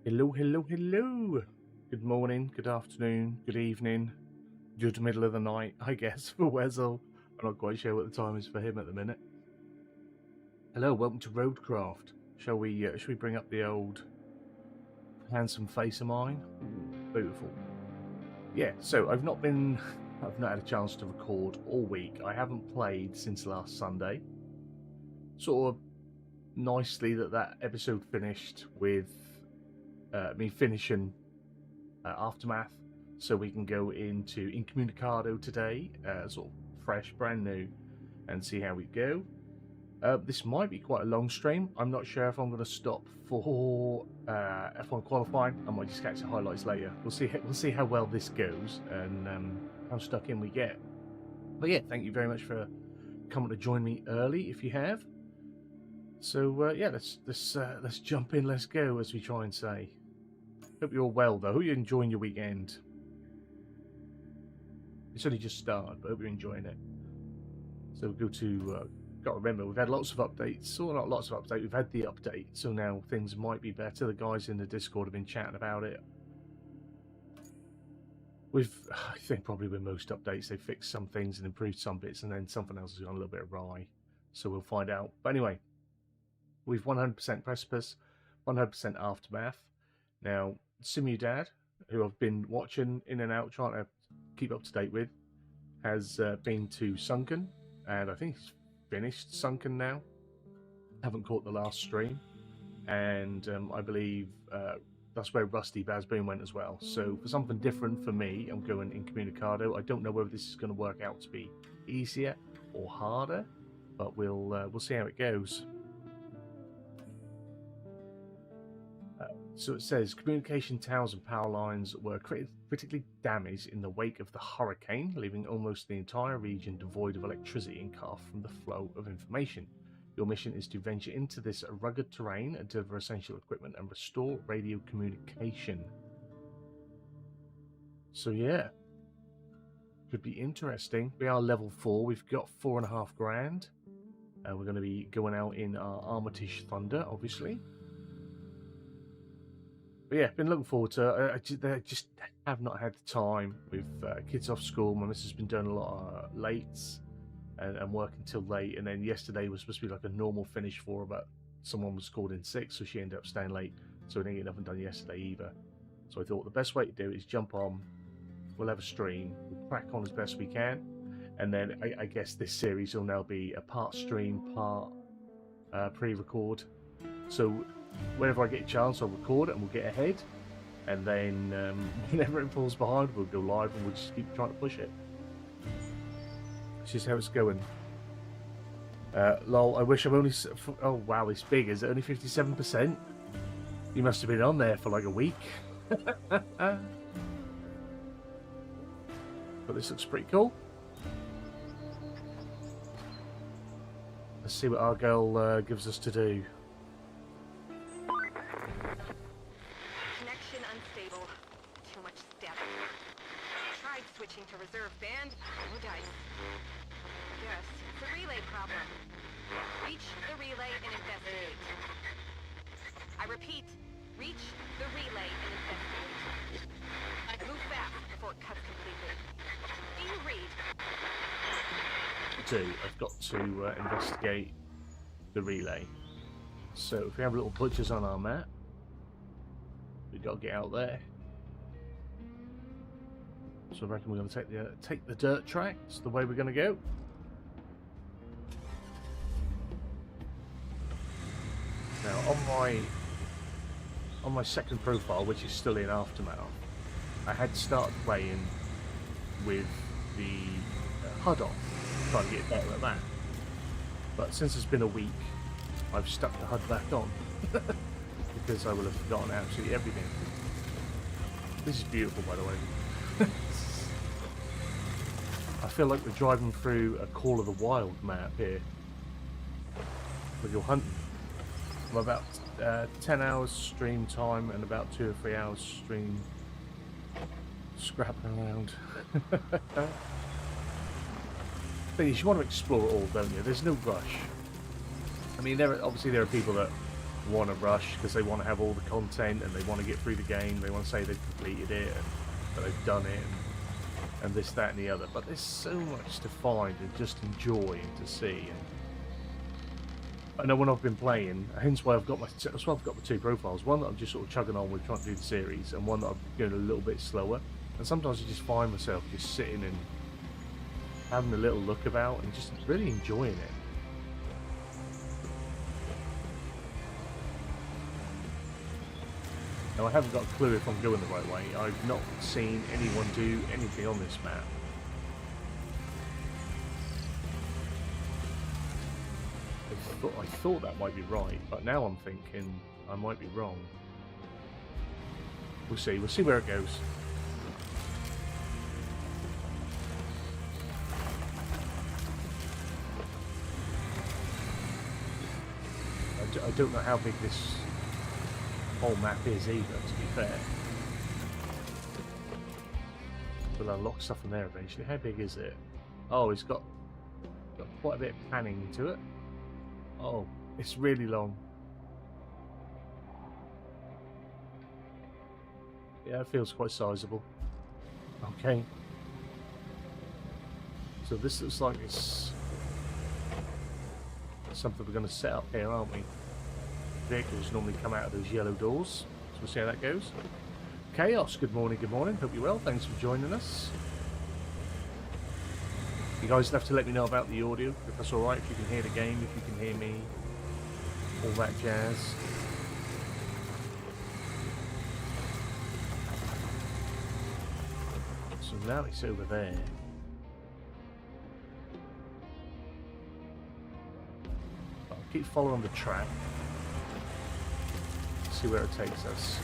Hello, hello, hello. Good morning, good afternoon, good evening, good middle of the night, I guess, for Wessel. I'm not quite sure what the time is for him at the minute. Hello, welcome to RoadCraft. Shall we bring up the old handsome face of mine? Ooh, beautiful. Yeah, so I've not had a chance to record all week. I haven't played since last Sunday. Sort of nicely that episode finished with me finishing Aftermath, so we can go into Incommunicado today, sort of fresh, brand new, and see how we go. This might be quite a long stream. I'm not sure if I'm going to stop for F1 qualifying. I might just catch the highlights later. We'll see. We'll see how well this goes and how stuck in we get. But yeah, thank you very much for coming to join me early if you have. So yeah, let's jump in. Let's go, as we try and say. Hope you're all well, though. Hope you're enjoying your weekend. It's only just started, but I hope you're enjoying it. So we'll go to... got to remember, we've had lots of updates. Or not lots of updates, we've had the update. So now things might be better. The guys in the Discord have been chatting about it. I think probably with most updates, they fixed some things and improved some bits, and then something else has gone a little bit awry. So we'll find out. But anyway, we've 100% Precipice, 100% Aftermath. Now, Simudad, who I've been watching in and out, trying to keep up to date with, has been to Sunken, and I think he's finished Sunken now. Haven't caught the last stream, and I believe that's where Rusty Bazboom went as well. So for something different for me, I'm going Incommunicado. I don't know whether this is going to work out to be easier or harder, but we'll see how it goes. So it says, communication towers and power lines were critically damaged in the wake of the hurricane, leaving almost the entire region devoid of electricity and cut off from the flow of information. Your mission is to venture into this rugged terrain and deliver essential equipment and restore radio communication. So yeah, could be interesting. We are level 4, we've got 4.5 grand. We're going to be going out in our Armitage Thunder, obviously. But yeah, been looking forward to it. I just have not had the time with kids off school. My missus has been doing a lot of lates and working till late. And then yesterday was supposed to be like a normal finish for her, but someone was called in sick, so she ended up staying late. So we didn't get nothing done yesterday either. So I thought the best way to do it is jump on. We'll have a stream. We'll crack on as best we can. And then I guess this series will now be a part stream, part pre-record. So whenever I get a chance, I'll record it and we'll get ahead. And then whenever it falls behind, we'll go live and we'll just keep trying to push it. It's just how it's going. Lol, I wish I'm only... Oh, wow, it's big. Is it only 57%? You must have been on there for like a week. But this looks pretty cool. Let's see what our girl gives us to do. Connection unstable. Too much static. Tried switching to reserve band. No dice. Guess it's a relay problem. Reach the relay and investigate. I repeat, reach the relay and investigate. Move fast before it cuts completely. Do you read? I've got to investigate the relay. So if we have little butchers on our map, we've got to get out there. So I reckon we're going to take the dirt track. It's the way we're going to go. Now on my second profile, which is still in Aftermath, I had started playing with the HUD off, trying to get better at that. But since it's been a week, I've stuck the HUD back on because I will have forgotten absolutely everything. This is beautiful, by the way. I feel like we're driving through a Call of the Wild map here. With your hunting. I'm about 10 hours stream time and about 2 or 3 hours stream scrapping around. Thing is, you want to explore it all, don't you? There's no rush. I mean, obviously there are people that want to rush because they want to have all the content and they want to get through the game. They want to say they've completed it and that they've done it and this, that, and the other. But there's so much to find and just enjoy and to see. And I know when I've been playing, hence why I've got my two profiles. One that I'm just sort of chugging on with trying to do the series, and one that I'm going a little bit slower. And sometimes I just find myself just sitting and having a little look about and just really enjoying it. Now, I haven't got a clue if I'm going the right way. I've not seen anyone do anything on this map. I thought that might be right, but now I'm thinking I might be wrong. We'll see. We'll see where it goes. I don't know how big this whole map is either, to be fair. We'll unlock stuff in there eventually. How big is it? Oh, it's got quite a bit of panning to it. Oh, it's really long. Yeah, it feels quite sizable. Okay. So this looks like it's something we're going to set up here, aren't we? Vehicles normally come out of those yellow doors. So we'll see how that goes. Chaos, good morning, good morning. Hope you're well. Thanks for joining us. You guys have to let me know about the audio, if that's alright, if you can hear the game, if you can hear me, all that jazz. So now it's over there. I'll keep following the track. See where it takes us.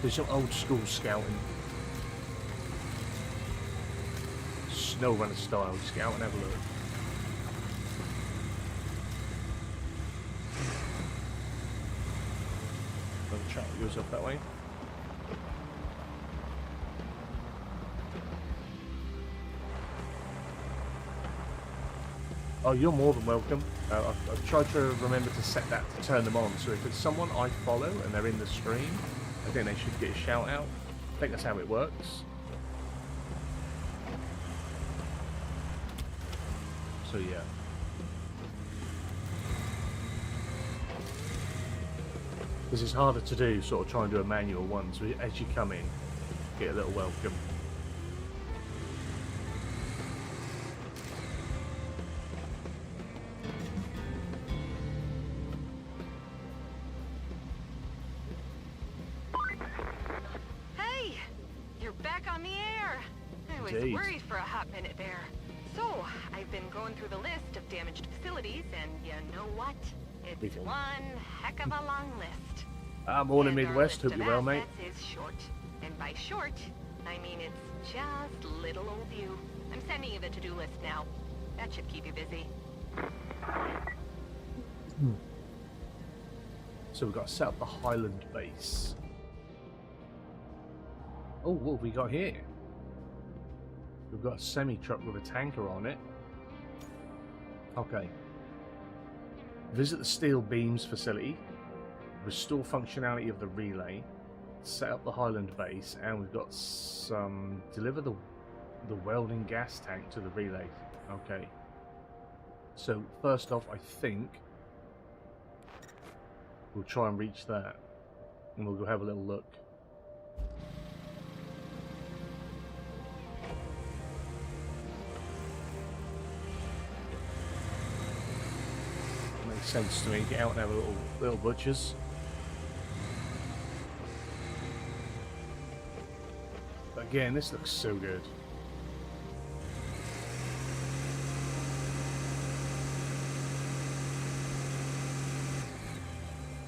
There's some old school scouting. Snow runner style. Just get out and have a look. The track goes up that way. Oh, you're more than welcome. I've tried to remember to set that to turn them on, so if it's someone I follow and they're in the stream, I think they should get a shout out. I think that's how it works. So yeah. This is harder to do, sort of try and do a manual one, so as you come in, get a little welcome. Hey! You're back on the air! I was worried for a hot minute there. So, I've been going through the list of damaged facilities, and you know what? It's one heck of a long list. Morning Midwest, hope you're well, mate. Is short, and by short, I mean it's just little old you. I'm sending you the to-do list now. That should keep you busy. So we've got to set up the Highland base. Oh, what have we got here? We've got a semi-truck with a tanker on it. Okay. Visit the steel beams facility. Restore functionality of the relay. Set up the Highland base. And we've got some... Deliver the welding gas tank to the relay. Okay. So, first off, I think... we'll try and reach that. And we'll go have a little look. Sense to me. Get out and have a little butchers. But again, this looks so good.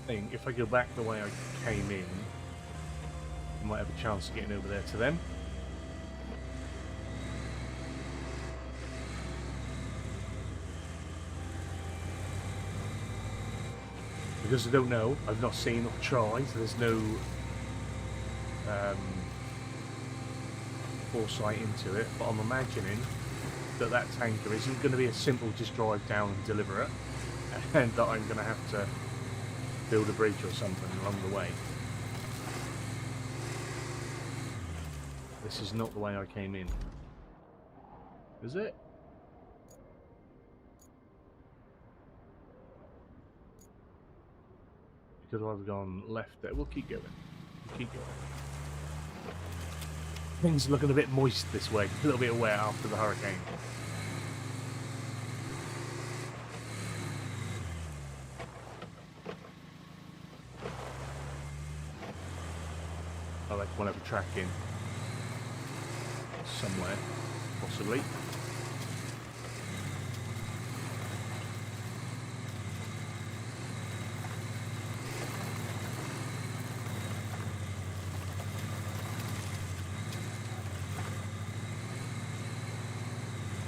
I think if I go back the way I came in, I might have a chance of getting over there to them. Because I don't know, I've not seen or tried, so there's no foresight into it, but I'm imagining that tanker isn't going to be a simple just drive down and deliver it, and that I'm going to have to build a bridge or something along the way. This is not the way I came in. Is it? Could have either gone left there. We'll keep going. We'll keep going. Things are looking a bit moist this way. A little bit wet after the hurricane. I like one of a track in somewhere, possibly.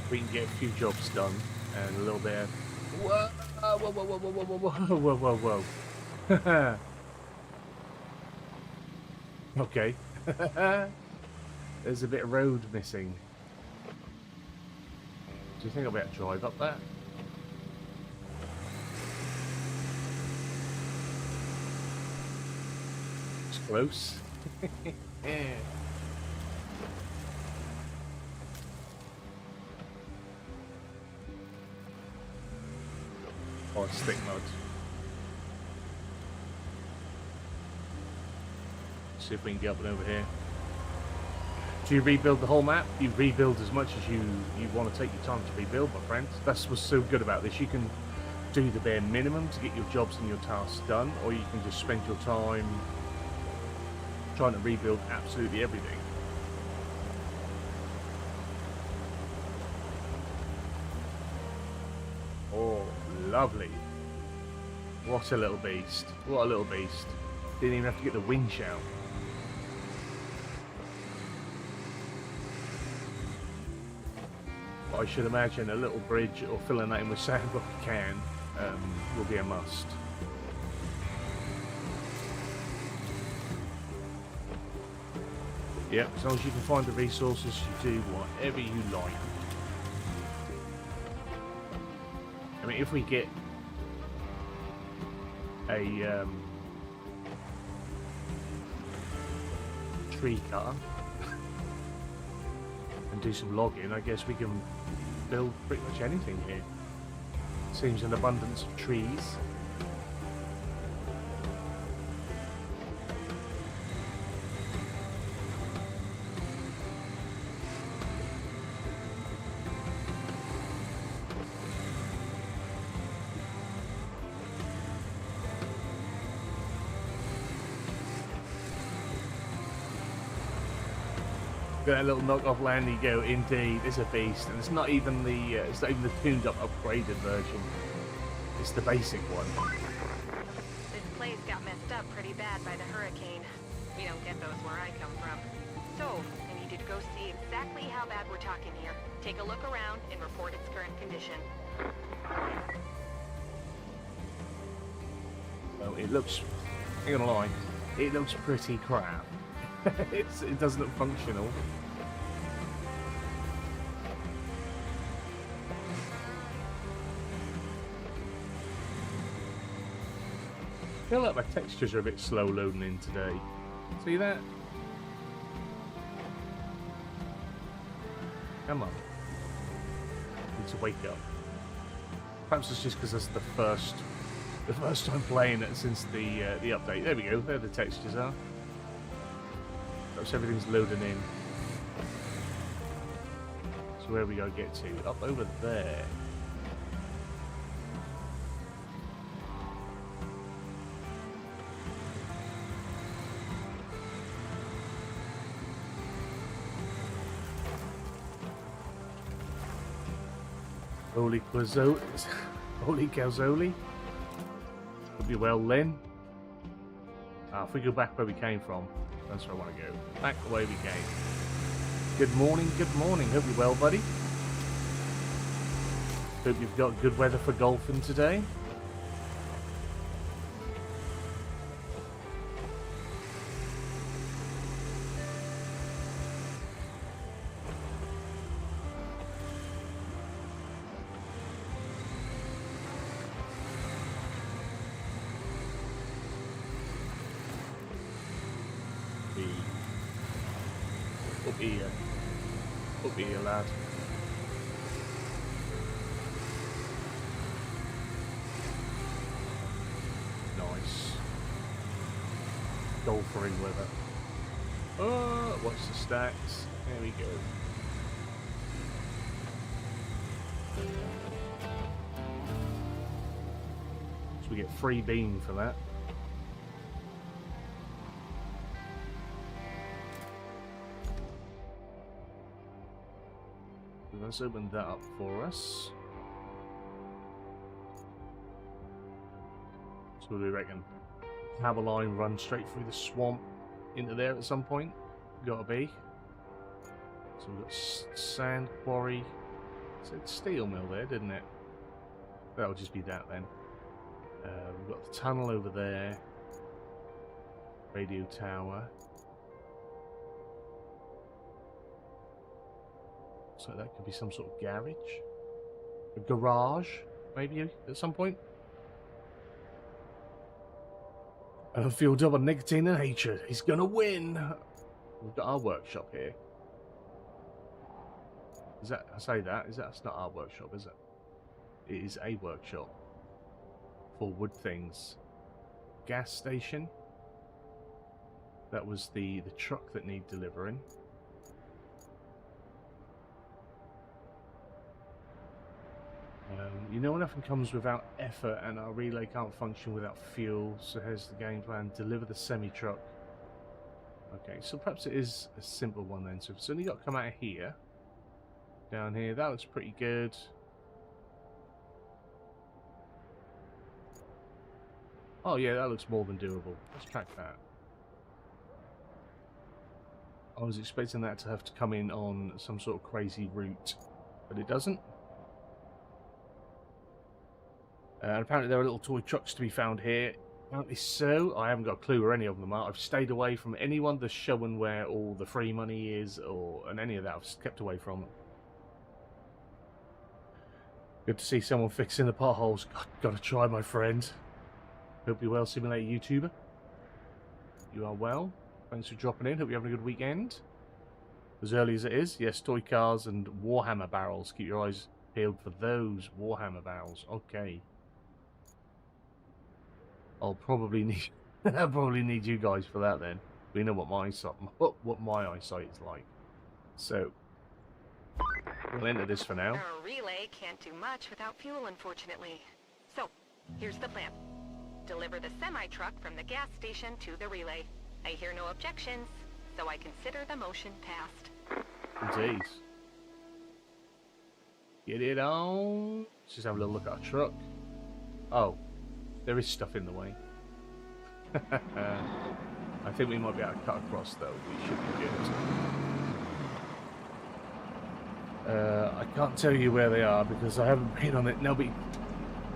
We can get a few jobs done and a little bit of whoa, whoa, whoa, whoa, whoa, whoa, whoa, whoa, whoa, whoa. Okay. There's a bit of road missing. Do you think I'll be able to drive up that? It's close. Yeah. Oh, it's thick mud. See if we can get up and over here. Do you rebuild the whole map? You rebuild as much as you want to take your time to rebuild, my friends. That's what's so good about this. You can do the bare minimum to get your jobs and your tasks done, or you can just spend your time trying to rebuild absolutely everything. Oh, lovely. What a little beast. What a little beast. Didn't even have to get the winch out. I should imagine a little bridge or filling that in with sand like you can will be a must. Yep, as long as you can find the resources, you do whatever you like. I mean, if we get a tree cutter and do some logging, I guess we can build pretty much anything here. Seems an abundance of trees. Got a little knock-off land, you go. Indeed, it's a beast, and it's not even the tuned-up, upgraded version. It's the basic one. This place got messed up pretty bad by the hurricane. We don't get those where I come from. So, I need you to go see exactly how bad we're talking here. Take a look around and report its current condition. Well, it looks, I'm not gonna lie, it looks pretty crap. It doesn't look functional. I feel like my textures are a bit slow loading in today. See that? Come on. Need to wake up. Perhaps it's just because that's the first time playing it since the update. There we go. There the textures are. Perhaps everything's loading in. So where we gotta get to? Up over there. Holy Quazoli. Holy Calzoli. Hope you're well, Lynn. If we go back where we came from, that's where I want to go. Back the way we came. Good morning, good morning. Hope you're well, buddy. Hope you've got good weather for golfing today. Up here. Up here, lad. Nice. Go for him with it. Oh, watch the stacks. There we go. So we get free beam for that. Let's open that up for us. So what do we reckon? Have a line run straight through the swamp into there at some point? Gotta be. So we've got sand quarry. It said steel mill there, didn't it? That'll just be that then. We've got the tunnel over there. Radio tower. So that could be some sort of garage. A garage, maybe, at some point. Fueled up on nicotine and hatred. He's gonna win! We've got our workshop here. Is that, I say that, that's not our workshop, is it? It is a workshop. For wood things. Gas station. That was the truck that needed delivering. You know, nothing comes without effort, and our relay can't function without fuel, so here's the game plan. Deliver the semi-truck. Okay, so perhaps it is a simple one then. So it's only got to come out of here. Down here, that looks pretty good. Oh yeah, that looks more than doable. Let's track that. I was expecting that to have to come in on some sort of crazy route, but it doesn't. Apparently there are little toy trucks to be found here. Apparently so. I haven't got a clue where any of them are. I've stayed away from anyone that's showing where all the free money is, and any of that. I've kept away from them. Good to see someone fixing the potholes. Gotta try, my friend. Hope you're well, Simulator YouTuber. You are well. Thanks for dropping in. Hope you're having a good weekend. As early as it is. Yes, toy cars and Warhammer barrels. Keep your eyes peeled for those Warhammer barrels. Okay. I'll probably need you guys for that then. We know what my eyesight is like. So we'll enter this for now. Our relay can't do much without fuel, unfortunately. So here's the plan. Deliver the semi-truck from the gas station to the relay. I hear no objections, so I consider the motion passed. Indeed. Get it on. Let's just have a little look at our truck. Oh. There is stuff in the way. I think we might be able to cut across though. We should be good. I can't tell you where they are because I haven't been on it. No, but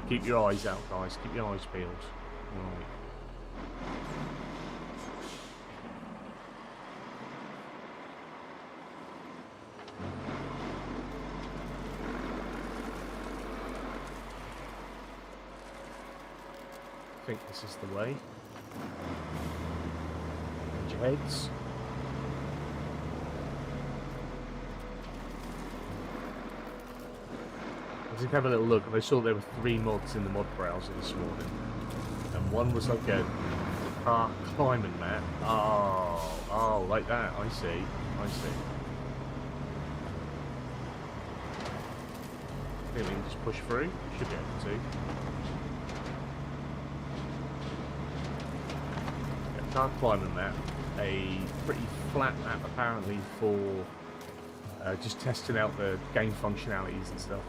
keep your eyes out, guys. Keep your eyes peeled. Right. I think this is the way. Change your heads. I did have a little look and I saw there were 3 mods in the mod browser this morning. And one was like a car climbing map. Oh, like that. I see. I see. I think we can just push through. Should be able to. Car climbing map, a pretty flat map apparently for just testing out the game functionalities and stuff,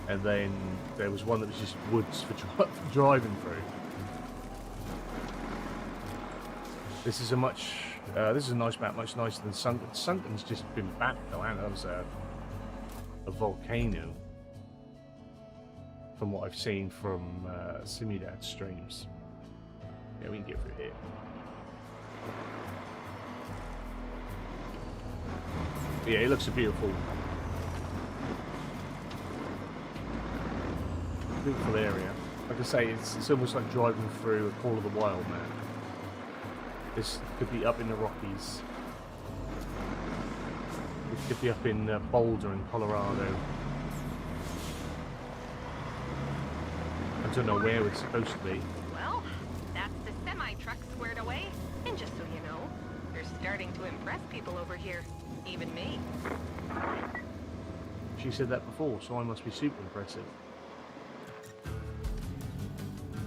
and then there was one that was just woods for driving through. This is a nice map, much nicer than Sunken. Sunken's just been backed though, and that was a volcano from what I've seen from Simudad streams. Yeah, we can get through here. But yeah, it looks a beautiful area. Like I say, it's almost like driving through a Call of the Wild map. This could be up in the Rockies. It could be up in Boulder in Colorado. I don't know where it's supposed to be. Well, that's the semi-truck squared away. And just so you know, you're starting to impress people over here. Even me. She said that before, so I must be super impressive.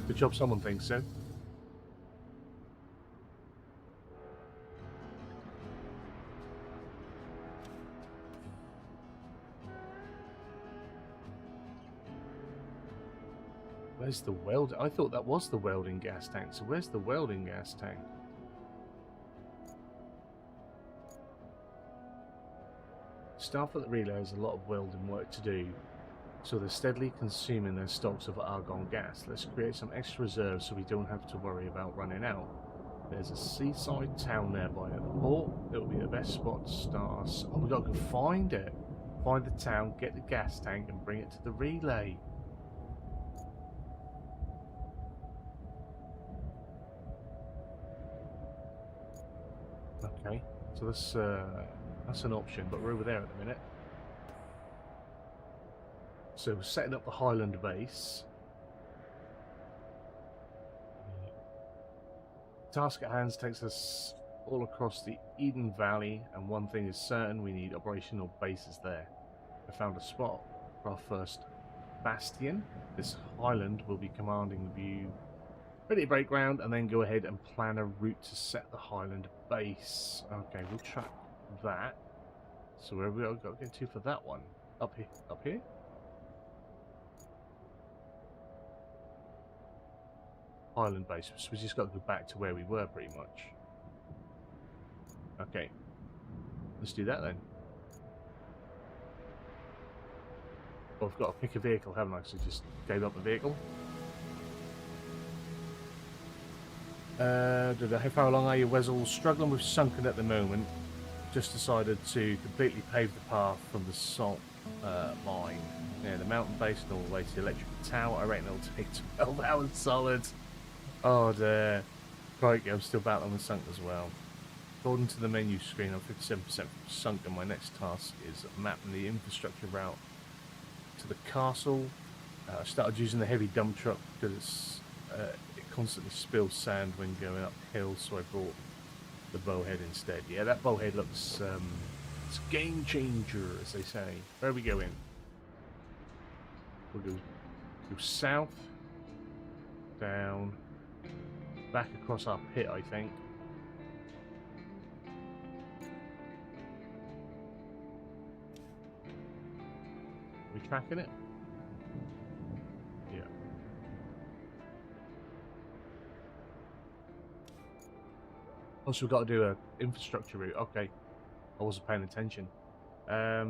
Good job someone thinks so. Where's the weld? I thought that was the welding gas tank, so where's the welding gas tank? Staff at the relay has a lot of welding work to do, so they're steadily consuming their stocks of argon gas. Let's create some extra reserves so we don't have to worry about running out. There's a seaside town nearby at the port. It will be the best spot to start. Oh, we got to go find it. Find the town, get the gas tank, and bring it to the relay. Okay, so that's an option, but we're over there at the minute. So setting up the Highland base. Task at hand takes us all across the Eden Valley, and one thing is certain: we need operational bases there. I found a spot for our first bastion. This Highland will be commanding the view. Ready to break ground and then go ahead and plan a route to set the Highland base. Okay, we'll track that. So where have we got to get to for that one? Up here? Up here? Highland base. So we just got to go back to where we were pretty much. Okay. Let's do that then. Well, I've got to pick a vehicle, haven't I? So just gave up the vehicle. How far along are you, Wessel? Struggling with sunken at the moment. Just decided to completely pave the path from the salt mine. Yeah, the mountain base and all the way to the electric tower. I reckon it'll take 12 hours solid. Oh dear. Crikey, I'm still battling with sunk as well. According to the menu screen, I'm 57% sunk, and my next task is mapping the infrastructure route to the castle. I started using the heavy dump truck because it constantly spills sand when going uphill, so I brought the bowhead instead. Yeah, that bowhead looks it's a game changer, as they say. Where are we going? We'll go south, down, back across our pit, I think. Are we tracking it? Yeah. Also, we've got to do a infrastructure route. Okay. I wasn't paying attention. I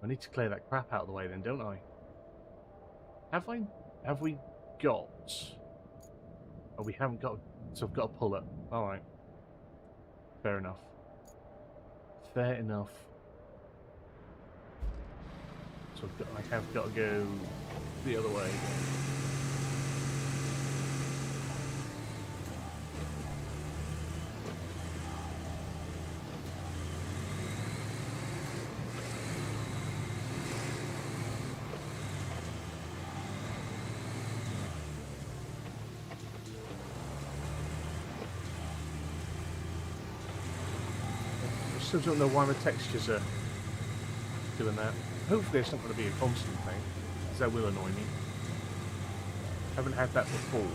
need to clear that crap out of the way then, don't I? Have we got... Oh, we haven't got... So I've got to pull it. Alright. Fair enough. Fair enough. So I have got to go the other way. I still don't know why the textures are doing that. Hopefully it's not going to be a constant thing, because that will annoy me. Haven't had that before.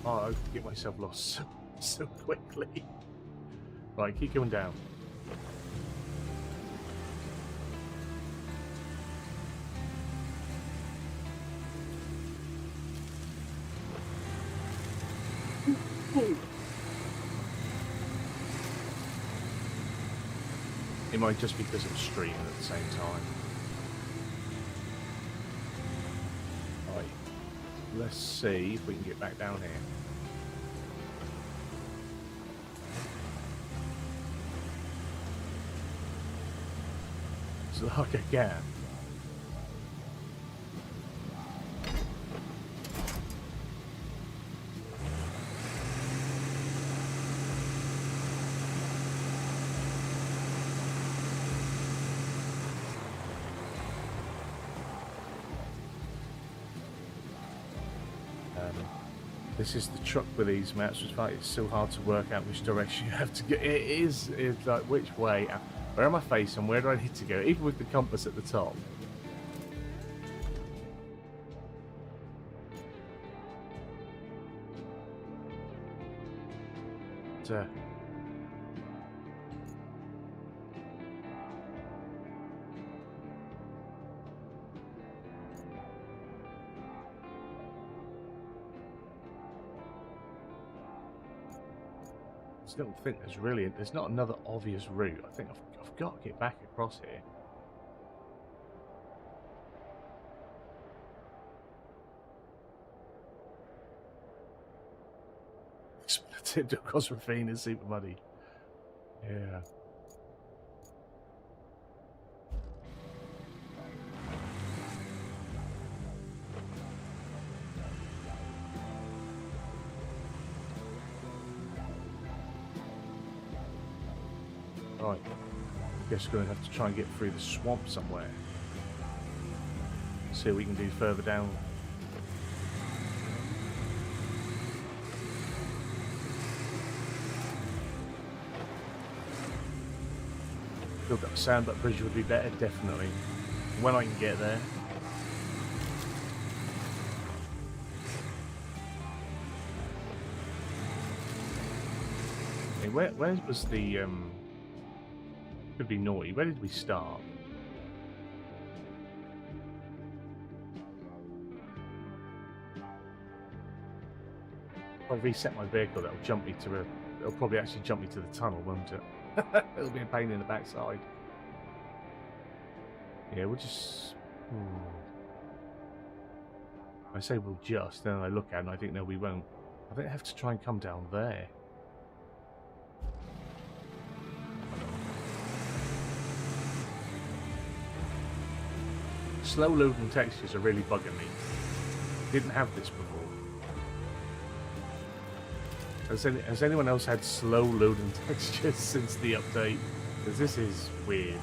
Oh, I could get myself lost so quickly. Right, keep going down. It might just be because I'm streaming at the same time. Right, let's see if we can get back down here. It's like a gap. This is the truck with these maps. It's so hard to work out which direction you have to go. It's like which way. Where am I facing? Where do I need to go? Even with the compass at the top. But, I don't think there's not another obvious route. I think I've got to get back across here. Split to across ravine is super muddy. Yeah. Right, guess we're going to have to try and get through the swamp somewhere. See what we can do further down. Feel that the sandbar bridge would be better, definitely. When I can get there. Hey, where was the could be naughty. Where did we start? If I reset my vehicle, that'll jump me to it'll probably actually jump me to the tunnel, won't it? It'll be a pain in the backside. Yeah, we'll just... I say we'll just, then I look at it and I think, no, we won't. I think I have to try and come down there. Slow loading textures are really bugging me. Didn't have this before. Has anyone else had slow loading textures since the update? Because this is weird.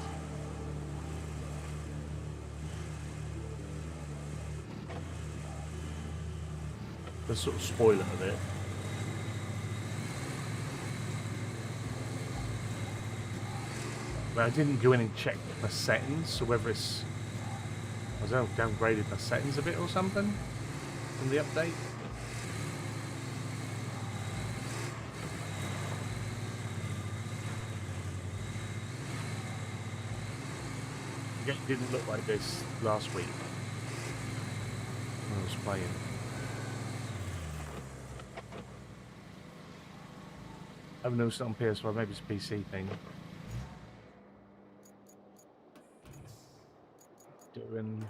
Let's sort of spoil it a bit. But I didn't go in and check my settings, so whether it's... I don't know, downgraded my settings a bit or something from the update. It didn't look like this last week when I was playing. I haven't noticed it on PS4, maybe it's a PC thing. Doing...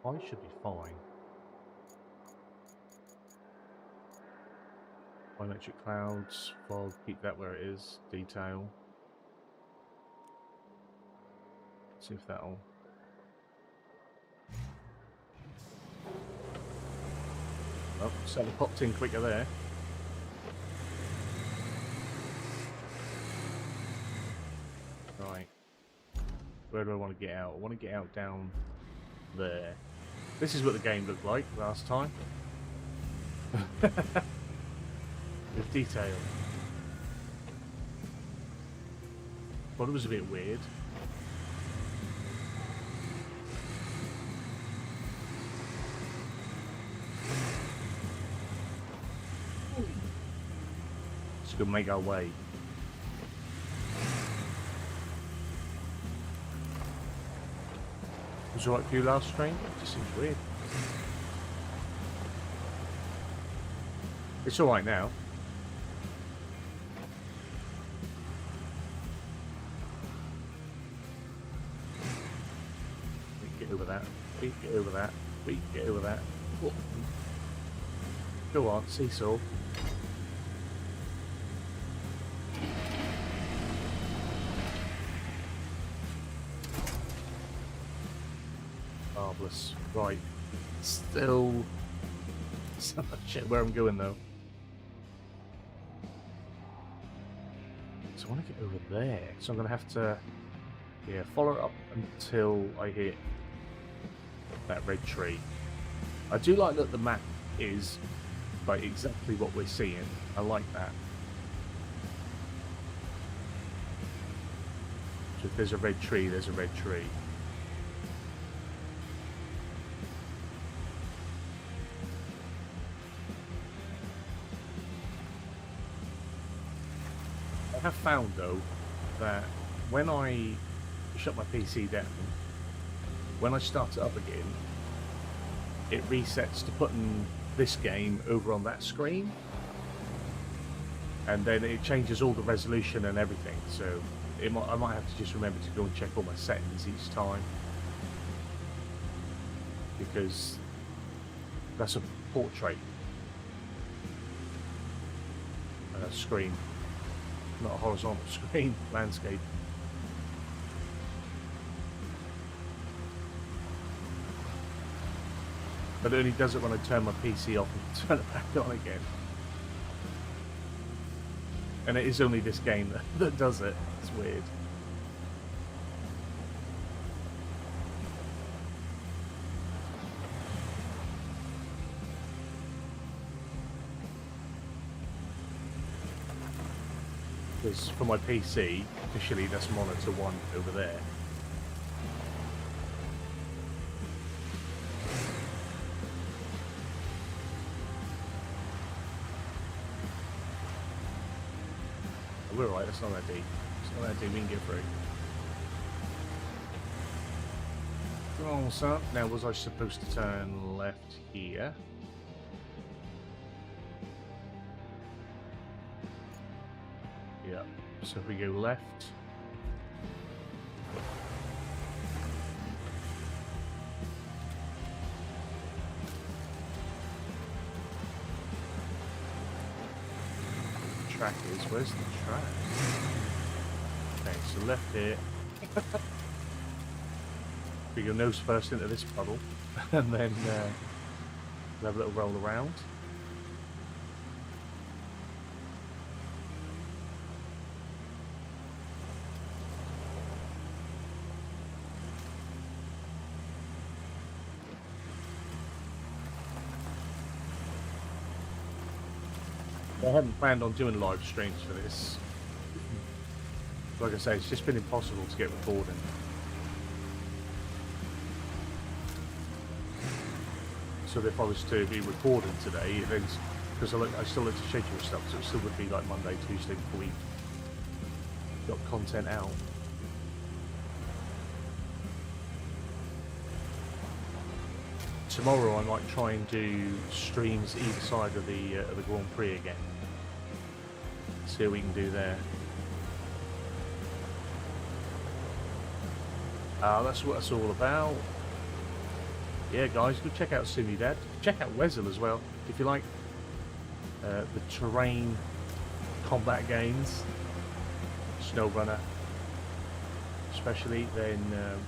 I should be fine. Biometric clouds, fog, keep that where it is. Detail. See if that'll... Oh, certainly popped in quicker there. Right. Where do I want to get out? I want to get out down there. This is what the game looked like last time. With detail. Well, it was a bit weird. Let's go make our way. Was it alright for you last stream? It just seems weird. It's alright now. We can get over that. We can get over that. We can get over that. Whoa. Go on, seesaw. Marvellous. Right. Still So I'm not sure where I'm going though. So I want to get over there. So I'm going to have to, yeah, follow it up until I hit that red tree. I do like that the map is like exactly what we're seeing. I like that. So if there's a red tree, there's a red tree. I have found though that when I shut my PC down, when I start it up again, it resets to putting this game over on that screen, and then it changes all the resolution and everything. So I might have to just remember to go and check all my settings each time, because that's a portrait screen, not a horizontal screen landscape. But it only does it when I turn my PC off and turn it back on again. And it is only this game that does it. It's weird. Because for my PC, officially that's monitor 1 over there. We're right, that's not that deep. It's not that deep, we can get through. Oh, so now was I supposed to turn left here? Yeah, so if we go left. Track is, where's the track? Okay, so left here. We go nose first into this puddle, and then we'll have a little roll around. I hadn't planned on doing live streams for this. Like I say, it's just been impossible to get recording. So if I was to be recording today, then because I still look to schedule stuff, so it still would be like Monday, Tuesday before we got content out. Tomorrow I might try and do streams either side of the Grand Prix again. See what we can do there. That's what it's all about. Yeah, guys, go check out SimiDad. Check out Wesel as well if you like the terrain combat games, SnowRunner especially. Then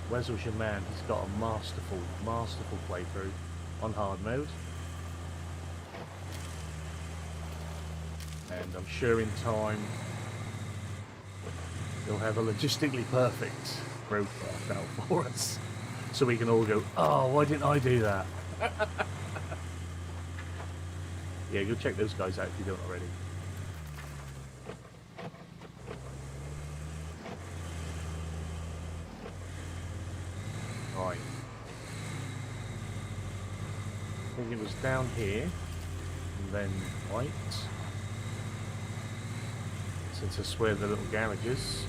Wesel's your man. He's got a masterful playthrough on hard mode, and I'm sure in time he'll have a logistically perfect RoadCraft out for us, so we can all go, oh, why didn't I do that? Yeah, go check those guys out if you don't already. Right. I think it was down here, and then right. Since that's where the little garage is.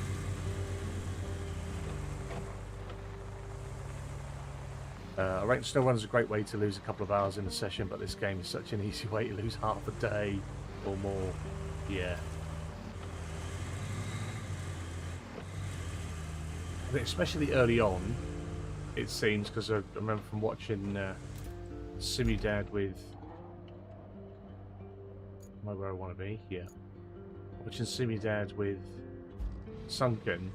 I reckon SnowRunner's a great way to lose a couple of hours in a session, but this game is such an easy way to lose half a day or more. Yeah. I think especially early on, it seems, because I remember from watching SimiDad with... Am I where I want to be? Yeah. Watching SimiDad with Sunken,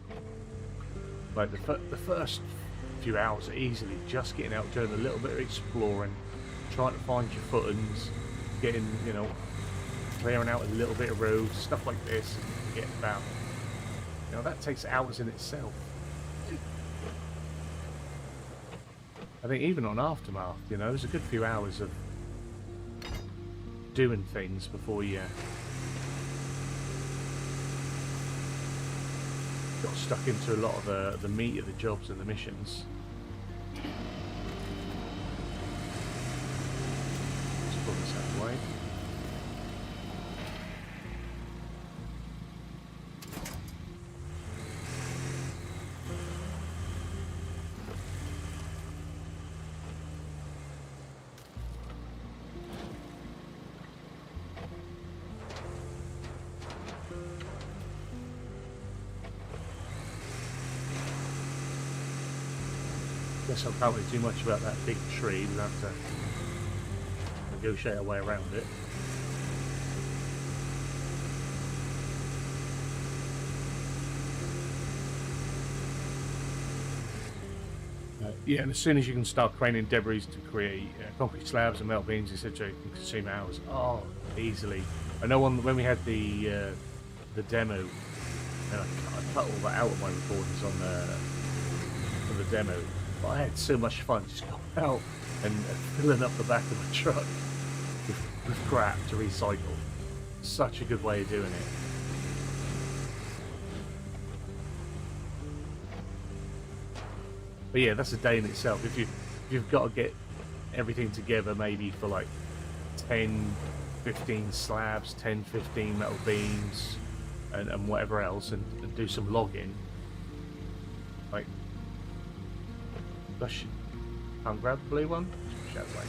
like the first few hours are easily just getting out, doing a little bit of exploring, trying to find your footings, getting, you know, clearing out a little bit of road, stuff like this, getting about. You know, that takes hours in itself. I think even on Aftermath, you know, there's a good few hours of doing things before you got stuck into a lot of the meat of the jobs and the missions. Let's pull this out of the way. Guess I can't really do much about that big tree. We'll have to negotiate our way around it. Yeah, and as soon as you can start craning debris to create concrete slabs and metal beams, etc., you can consume hours. Oh, easily. I know when we had the demo, and I cut all that out of my recordings on the demo. But I had so much fun just going out and filling up the back of my truck with crap to recycle. Such a good way of doing it. But yeah, that's a day in itself. If you've got to get everything together, maybe for like 10, 15 slabs, 10, 15 metal beams, and whatever else, and do some logging, like. Gosh, can't grab the blue one? Shout like.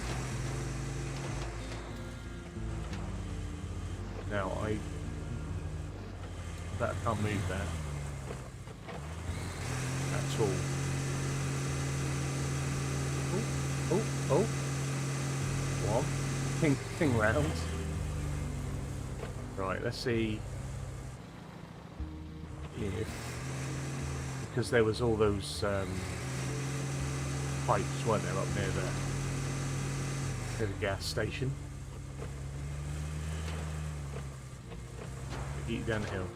Now I can't move there at all. Oh. One. Ping round. Right, let's see if, because there was all those pipes, weren't there, up near the gas station. Eat down the hill.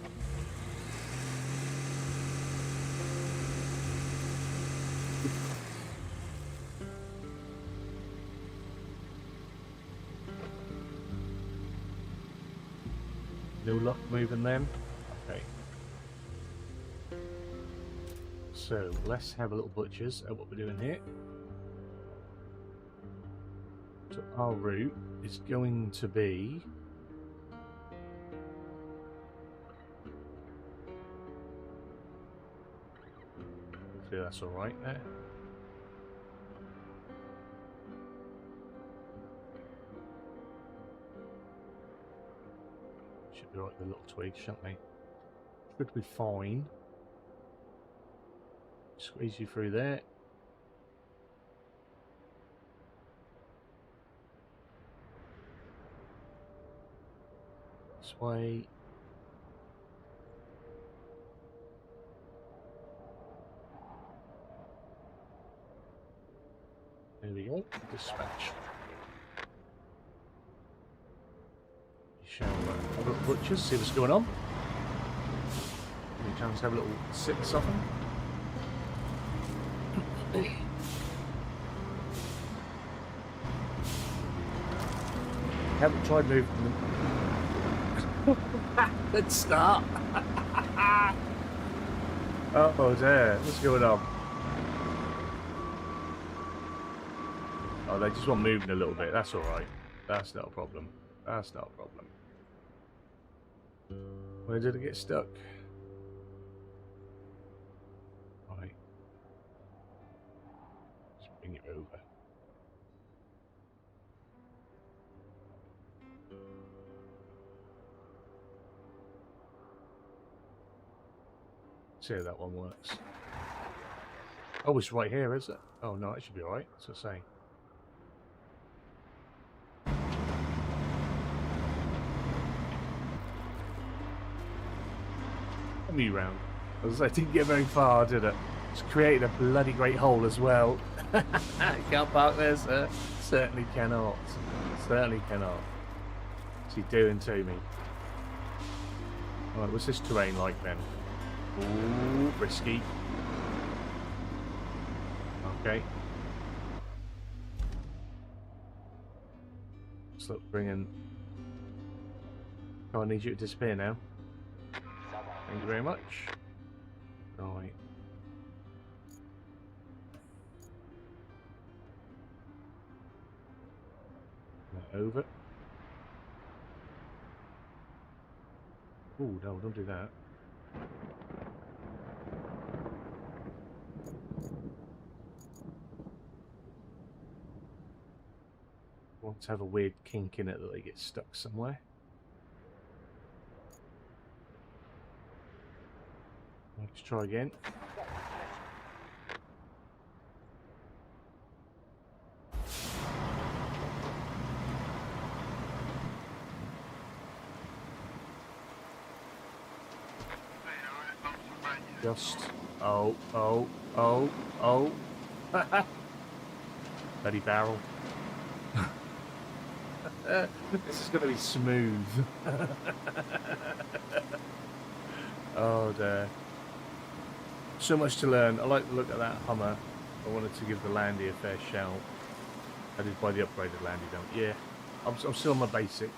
No luck moving them. Okay. So let's have a little butchers at what we're doing here. So our route is going to be hopefully that's alright there. Should be right with the little twigs, shouldn't they? Should be fine. Squeeze you through there. This way. There we go. Dispatch. You shall have a little butchers, see what's going on. Any chance to have a little sit and soften? Haven't tried moving them. Let's start. Oh dear, what's going on? Oh, they just want moving a little bit. That's all right. That's not a problem. That's not a problem. Where did it get stuck? Right. Let's bring it over. See how that one works. Oh, it's right here, is it? Oh no, it should be alright. That's what I'm saying. Me round. I didn't get very far, did it? It's created a bloody great hole as well. Can't park there, sir. Certainly cannot. Certainly cannot. What's he doing to me? Alright, what's this terrain like then? Ooh, risky. Okay. Let's look, bring in... Oh, I need you to disappear now. Thank you very much. Right. Over. Oh no, don't do that. Want to have a weird kink in it that they get stuck somewhere. Let's try again. Just oh. Bloody barrel. This is going to be smooth. Oh dear. So much to learn. I like the look at that Hummer. I wanted to give the Landy a fair shout. I did buy the upgraded Landy, don't? Yeah. I'm still on my basic.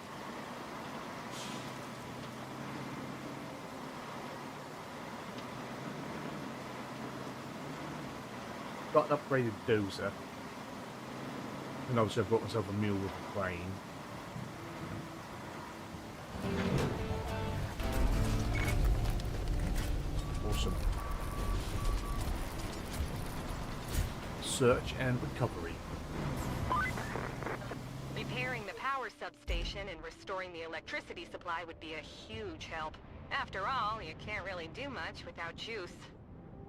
Got an upgraded dozer, and obviously I've got myself a mule with a crane. Awesome. Search and recovery. Repairing the power substation and restoring the electricity supply would be a huge help. After all, you can't really do much without juice.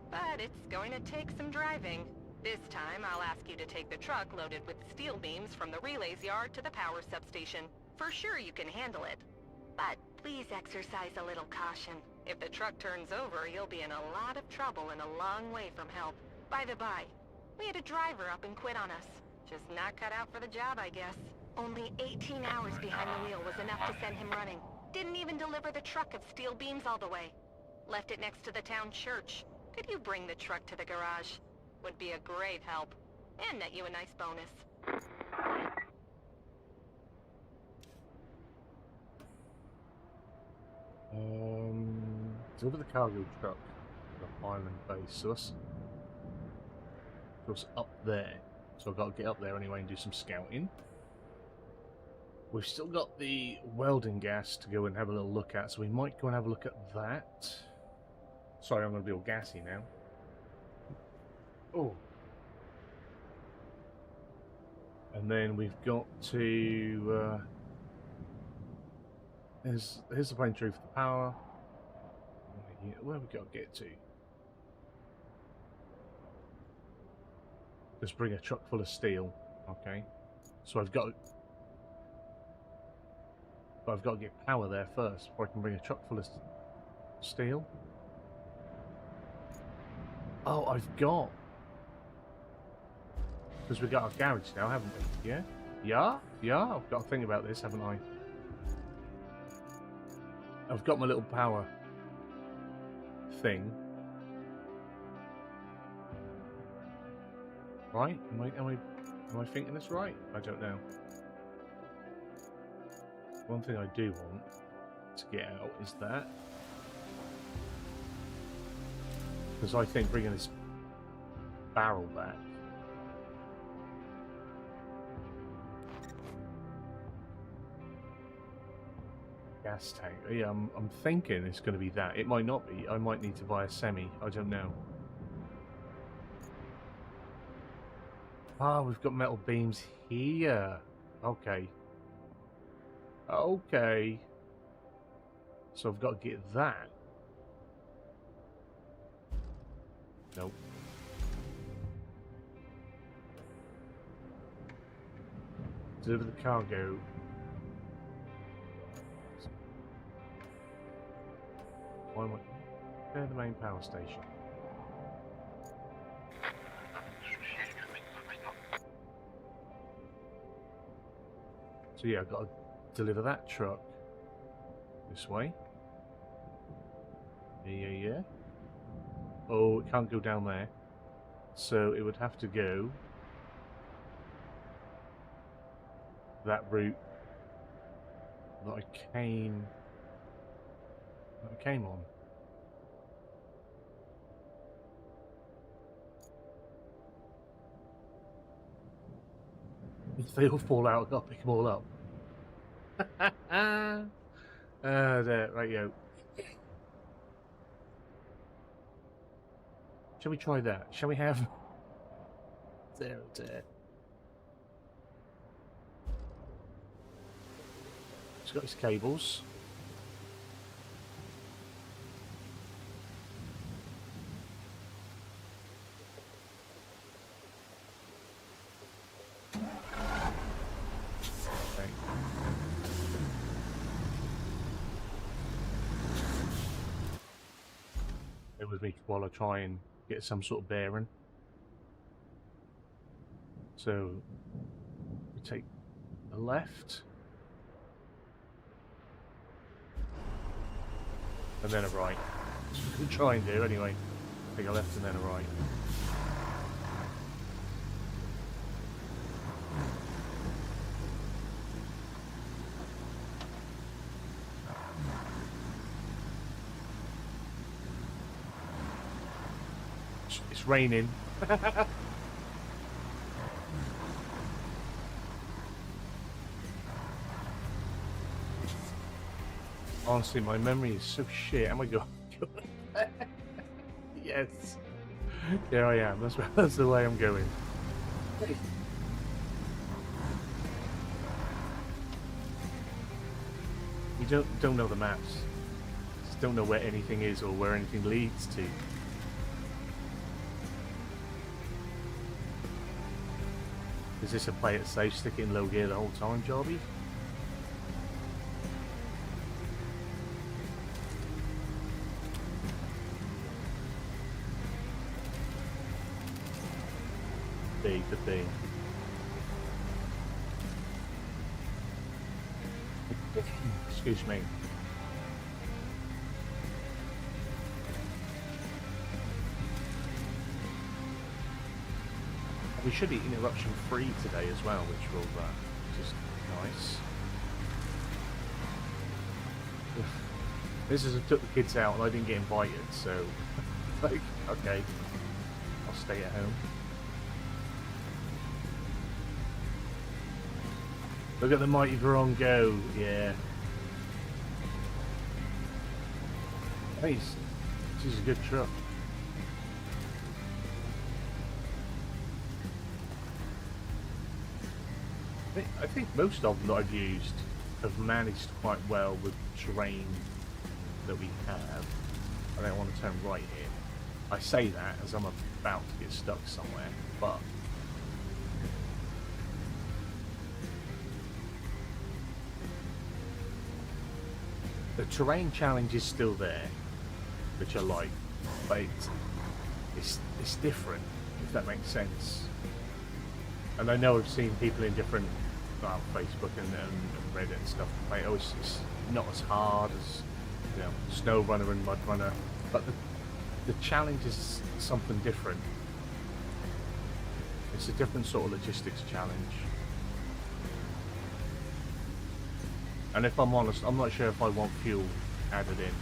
But it's going to take some driving. This time, I'll ask you to take the truck loaded with steel beams from the relays yard to the power substation. For sure you can handle it. But please exercise a little caution. If the truck turns over, you'll be in a lot of trouble and a long way from help. By the by, we had a driver up and quit on us. Just not cut out for the job, I guess. Only 18 hours behind the wheel was enough to send him running. Didn't even deliver the truck of steel beams all the way. Left it next to the town church. Could you bring the truck to the garage? Would be a great help. And net you a nice bonus. Deliver the cargo truck to the Highland base. So that's up there. So I've got to get up there anyway and do some scouting. We've still got the welding gas to go and have a little look at, so we might go and have a look at that. Sorry, I'm going to be all gassy now. Oh. And then we've got to... here's the plane tree for the power. Where have we got to get to? Just bring a truck full of steel. Okay. So I've got to get power there first before I can bring a truck full of steel. Oh, I've got... Because we've got our garage now, haven't we? Yeah? Yeah? I've got to think about this, haven't I? I've got my little power thing. Right? Am I thinking this right? I don't know. One thing I do want to get out is that. Because I think bringing this barrel back gas tank. Yeah, I'm thinking it's going to be that. It might not be. I might need to buy a semi. I don't know. Ah, we've got metal beams here. Okay. Okay. So I've got to get that. Nope. Deliver the cargo. Why am I... Repair the main power station. So yeah, I've got to deliver that truck this way. Yeah. Oh, it can't go down there. So it would have to go that route that I came on. If they all fall out, I've got to pick them all up. There, right, yo. Shall we try that? Shall we have... There. He's got his cables. Okay. It with me while I try and get some sort of bearing. So we take a left and then a right. We try and do anyway. Take a left and then a right. It's raining. Honestly, my memory is so shit. Am I going? Yes. There I am. That's the way I'm going. You don't know the maps. Just don't know where anything is or where anything leads to. Is this a play it safe, stick it in low gear the whole time, Jobby? Could be. Excuse me. We should be interruption free today as well, which will just nice. This is I took the kids out and I didn't get invited, so like okay, I'll stay at home. Look at the mighty Veron go, yeah. Hey, this is a good truck. I think most of them that I've used have managed quite well with terrain that we have. I don't want to turn right here. I say that as I'm about to get stuck somewhere, but the terrain challenge is still there, which I like, but it's different, if that makes sense. And I know I've seen people in different Facebook and Reddit and stuff play. Oh, it's not as hard as, you know, Snow Runner and Mud Runner, but the challenge is something different. It's a different sort of logistics challenge. And if I'm honest, I'm not sure if I want fuel added in,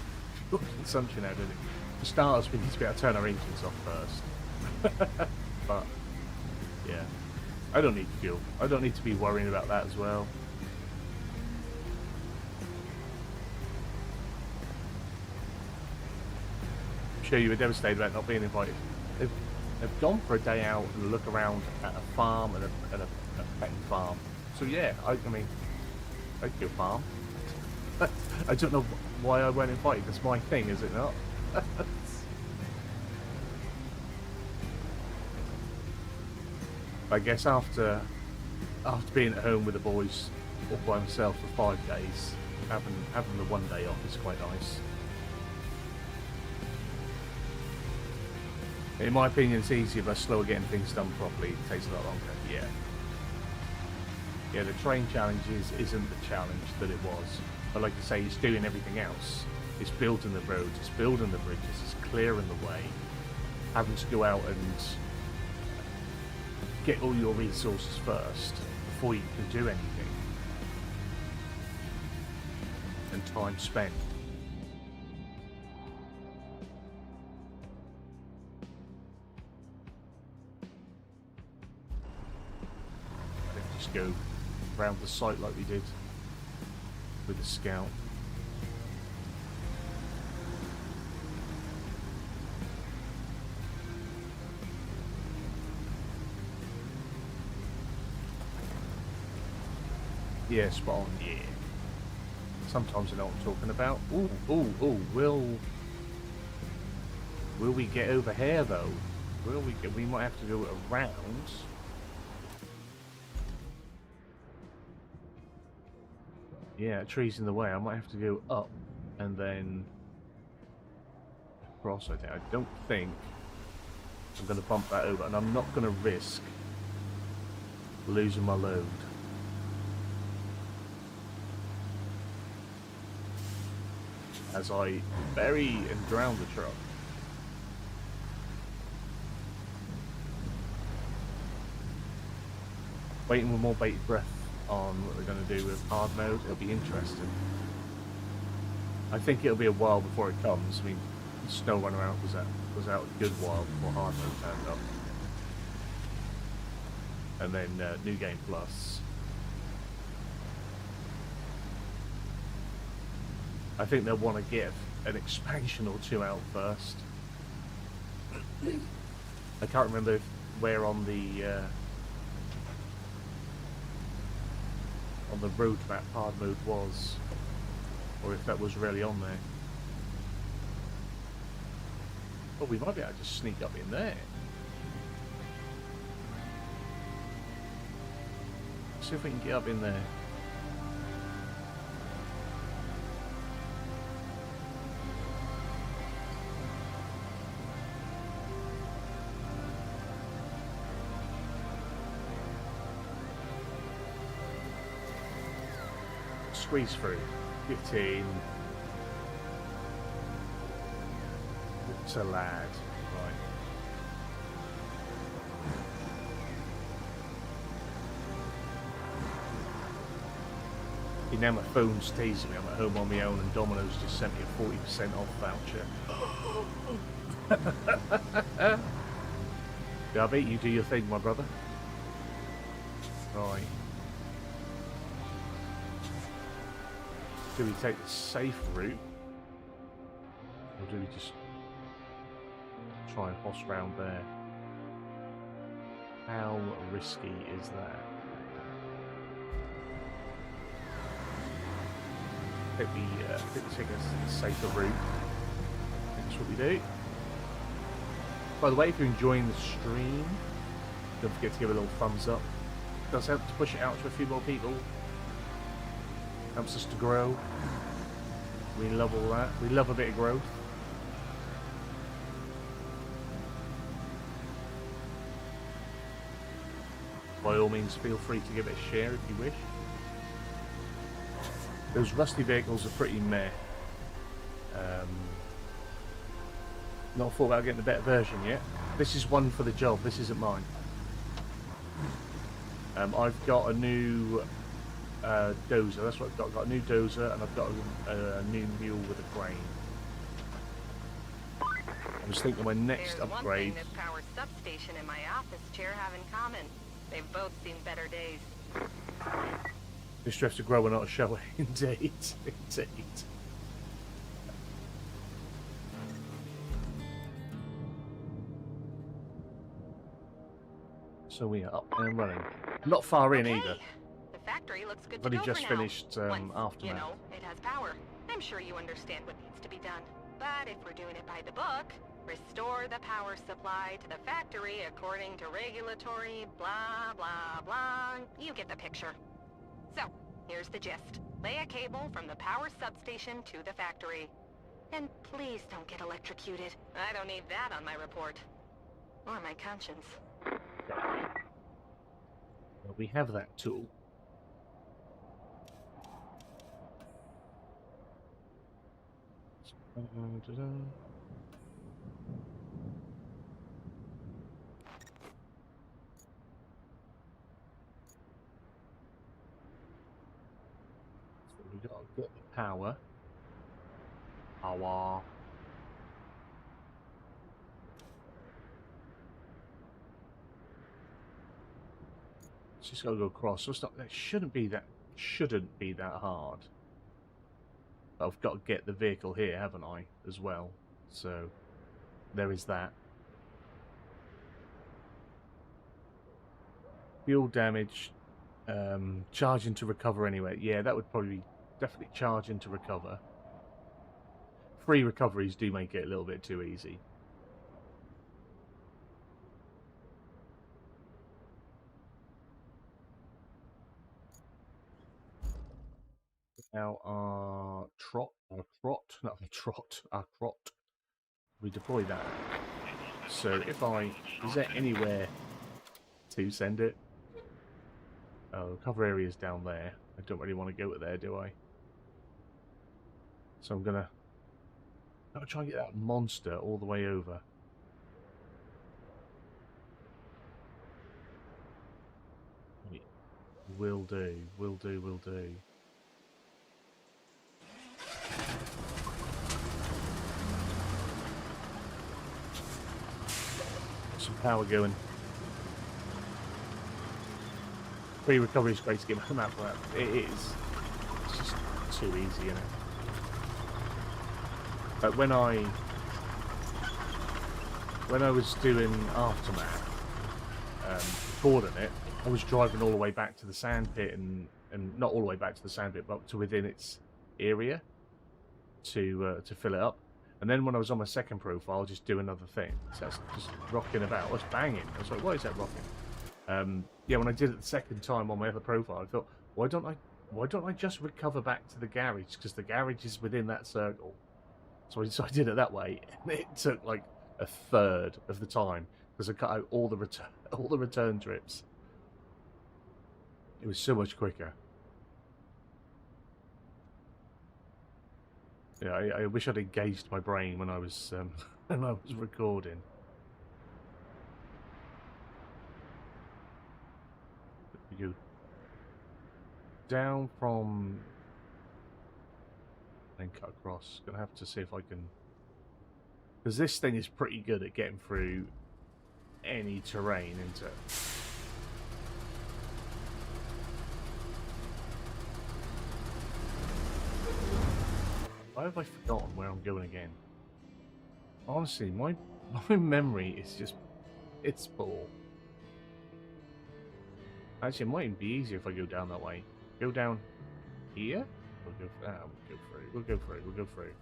fuel consumption added in. For starters, we need to be able to turn our engines off first. But yeah. I don't need fuel. I don't need to be worrying about that as well. I'm sure you were devastated about not being invited. They've gone for a day out and look around at a farm and a petting farm. So yeah, I mean, I'd go farm. I don't know why I weren't invited. That's my thing, is it not? I guess after being at home with the boys all by myself for 5 days, having the 1 day off is quite nice. In my opinion, it's easier but slower getting things done properly. It takes a lot longer. Yeah. Yeah, the train challenges isn't the challenge that it was. But like I say, it's doing everything else. It's building the roads, it's building the bridges, it's clearing the way. Having to go out and get all your resources first before you can do anything. And time spent. Let's just go around the site like we did with the scout. Yeah, spot on, yeah. Sometimes I know what I'm talking about. Ooh, will we get over here though? We might have to do it around. Yeah, trees in the way. I might have to go up and then cross, I think. I don't think I'm going to bump that over, and I'm not going to risk losing my load. As I bury and drown the truck. Waiting with more bated breath on what they're going to do with hard mode. It'll be interesting. I think it'll be a while before it comes. I mean, Snow Runner out was out a good while before hard mode turned up. And then New Game Plus. I think they'll want to get an expansion or two out first. I can't remember where on the road map hard mode was, or if that was really on there. But we might be able to just sneak up in there. See if we can get up in there. Squeeze through. 15. It's a lad. Right. Now my phone's teasing me. I'm at home on my own, and Domino's just sent me a 40% off voucher. Gabby, you do your thing, my brother. Right. Do we take the safe route, or do we just try and hoss round there? How risky is that? I think we take a safer route. I think that's what we do. By the way, if you're enjoying the stream, don't forget to give it a little thumbs up. It does help to push it out to a few more people. Helps us to grow. We love all that. We love a bit of growth. By all means, feel free to give it a share if you wish. Those rusty vehicles are pretty meh. Not thought about getting a better version yet. This is one for the job. This isn't mine. I've got a new dozer. That's what I've got. I've got a new dozer, and I've got a new mule with a crane. I was thinking my next upgrade. There's one thing this power substation and my office chair have in common. They've both seen better days. Just have to grow and not show it. Indeed, indeed. So we are up and running. Not far in either. The factory looks good I've only to go just for now. finished Once, Aftermath. you know, it has power. I'm sure you understand what needs to be done. But if we're doing it by the book, restore the power supply to the factory according to regulatory blah blah blah. You get the picture. So, here's the gist. Lay a cable from the power substation to the factory. And please don't get electrocuted. I don't need that on my report. Or my conscience. Well, we have that tool. Da-da. So we got to get the power. Power. Just gotta go across. So it's not. It shouldn't be that. Shouldn't be that hard. But I've got to get the vehicle here, haven't I? As well. So there is that. Fuel damage. Charging to recover anyway. Yeah, that would probably be definitely charging to recover. Free recoveries do make it a little bit too easy. Now our trot, we deploy that. So if is there anywhere to send it? Oh, cover area's down there. I don't really want to go there, do I? So I'm gonna try and get that monster all the way over. Will do, will do, will do. Some power going. Free recovery is great to get my map for that. It is. It's just too easy, isn't it? Like when I was doing Aftermath, recording it, I was driving all the way back to the sand pit and not all the way back to the sand pit, but to within its area to fill it up. And then when I was on my second profile, I'll just do another thing. So that's just rocking about. I was banging. I was like, "What is that rocking?" Yeah, when I did it the second time on my other profile, I thought, why don't I just recover back to the garage? Because the garage is within that circle. So I did it that way. And it took like a third of the time because I cut out all the return trips. It was so much quicker. Yeah, I wish I'd engaged my brain when I was recording. We go down from and cut across. Gonna have to see if I can, because this thing is pretty good at getting through any terrain, isn't it? Why have I forgotten where I'm going again? Honestly, my memory is just, it's poor. Actually, it might even be easier if I go down that way. Go down here? We'll go through. We'll go through.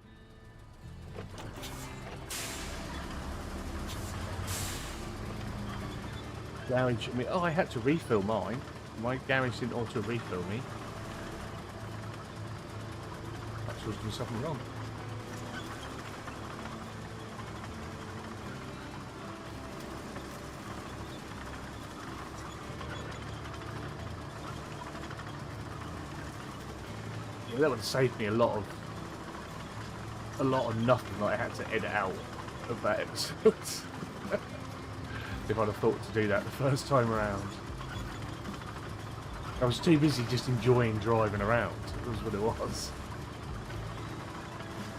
Garage, I mean, oh, I had to refill mine. My garage didn't auto refill me. Perhaps I was doing something wrong. Yeah, that would have saved me a lot of nothing that I had to edit out of that episode. If I'd have thought to do that the first time around. I was too busy just enjoying driving around. That was what it was.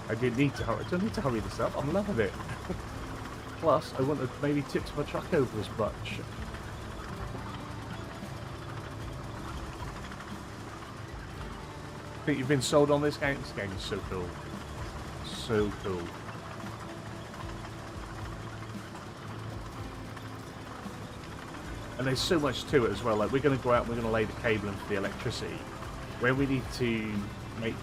I didn't need to hurry. I don't need to hurry this up. I'm loving it. Plus, I want to maybe tip my truck over as much. Think you've been sold on this game? This game is so cool. So cool. And there's so much to it as well. Like, we're going to go out and we're going to lay the cabling for the electricity. Where we need to make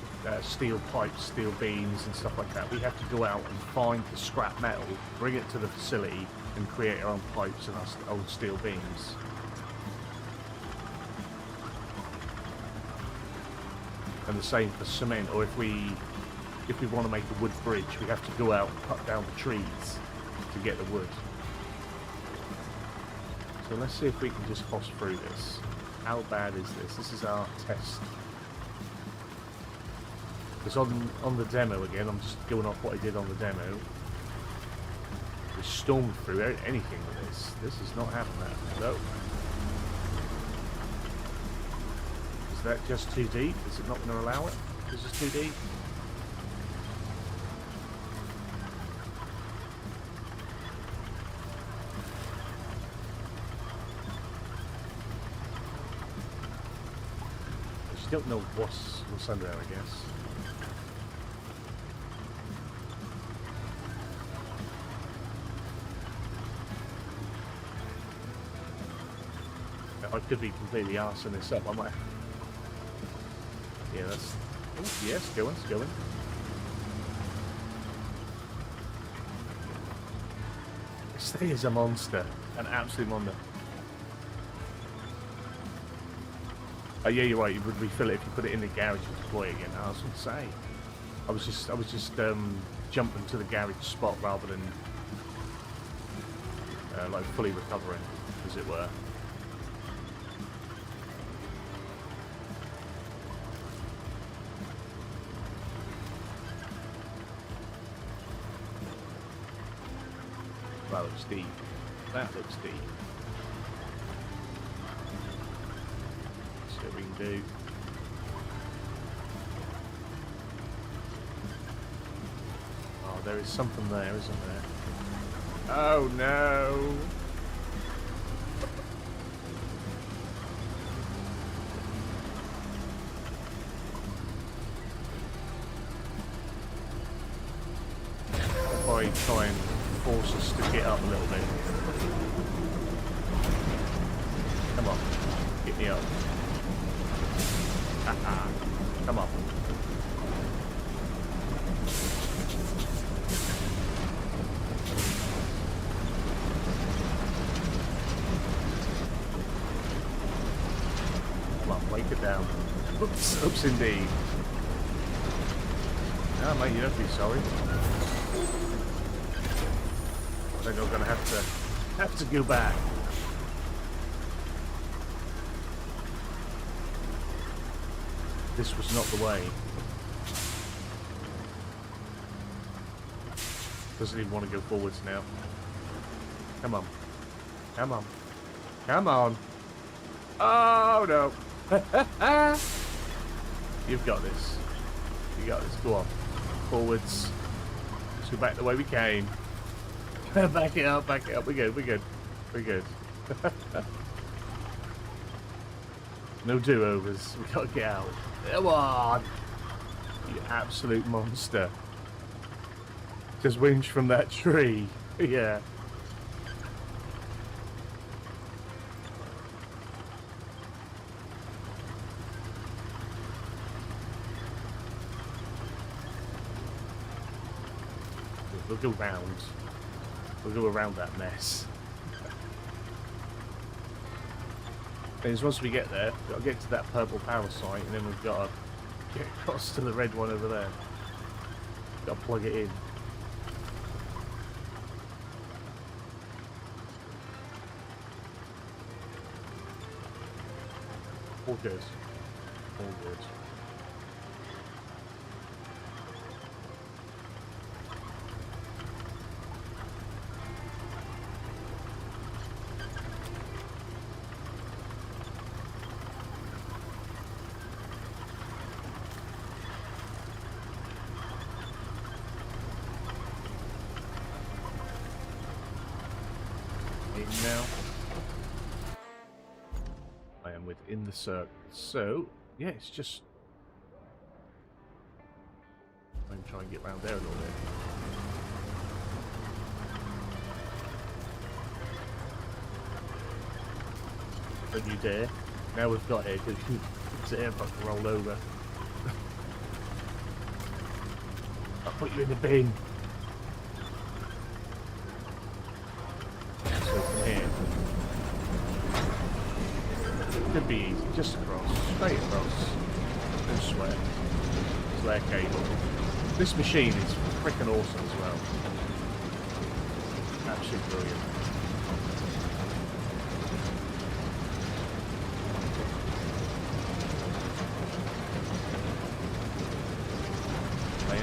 steel pipes, steel beams and stuff like that, we have to go out and find the scrap metal, bring it to the facility and create our own pipes and our own steel beams. And the same for cement, or if we want to make a wood bridge, we have to go out and cut down the trees to get the wood. So let's see if we can just cross through this. How bad is this? This is our test. Because on the demo again, I'm just going off what I did on the demo. We stormed through anything with this. This is not having that. No. Is that just too deep? Is it not going to allow it? Is it too deep? I just don't know what's under there, I guess. I could be completely arsing this up. I might. Yeah, that's. Oh, yes, going, it's going. This thing is a monster, an absolute monster. Oh yeah, you're right. You would refill it if you put it in the garage and deploy it again. I was going to say. I was just jumping to the garage spot rather than like fully recovering, as it were. That looks deep. That looks deep. See what we can do. Oh, there is something there, isn't there? Oh no! If I try and force us to get up a little bit. Come on, get me up. Haha, come on. Come on, break it down. Oops, oops indeed. No, mate, you don't be sorry. Then you're gonna have to go back. This was not the way. Doesn't even want to go forwards now. Come on. Come on. Come on. Oh no. You've got this. You got this. Go on. Forwards. Let's go back the way we came. Back it up, back it up. We're good, we're good. We're good. No do-overs. We gotta get out. Come on! You absolute monster. Just winch from that tree. Yeah. We'll go round. We'll go around that mess. And once we get there, we've got to get to that purple power site, and then we've got to get across to the red one over there. Got to plug it in. All good. All good. Now I am within the circle, so yeah, it's just I'm trying to get around there a little bit. Don't you dare! Now we've got here because the air fucking rolled over. I'll put you in the bin. Could be easy, just across, straight across, no sweat, flare cable. This machine is freaking awesome as well. Absolutely brilliant.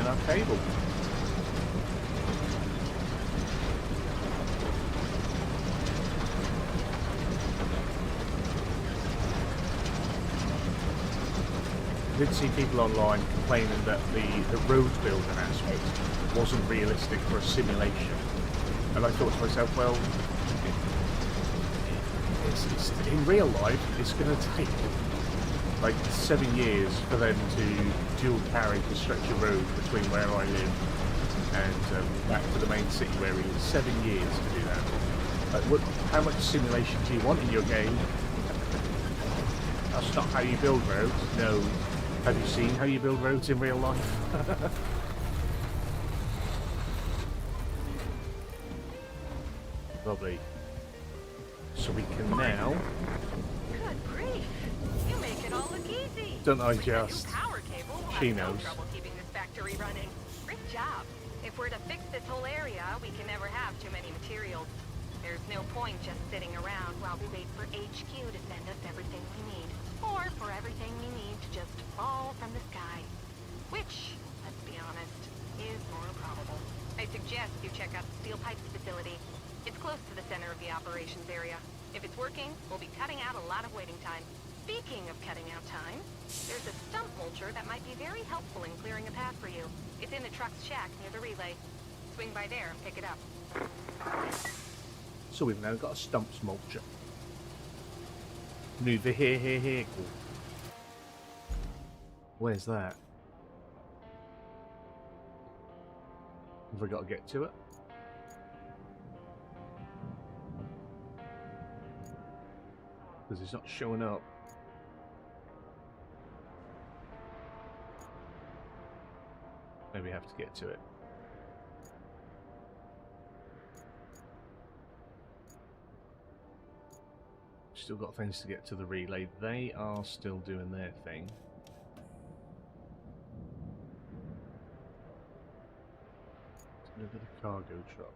in our cable. I did see people online complaining that the road building aspect wasn't realistic for a simulation. And I thought to myself, well, it's in real life, it's going to take like 7 years for them to dual carry the stretch of road between where I live and back to the main city where we live. 7 years to do that. Like, how much simulation do you want in your game? That's not how you build roads. No. Have you seen how you build roads in real life? Lovely. So we can now... Good grief! You make it all look easy. Don't I With the new just... power cable, we'll She have no knows. trouble keeping this factory running. Great job. If we're to fix this whole area, we can never have too many materials. There's no point just sitting around while we wait for HQ to send us everything we need. Or for everything we need to just fall from the sky. Which, let's be honest, is more probable. I suggest you check out the steel pipes facility. It's close to the center of the operations area. If it's working, we'll be cutting out a lot of waiting time. Speaking of cutting out time, there's a stump mulcher that might be very helpful in clearing a path for you. It's in the truck's shack near the relay. Swing by there and pick it up. So we've now got a stumps mulcher. New vehicle. Where's that? Have we got to get to it? Because it's not showing up. Maybe we have to get to it. Still got things to get to the relay. They are still doing their thing. Look at the cargo truck.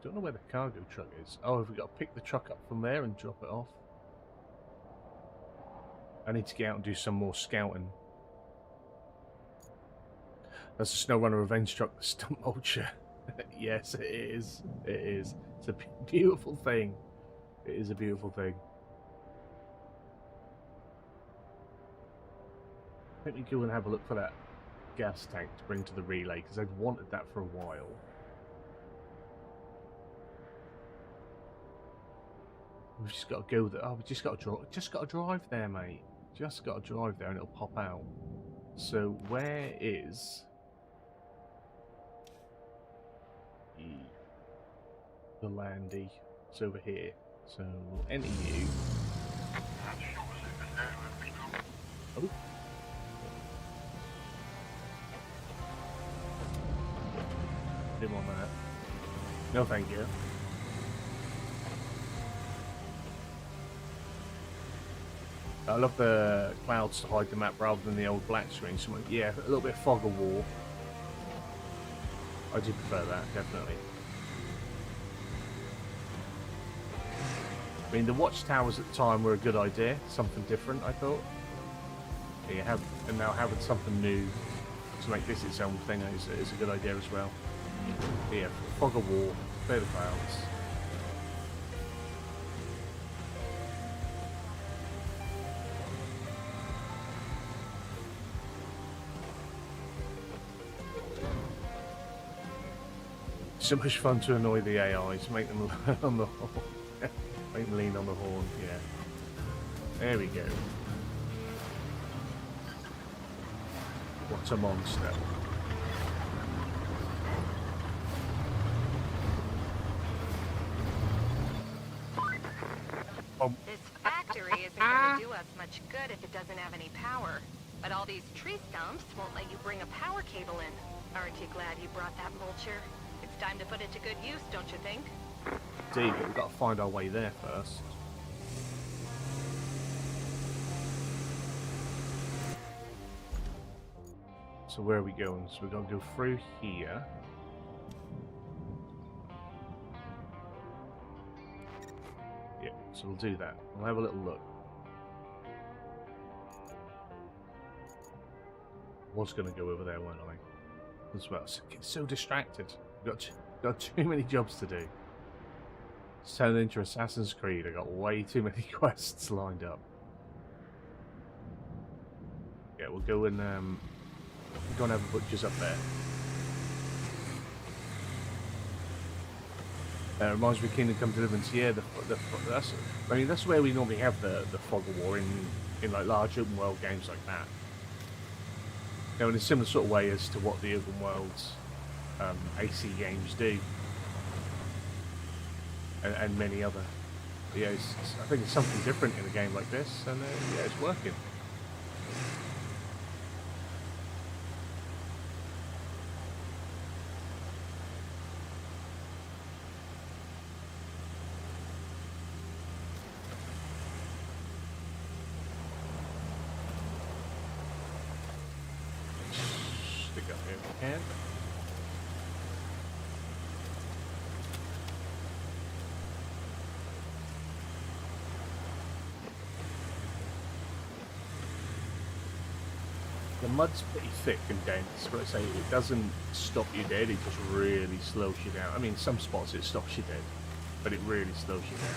Don't know where the cargo truck is. Oh, have we got to pick the truck up from there and drop it off? I need to get out and do some more scouting. That's a Snow Runner Revenge truck, the stump mulcher. Yes, it is. It is. It's a beautiful thing. It is a beautiful thing. Let me go and have a look for that gas tank to bring to the relay, because I've wanted that for a while. We've just got to go there. Oh, we just got to drive there, mate. Just got to drive there and it'll pop out. So where is the landy? It's over here. So we'll enter you. Oh. Didn't want that. No, thank you. I love the clouds to hide the map rather than the old black screen. So, yeah, a little bit of fog of war. I do prefer that, definitely. I mean, the watchtowers at the time were a good idea. Something different, I thought. Yeah, and now having something new to make this its own thing is a good idea as well. Yeah, fog of war, clear the clouds. So much fun to annoy the AIs, make them on the horn. Make them lean on the horn, yeah. There we go. What a monster. This factory isn't going to do us much good if it doesn't have any power. But all these tree stumps won't let you bring a power cable in. Aren't you glad you brought that mulcher? It's time to put it to good use, don't you think? Indeed, but we've got to find our way there first. So where are we going? So we're going to go through here. Yeah, so we'll do that. We'll have a little look. Was going to go over there, weren't I? As well. Get so distracted. Got too many jobs to do. It's turned into Assassin's Creed. I got way too many quests lined up. Yeah, we'll go and have a butcher's up there. Reminds me of Kingdom Come Deliverance. Yeah, that's where we normally have the fog of war in like large open world games like that. You know, in a similar sort of way as to what the open worlds AC games do, and many other. But yeah, I think it's something different in a game like this, and yeah, it's working. Stick up here if we can. The mud's pretty thick and dense, but I say it doesn't stop you dead, it just really slows you down. I mean, some spots it stops you dead, but it really slows you down.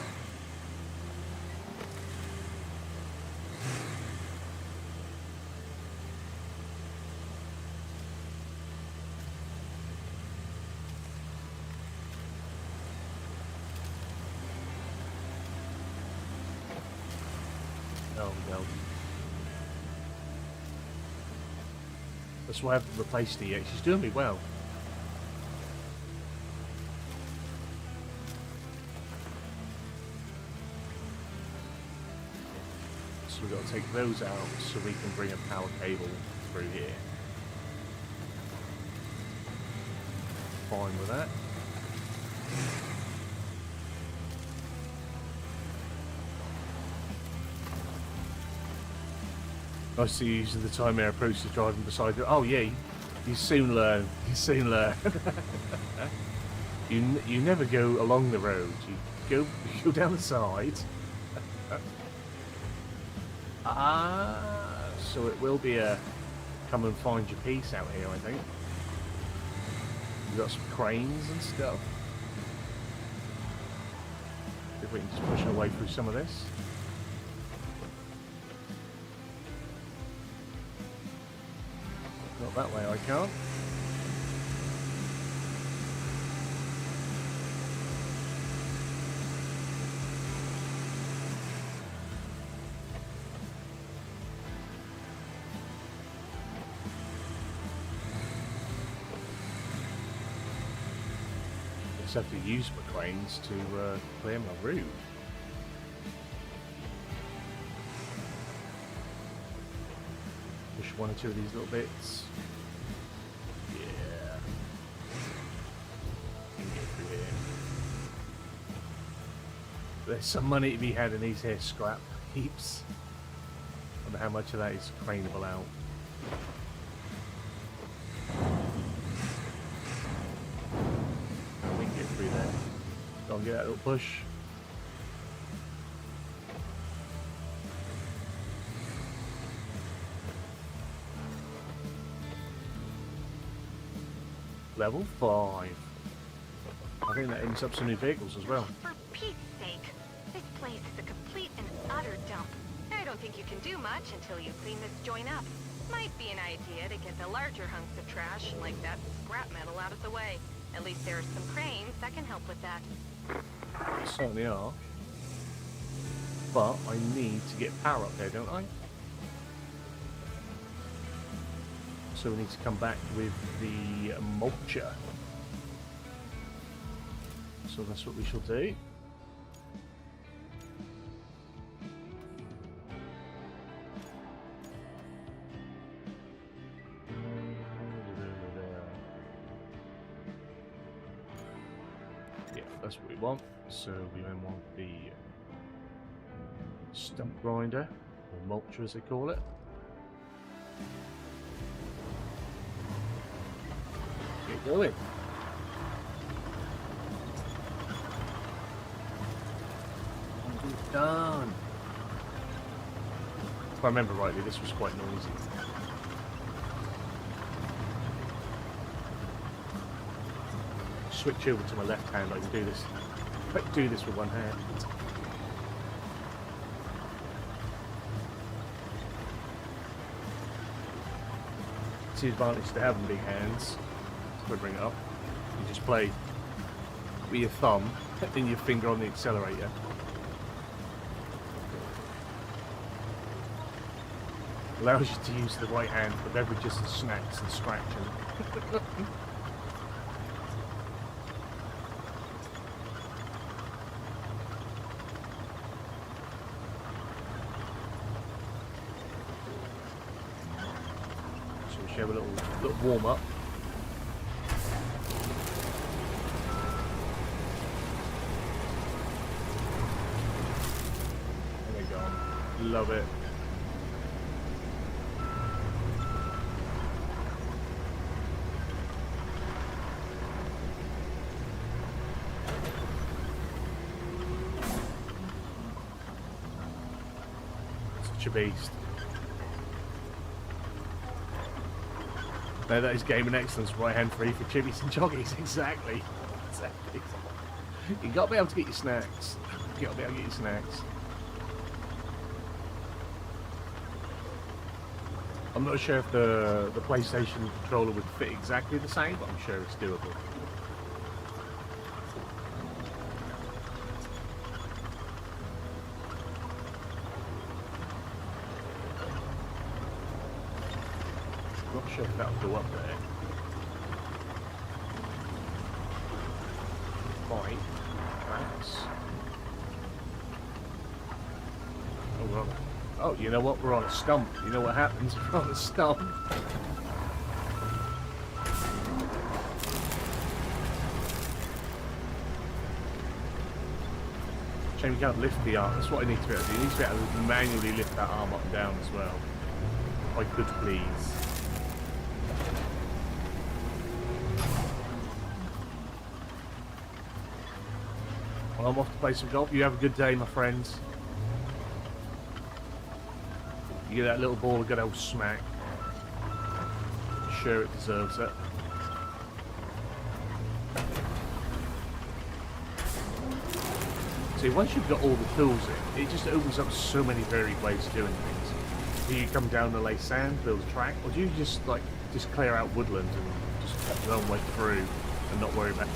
Oh no. That's why I haven't replaced her yet. She's doing me well. So we've got to take those out so we can bring a power cable through here. Fine with that. I see you using the time air approach to driving beside you. Oh yeah, you soon learn. You soon learn. you never go along the road. You go down the side. So it will be a come and find your peace out here, I think. We've got some cranes and stuff. See if we can just push our way through some of this. Not that way, I can't. Just have to use my cranes to clear my route. Push one or two of these little bits. Yeah. Can get through here. There's some money to be had in these here scrap heaps. I wonder how much of that is craneable out. We can get through there. Go and get that little push. Level 5. I think that ends up some new vehicles as well. For Pete's sake, this place is a complete and utter dump. I don't think you can do much until you clean this joint up. Might be an idea to get the larger hunks of trash, like that scrap metal, out of the way. At least there are some cranes that can help with that. They certainly are. But I need to get power up there, don't I? So we need to come back with the mulcher. So that's what we shall do. Yeah, that's what we want. So we then want the stump grinder, or mulcher as they call it. Get going. Done. If I remember rightly, this was quite noisy. switch over to my left hand, I can do this. I can do this with one hand. It's the advantage to having big hands. If I bring it up, you just play with your thumb and your finger on the accelerator. Allows you to use the right hand for beverages and snacks and scratching. So we should have a little warm up. There we go. Love it. Such a beast. No, that is gaming excellence. Right hand free for chibbies and joggies. Exactly. Exactly. You got to be able to get your snacks. You got to be able to get your snacks. I'm not sure if the PlayStation controller would fit exactly the same, but I'm sure it's doable. Not sure if that'll go up there. Fine. Thanks. Oh, we're on. Oh, you know what? We're on a stump. You know what happens if we're on a stump? Shame you can't lift the arm. That's what I need to be able to do. You need to be able to manually lift that arm up and down as well. If I could, please. Well, I'm off to play some golf. You have a good day, my friends. You get that little ball a good old smack. I'm sure it deserves it. See, once you've got all the tools in, it just opens up so many varied ways of doing things. Do you come down to lay sand, build a track, or do you just clear out woodland and just cut your own way through and not worry about it?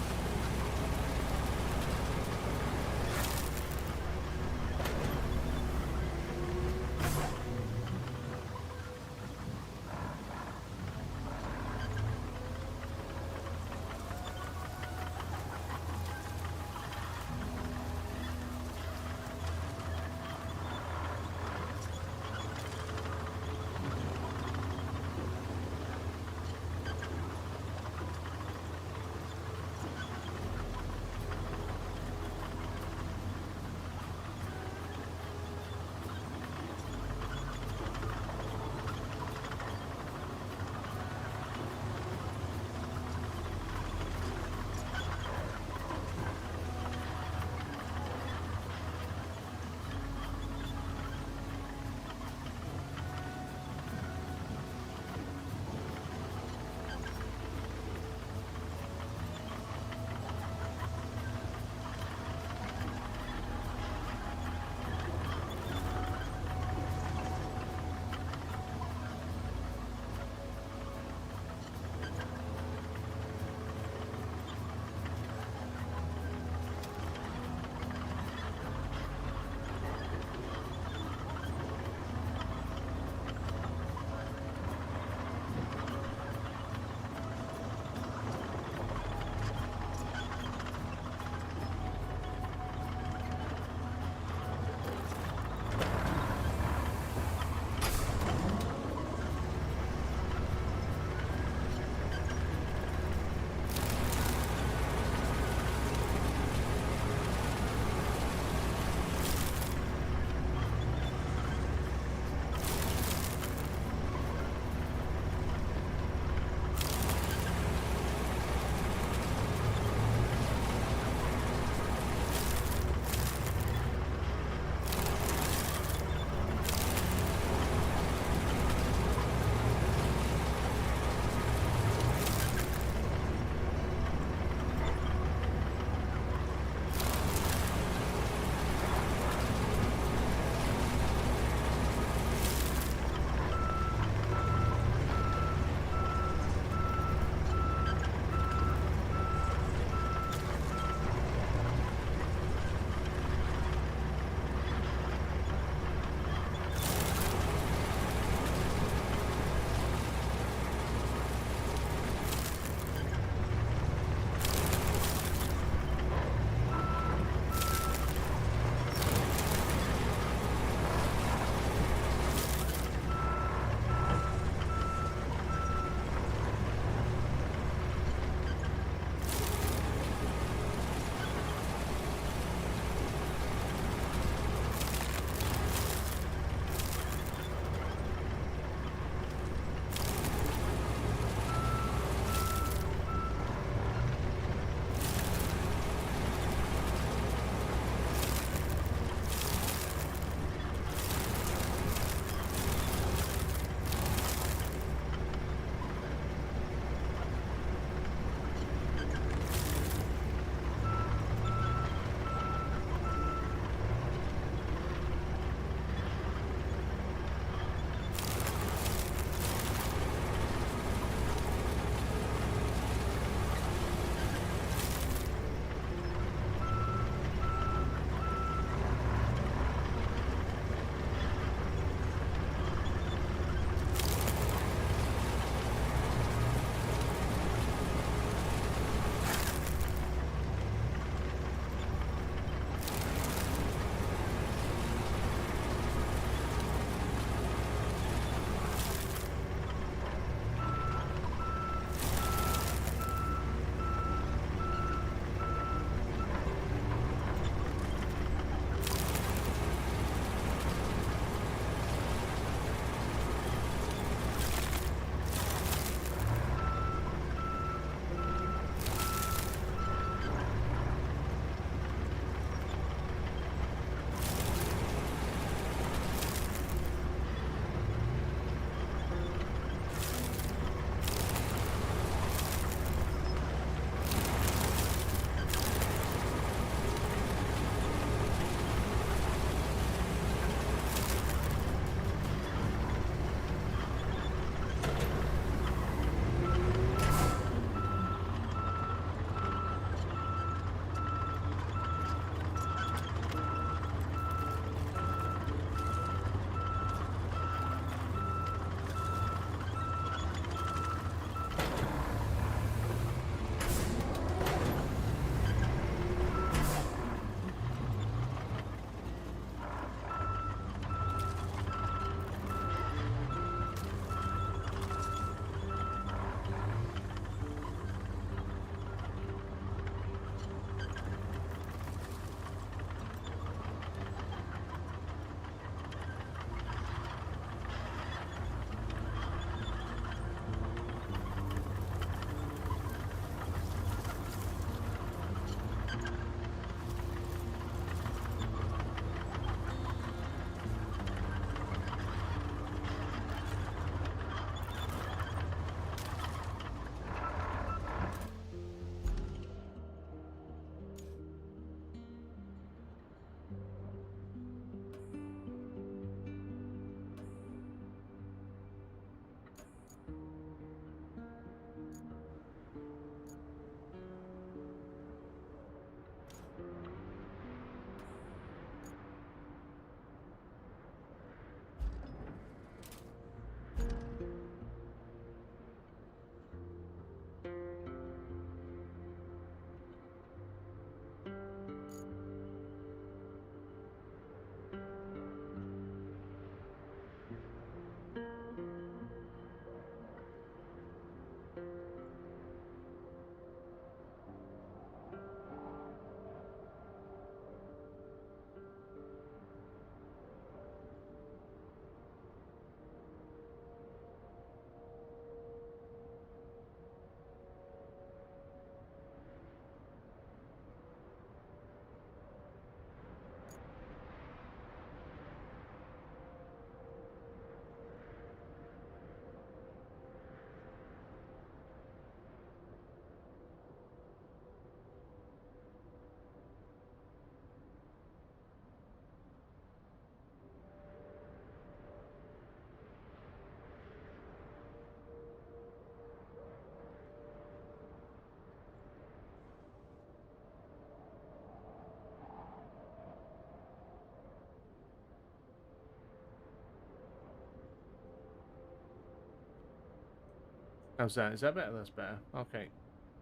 How's that? Is that better? That's better. Okay.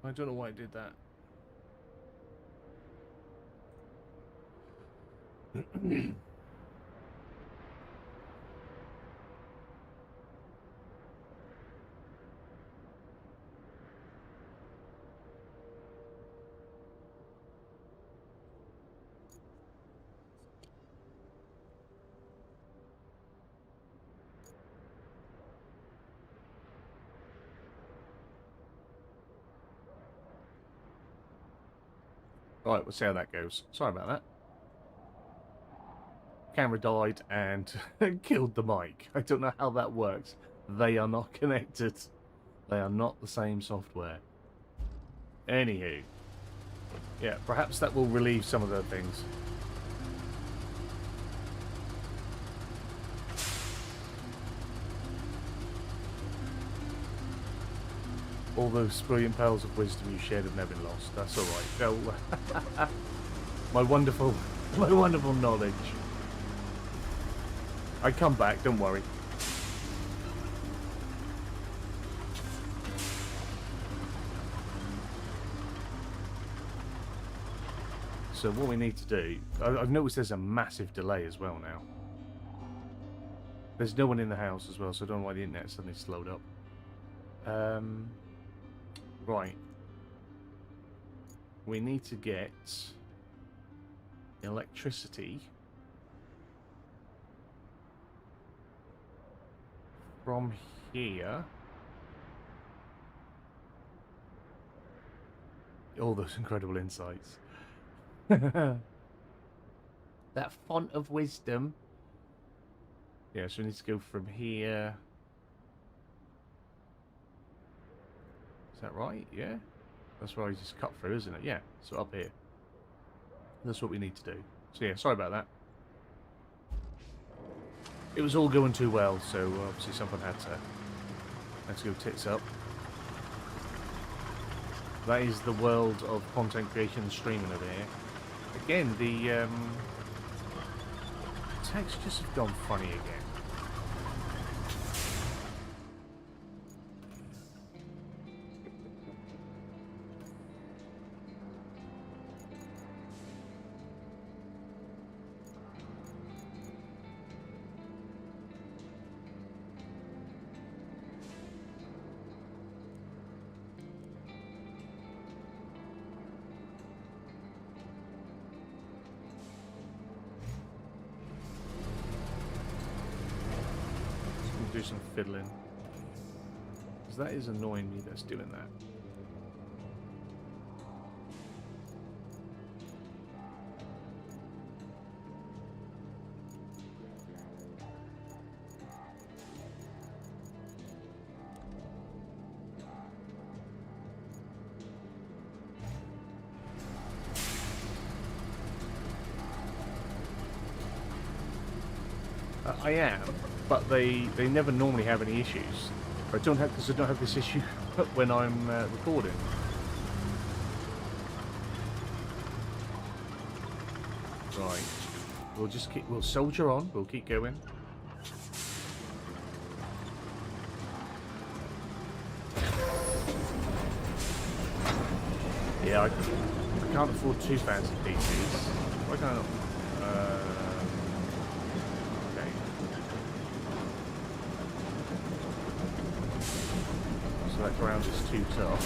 I don't know why I did that. Right, we'll see how that goes. Sorry about that. Camera died and killed the mic. I don't know how that works. They are not connected. They are not the same software. Anywho. Yeah, perhaps that will relieve some of the things. All those brilliant pearls of wisdom you shared have never been lost. That's alright. No. my wonderful knowledge. I come back, don't worry. So what we need to do... I've noticed there's a massive delay as well now. There's no one in the house as well, so I don't know why the internet suddenly slowed up. Right. We need to get electricity from here. All those incredible insights. That font of wisdom. Yeah, so we need to go from here. Is that right? Yeah? That's where I just cut through, isn't it? Yeah, so up here. That's what we need to do. So yeah, sorry about that. It was all going too well, so obviously someone had to... Let's go tits up. That is the world of content creation and streaming over here. Again, the textures have gone funny again. Do some fiddling, because that is annoying me that's doing that. I am, but they never normally have any issues. I don't have, because I don't have this issue when I'm recording. Right, we'll soldier on. We'll keep going. Yeah, I can't afford too fancy PCs. Why can't I not? That ground is too tough.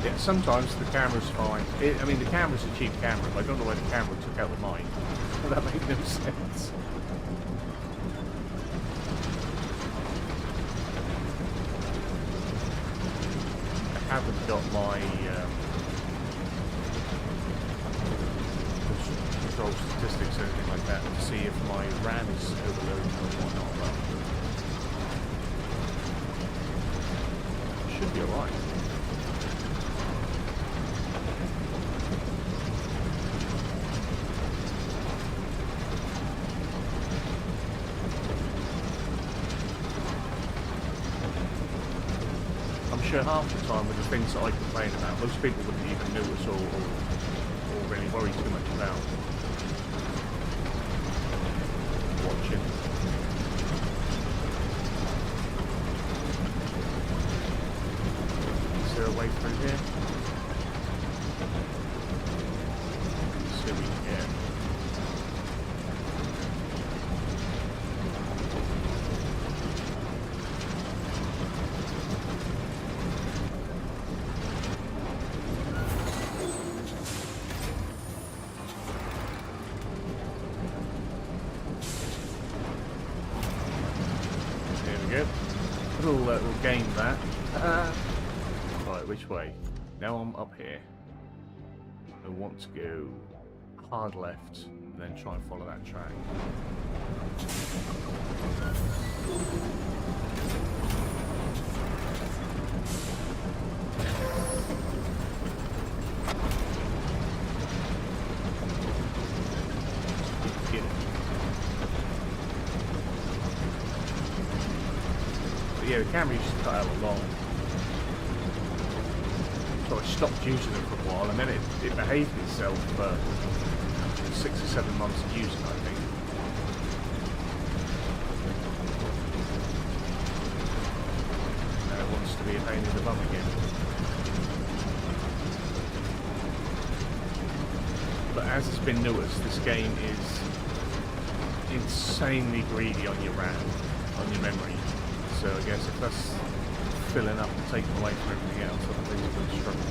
Yeah, sometimes the camera's fine. I mean, the camera's a cheap camera, but I don't know why the camera took out the mic. That made no sense. I haven't got my... control statistics or anything like that to see if my RAM is overloaded or whatnot, but should be alright. I'm sure half the time with the things that I complain about, most people wouldn't even notice or don't really worry too much about watching. Is there a way through here? So we can. We'll gain that. Right, which way? Now I'm up here. I want to go hard left and then try and follow that track. Yeah, the camera used to cut out a lot. So I stopped using it for a while, and then it behaved itself for 6 or 7 months of using it, I think. And it wants to be a pain in the bum again. But as it's been noticed, this game is insanely greedy on your RAM, on your memory. So I guess if that's filling up and taking away from everything else, I think it's going to struggle.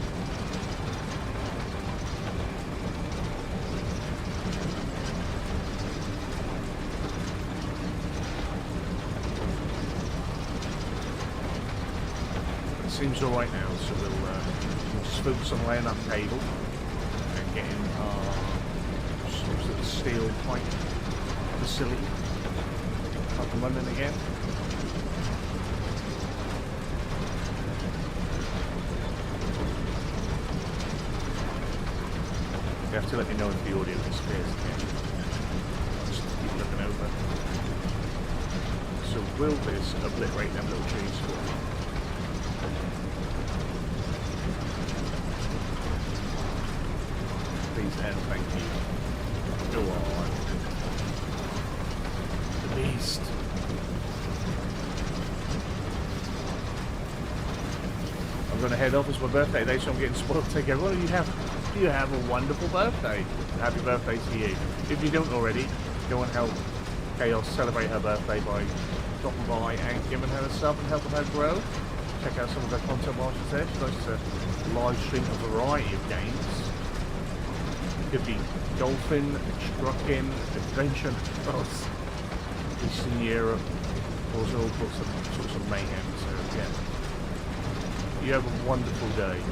It seems alright now, so we'll just focus on laying up cable and getting our sort of steel pipe facility up and running again. You have to let me know if the audio disappears again. I'll just keep looking over. So will this obliterate them little trees for me? Please and thank you. Go on. The beast. I'm going to head off. It's my birthday today, so I'm getting spoiled. Take care. What do you have? You have a wonderful birthday. Happy birthday to you. If you don't already, go and help Chaos celebrate her birthday by dropping by and giving her a sub and helping her grow. Check out some of her content while she's there. She likes to live stream a variety of games. It could be golfing, trucking, adventure across Eastern Europe, also all sorts of mayhem. So yeah, you have a wonderful day.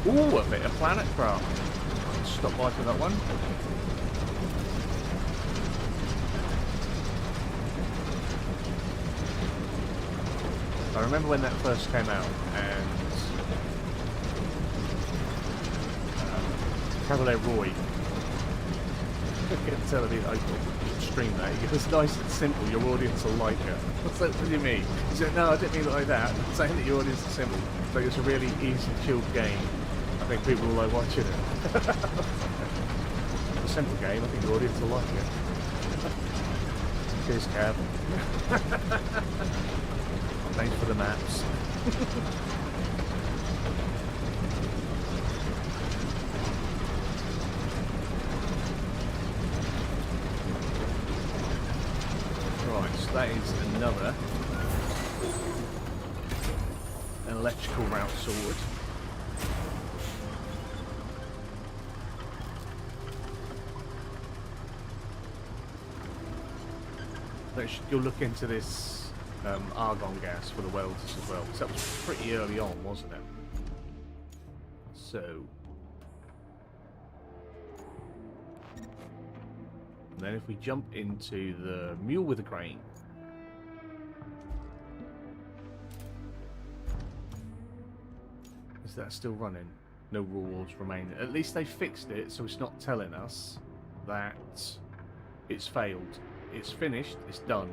Ooh, a bit of Planet Craft. Stop by for that one. I remember when that first came out, and Cavalier Roy kept telling me I should stream that. He goes, it's nice and simple, your audience will like it. I was like, what do you mean? He said, no, I didn't mean it like that. I'm saying that your audience is simple. So it's a really easy, chilled game. I think people will like watching it. It's a simple game, I think the audience will like it. Cheers, Cav. Thanks for the maps. Right, so that is another electrical route sword. I should go look into this argon gas for the welders as well, because that was pretty early on, wasn't it? So And then if we jump into the mule with the crane. Is that still running? No rewards remain. At least they fixed it, so it's not telling us that it's failed. It's finished, it's done.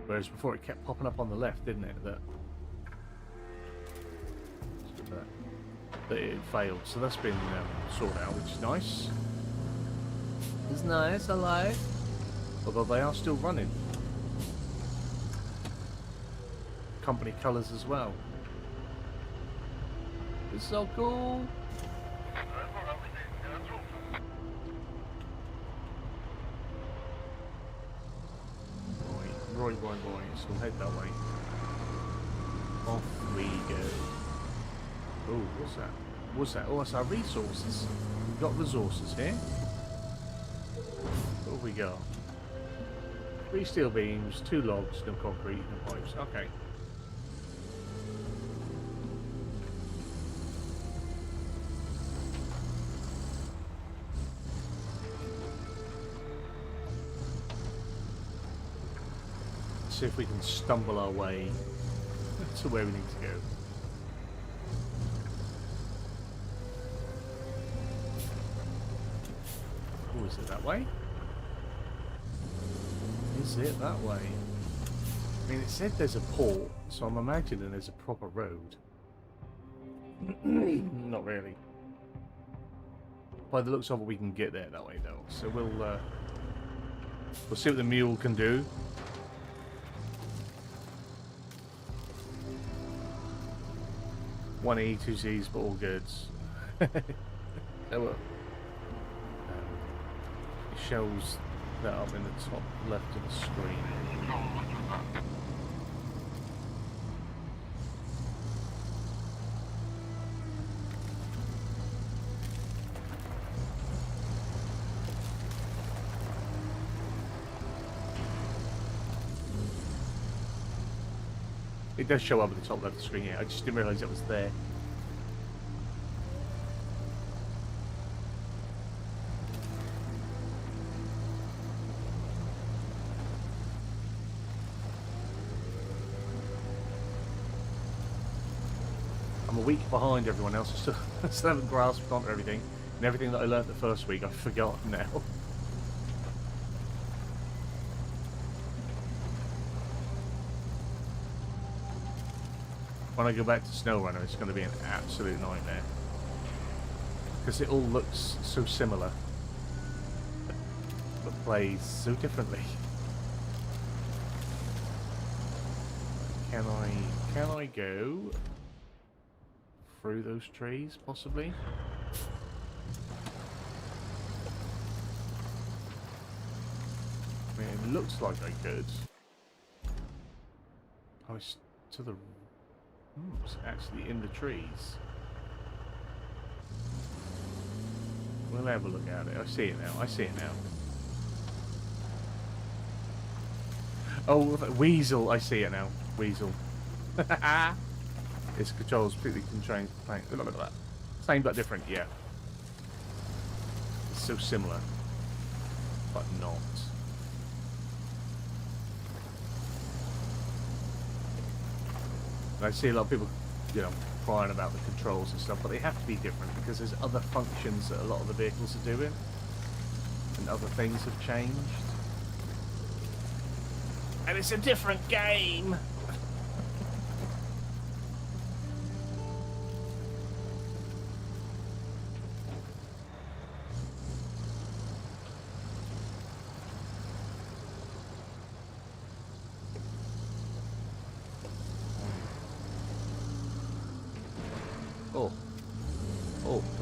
Whereas before it kept popping up on the left, didn't it? That it failed. So that's been sorted out, which is nice. It's nice, I like. Although they are still running. Company colours as well. It's so cool. Right, so we'll head that way. Off we go. Oh, what's that? What's that? Oh, that's our resources. We've got resources here. What have we got? 3 steel beams, 2 logs, no concrete, no pipes. Okay. See if we can stumble our way to where we need to go. Oh, is it that way? Is it that way? I mean, it said there's a port, so I'm imagining there's a proper road. Not really. By the looks of it, we can get there that way, though. So we'll see what the mule can do. One E, 2 C's, but all goods. There were. It shows that up in the top left of the screen. It does show up at the top left of the screen, yeah. I just didn't realise it was there. I'm a week behind everyone else. I still haven't grasped onto everything. And everything that I learnt the first week, I've forgotten now. When I go back to SnowRunner, it's going to be an absolute nightmare. Because it all looks so similar. But plays so differently. Can I go through those trees, possibly? I mean, it looks like I could. Oh, it's to the... it's actually in the trees. We'll have a look at it. I see it now. I see it now. Oh, Weasel. I see it now. Weasel. Its controls completely constrained. Look at that. Same but different, yeah. It's so similar, but not. And I see a lot of people, you know, crying about the controls and stuff, but they have to be different because there's other functions that a lot of the vehicles are doing, and other things have changed. And it's a different game!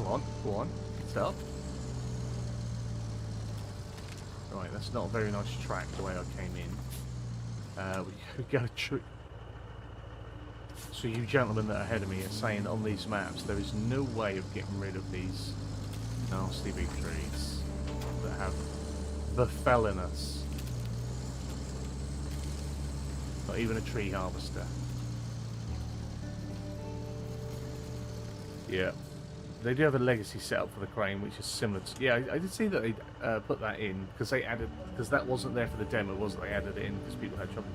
Oh, go on, it's up. Right, that's not a very nice track the way I came in. We got a tree. So you gentlemen that are ahead of me are saying on these maps there is no way of getting rid of these nasty big trees that have befallen us. Not even a tree harvester. Yeah. They do have a legacy setup for the crane, which is similar to... Yeah, I did see that they put that in, because they added... Because that wasn't there for the demo, was it? They added it in because people had trouble.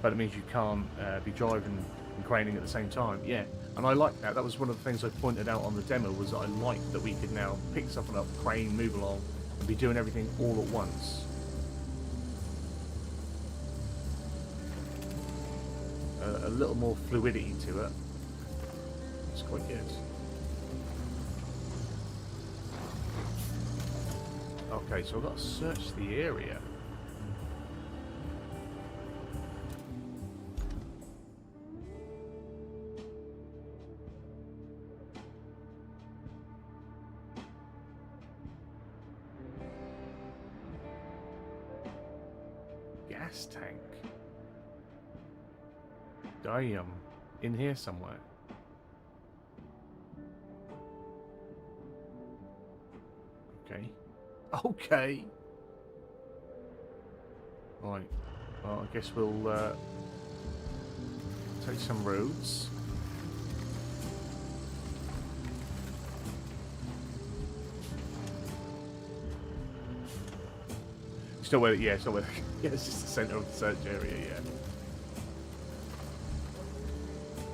But it means you can't be driving and craning at the same time. Yeah, and I like that. That was one of the things I pointed out on the demo, was that I liked that we could now pick something up, crane, move along, and be doing everything all at once. A little more fluidity to it. It's quite good. Okay, so I've got to search the area. Gas tank. Damn. In here somewhere. Okay. Okay. Right. Well, I guess we'll take some roads. It's not where. Yeah, it's not where. Yeah, it's just the centre of the search area. Yeah.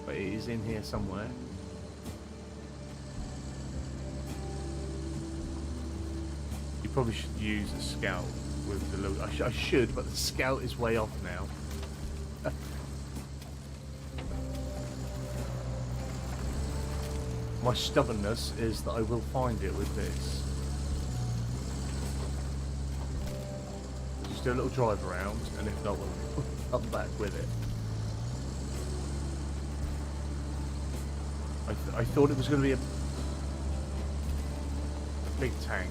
But it is in here somewhere. You probably should use a scout with the load. I should, but the scout is way off now. My stubbornness is that I will find it with this. Just do a little drive around, and if not, we'll come back with it. I thought it was going to be a big tank.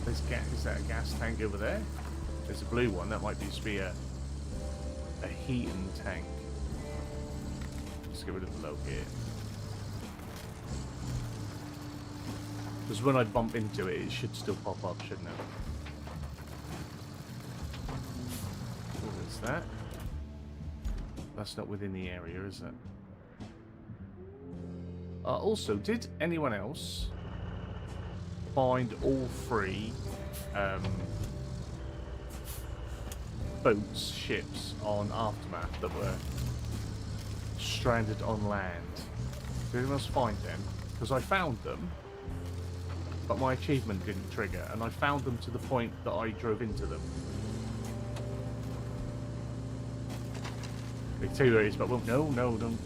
There's gas. Is that a gas tank over there? There's a blue one. That might just be a heating tank. Let's get rid of the low gear. Because when I bump into it, it should still pop up, shouldn't it? What is that? That's not within the area, is it? Also, did anyone else find all three boats, ships on Aftermath that were stranded on land? Did anyone else find them? Because I found them, but my achievement didn't trigger, and I found them to the point that I drove into them. They tell you where it is, but well, no, don't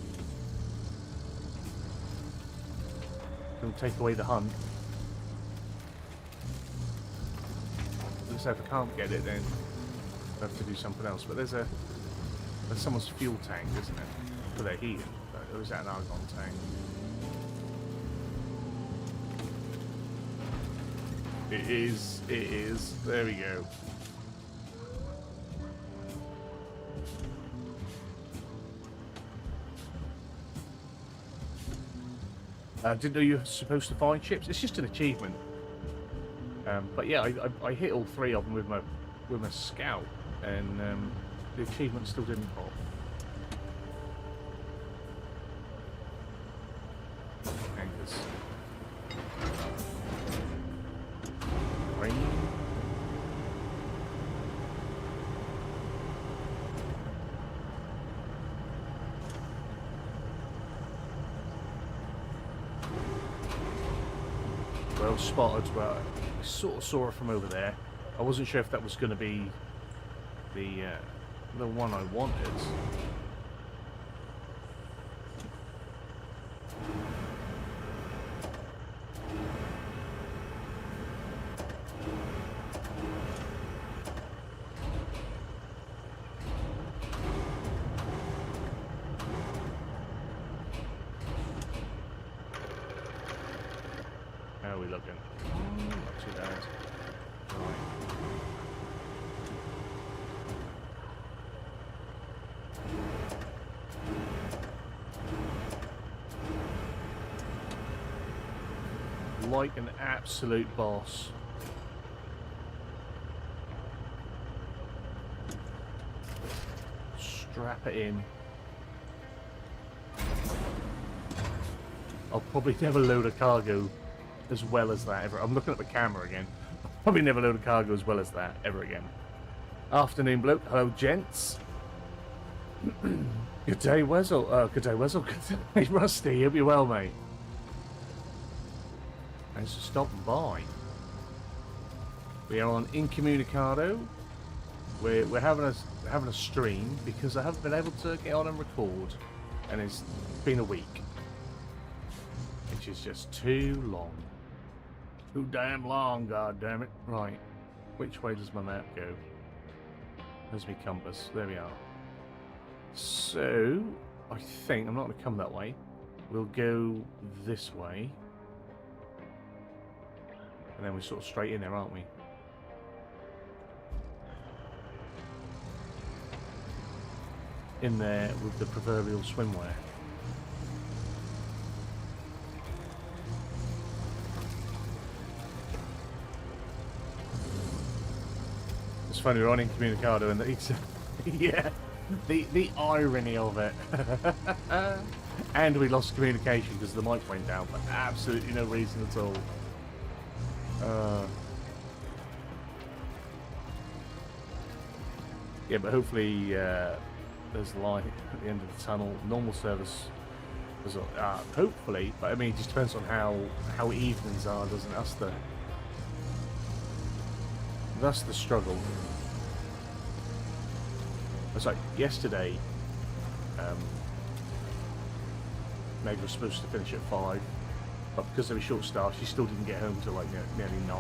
take away the hunt. So if I can't get it, then I have to do something else. But there's someone's fuel tank, isn't it, for their heating? Or is that an argon tank? It is. It is. There we go. I didn't know you were supposed to find ships. It's just an achievement. But yeah, I hit all three of them with my scout, and the achievement still didn't pop. Anchors. Rain. Well spotted, but I sort of saw it from over there. I wasn't sure if that was going to be the one I wanted. How are we looking? Not too bad. Right. Like an absolute boss. Strap it in. I'll probably never load a cargo as well as that ever. I'm looking at the camera again. Probably never load a cargo as well as that ever again. Afternoon, bloke. Hello, gents. Good day, Wessel. Good day, Wessel. Good day, Rusty. Hope you're well, mate. Thanks for stopping by. We are on Incommunicado. We're having a stream because I haven't been able to get on and record, and it's been a week, which is just too long. Too damn long, god damn it. Right, which way does my map go? There's my compass. There we are. So I think I'm not going to come that way. We'll go this way, and then we're sort of straight in there, aren't we? In there with the proverbial swimwear. It's funny, we're on Incommunicado and it's yeah, the irony of it. And we lost communication because the mic went down for absolutely no reason at all. Yeah, but hopefully there's light at the end of the tunnel. Normal service, hopefully, but I mean, it just depends on how evenings are, doesn't it? That's the struggle. It's like yesterday, Meg was supposed to finish at 5, but because they were short staffed, she still didn't get home till like nearly 9.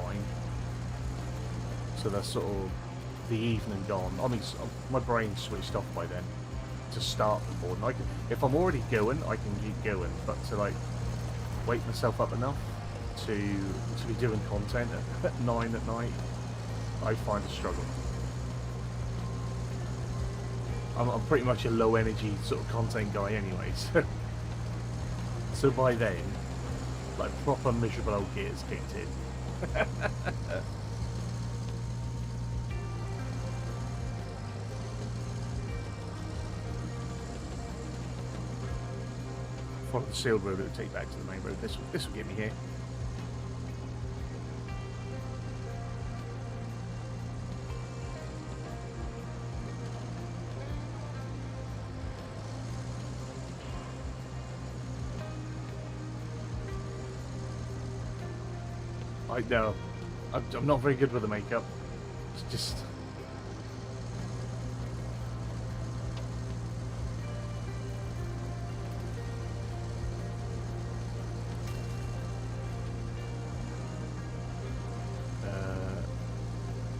So that's sort of the evening gone. I mean, my brain's switched off by then to start the morning. If I'm already going, I can keep going, but to like wake myself up enough to be doing content at 9 at night, I find a struggle. I'm pretty much a low energy sort of content guy anyway, so by then, like proper miserable old gears kicked in. Follow the sealed road, it'll take back to the main road. This will get me here. I know. I'm not very good with the makeup. It's just...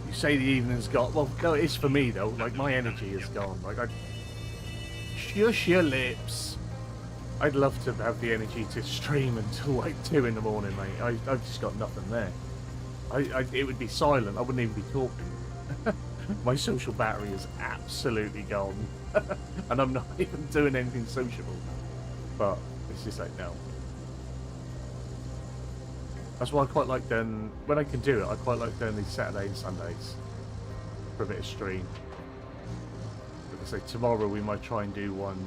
you say the evening's gone. Well, no, it is for me though. Like, my energy is gone. Like, shush your lips. I'd love to have the energy to stream until like 2 in the morning, mate. I've just got nothing there. It would be silent. I wouldn't even be talking. My social battery is absolutely gone. And I'm not even doing anything sociable. But it's just like, no. That's why I quite like doing, when I can do it, I quite like doing these Saturday and Sundays for a bit of stream. Like I say, tomorrow we might try and do one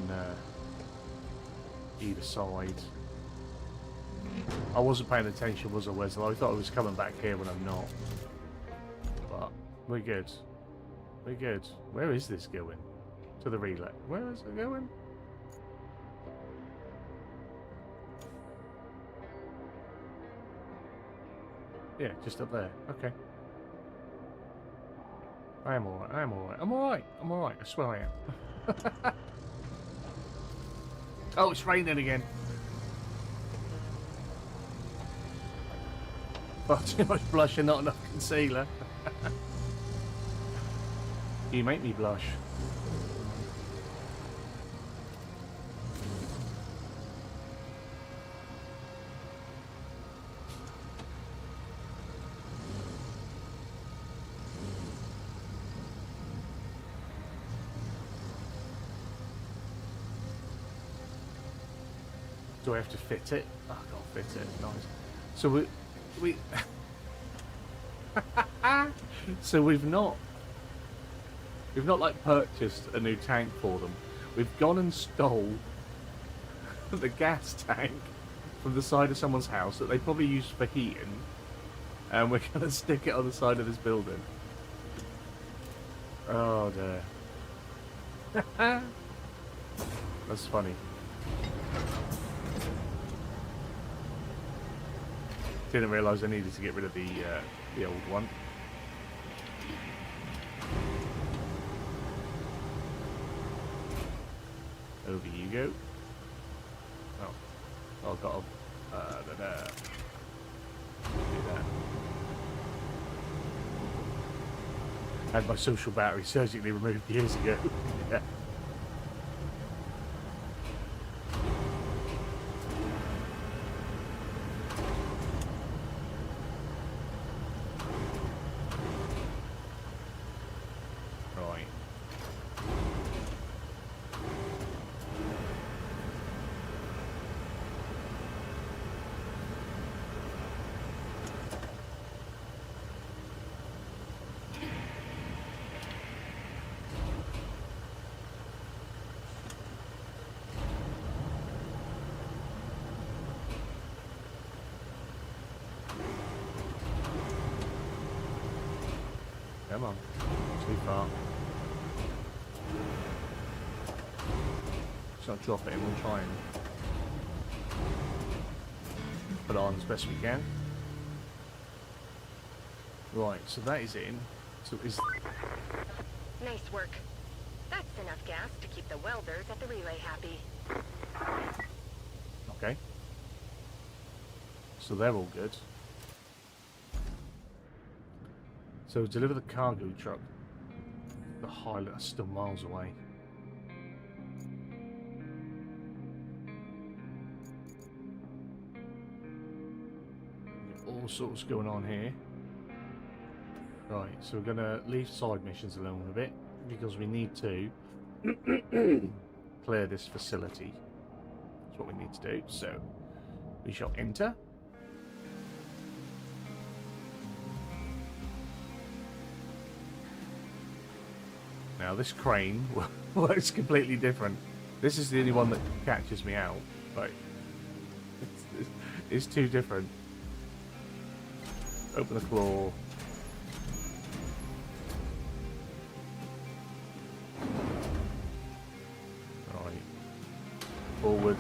either side. I wasn't paying attention, was I, Wesley? I thought I was coming back here when I'm not. But we're good. We're good. Where is this going? To the relay. Where is it going? Yeah, just up there. Okay. I am alright. I am alright. I'm alright. I'm alright. I swear I am. Oh, it's raining again. Far too much blush and not enough concealer. You make me blush. Do I have to fit it? Oh, I can't fit it. Nice. So we so we've not like purchased a new tank for them. We've gone and stole the gas tank from the side of someone's house that they probably use for heating, and we're going to stick it on the side of this building. Oh dear. That's funny. Didn't realise I needed to get rid of the old one. Over you go. Oh, I've got to do that. Had my social battery surgically removed years ago. Yeah. Right. Come on. Too far. Let's not drop it and we'll try and put it on as best we can. Right, so that is in. So is Nice work. That's enough gas to keep the welders at the relay happy. okay. So they're all good. So deliver the cargo truck. The Highland, that's still miles away. All sorts going on here. Right, so we're gonna leave side missions alone a bit because we need to clear this facility. That's what we need to do. So we shall enter. Now this crane works completely different. This is the only one that catches me out, but it's too different. Open the claw. Right. Forward.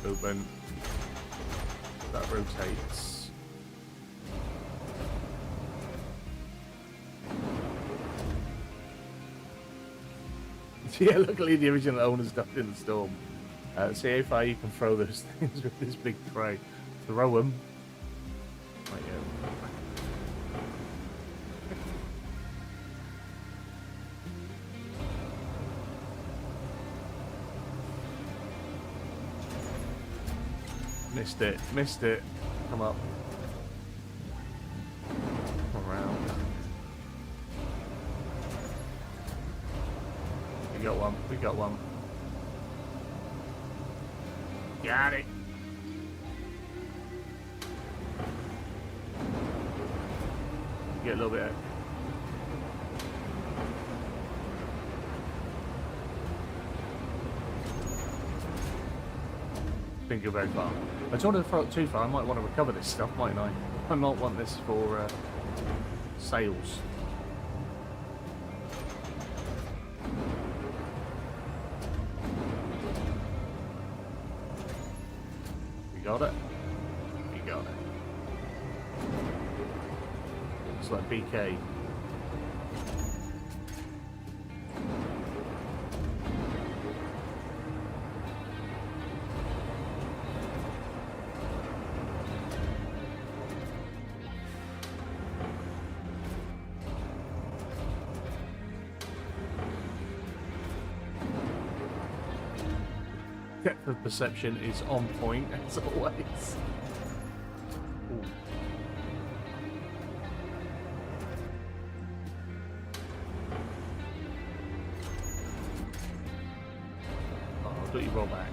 Open. That rotates. Yeah, luckily the original owner's ducked in the storm. See how far you can throw those things with this big tray. Throw them. Right, yeah. Missed it. Missed it. Come up. Come around. We got one. We got one. Got it. Get a little bit. Didn't go very far. I don't want to throw it too far. I might want to recover this stuff, mightn't I? I might want this for sales. We got it. We got it. It's like BK. Depth of perception is on point as always. Ooh. Oh, I thought you roll back.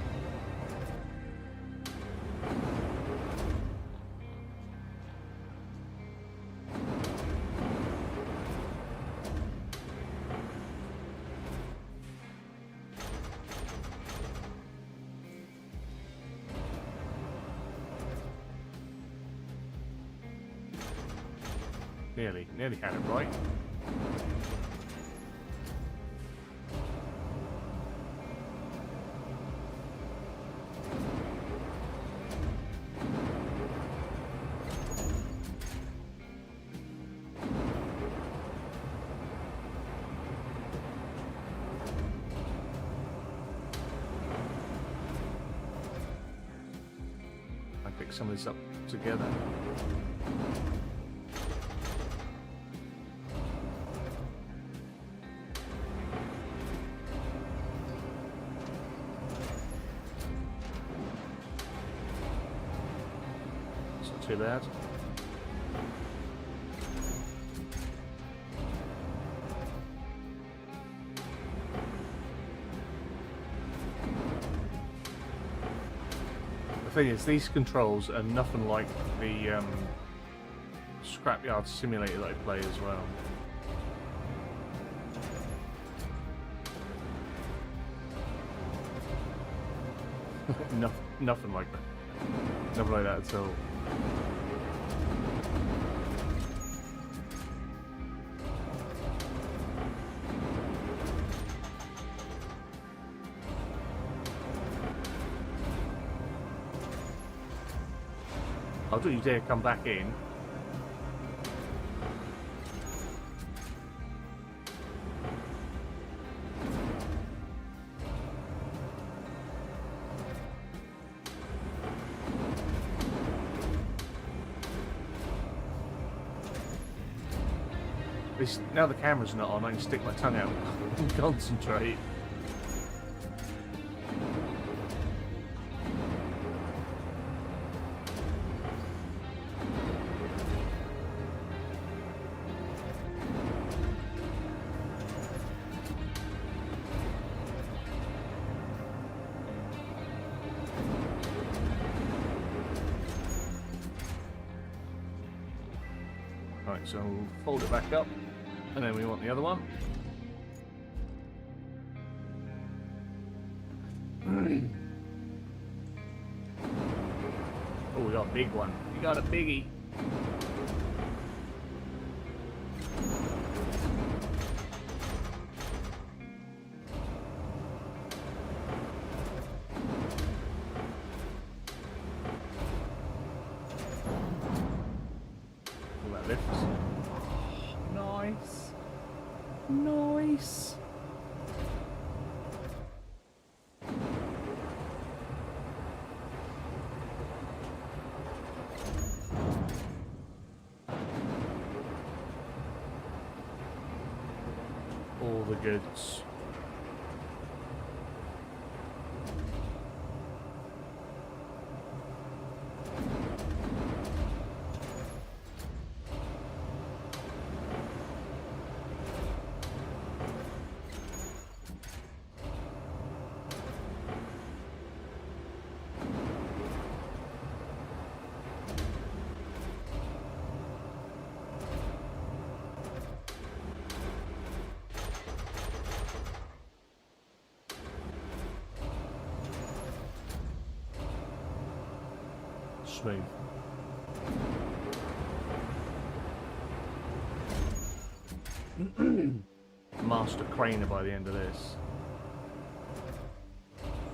Nearly had it right. I pick some of this up together. Too bad. The thing is, these controls are nothing like the Scrapyard Simulator that I play as well. Nothing like that. Nothing like that at all. Oh, don't you dare come back in. Now the camera's not on, I can stick my tongue out and concentrate. Right, so we'll fold it back up. And then we want the other one. Oh, we got a big one. We got a biggie. Oh, that lifts. Nice. Nice. All the goods. Smooth. Master craner by the end of this.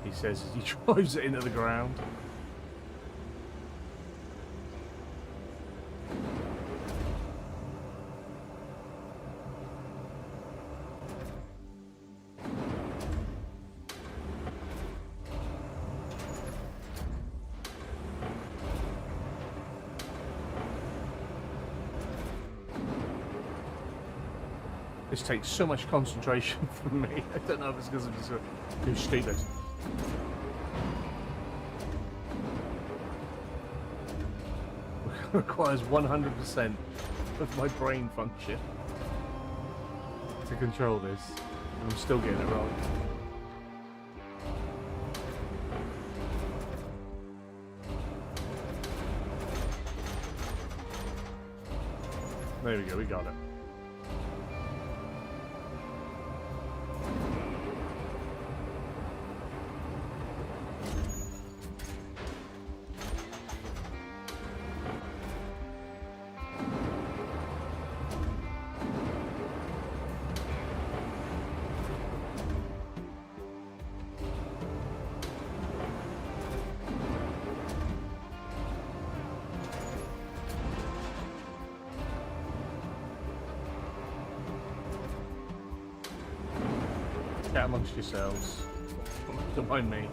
He says as he drives it into the ground. This takes so much concentration from me. I don't know if it's because I'm just too stupid. It requires 100% of my brain function to control this. And I'm still getting it wrong. There we go, we got it. Chat amongst yourselves. Don't mind me.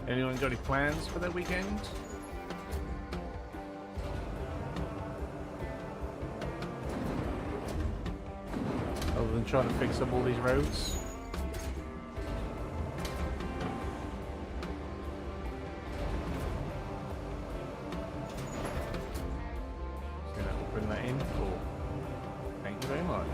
Anyone got any plans for their weekend? Other than trying to fix up all these roads? So that will bring that in for. Thank you very much.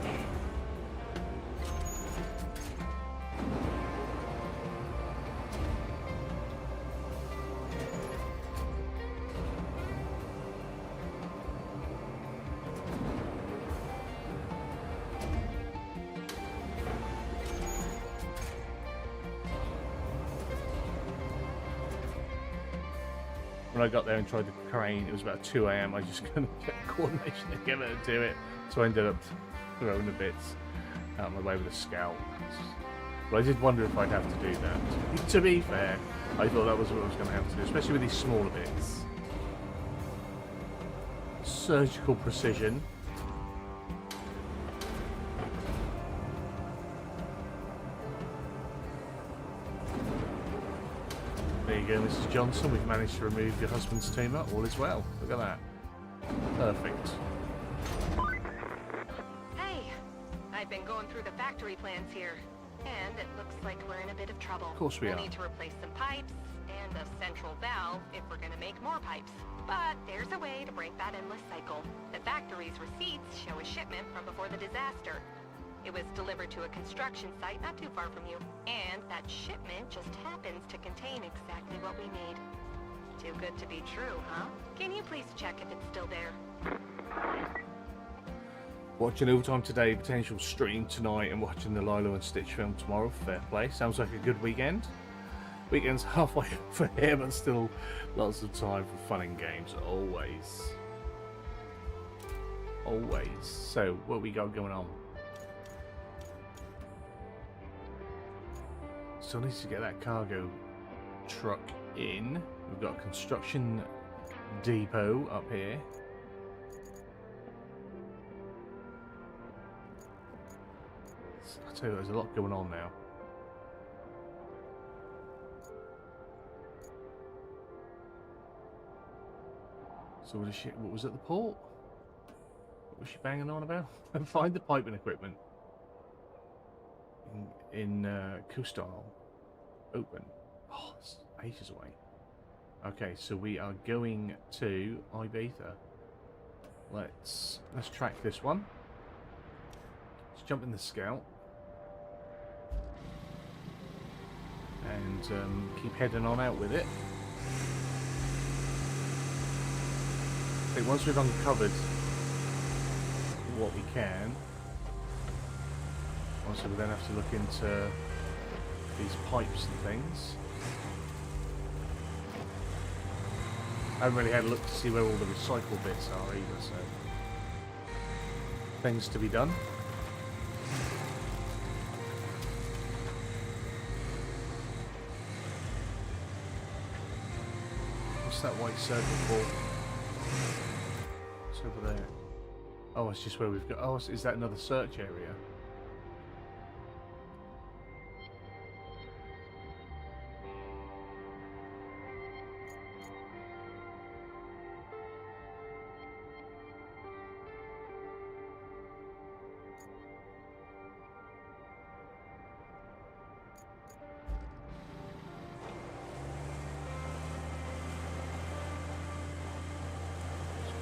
When I got there and tried the crane, it was about 2 AM. I just couldn't get coordination together to do it, so I ended up throwing the bits out of my way with a scout. But I did wonder if I'd have to do that. To be fair, I thought that was what I was going to have to do, especially with these smaller bits. Surgical precision. There you go, Mrs. Johnson. We've managed to remove your husband's tumour. All is well. Look at that. Perfect. Hey, I've been going through the factory plans here, and it looks like we're in a bit of trouble. Of course we are. We'll need to replace some pipes and a central valve if we're going to make more pipes. But there's a way to break that endless cycle. The factory's receipts show a shipment from before the disaster. It was delivered to a construction site not too far from you, and that shipment just happens to contain exactly what we need. Too good to be true, huh? Can you please check if it's still there? Watching Overtime today, potential stream tonight, and watching the Lilo and Stitch film tomorrow. Fair play. Sounds like a good weekend. Weekend's halfway for him, but still lots of time for fun and games. Always. Always. So, what we got going on? Still needs to get that cargo truck in. We've got a construction depot up here. I tell you, there's a lot going on now. So what was at the port? What was she banging on about? Find the piping equipment in Kustal. Open. Oh, it's ages away. Okay, so we are going to Ibiza. Let's track this one. Let's jump in the Scout and keep heading on out with it. I think once we've uncovered what we can, also we then have to look into these pipes and things. I haven't really had a look to see where all the recycle bits are either, so things to be done. What's that white circle for? It's over there. Oh, it's just where we've got... Oh, is that another search area?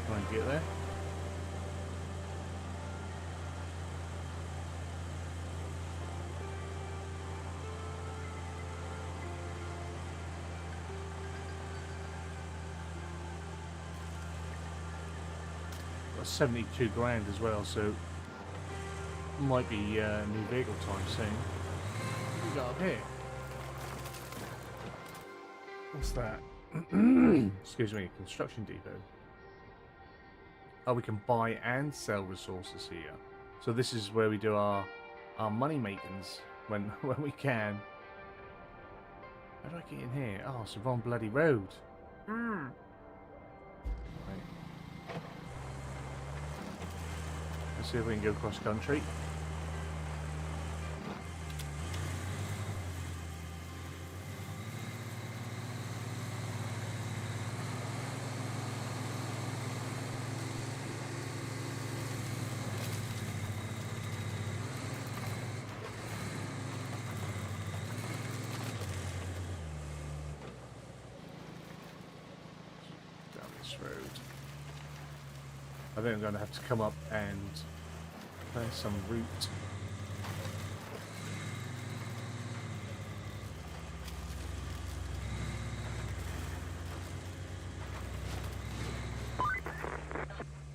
Try and get there. Got 72 grand as well, so might be new vehicle time soon. What we got up here? What's that? Excuse me, construction depot. Oh, we can buy and sell resources here. So this is where we do our money makings when we can. How do I get in here? Oh, it's the wrong bloody road. Right. See if we can go cross country. Road. I think I'm going to have to come up and play some route.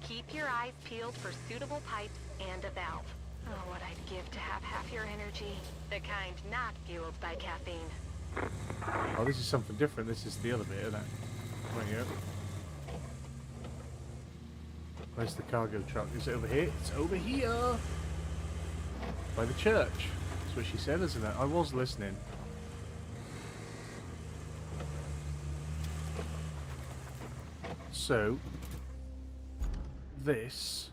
Keep your eyes peeled for suitable pipes and a valve. Oh, what I'd give to have half your energy. The kind not fueled by caffeine. Oh, this is something different. This is the other bit of that. There you go. Where's the cargo truck? Is it over here? It's over here! By the church. That's what she said, isn't it? I was listening. So, this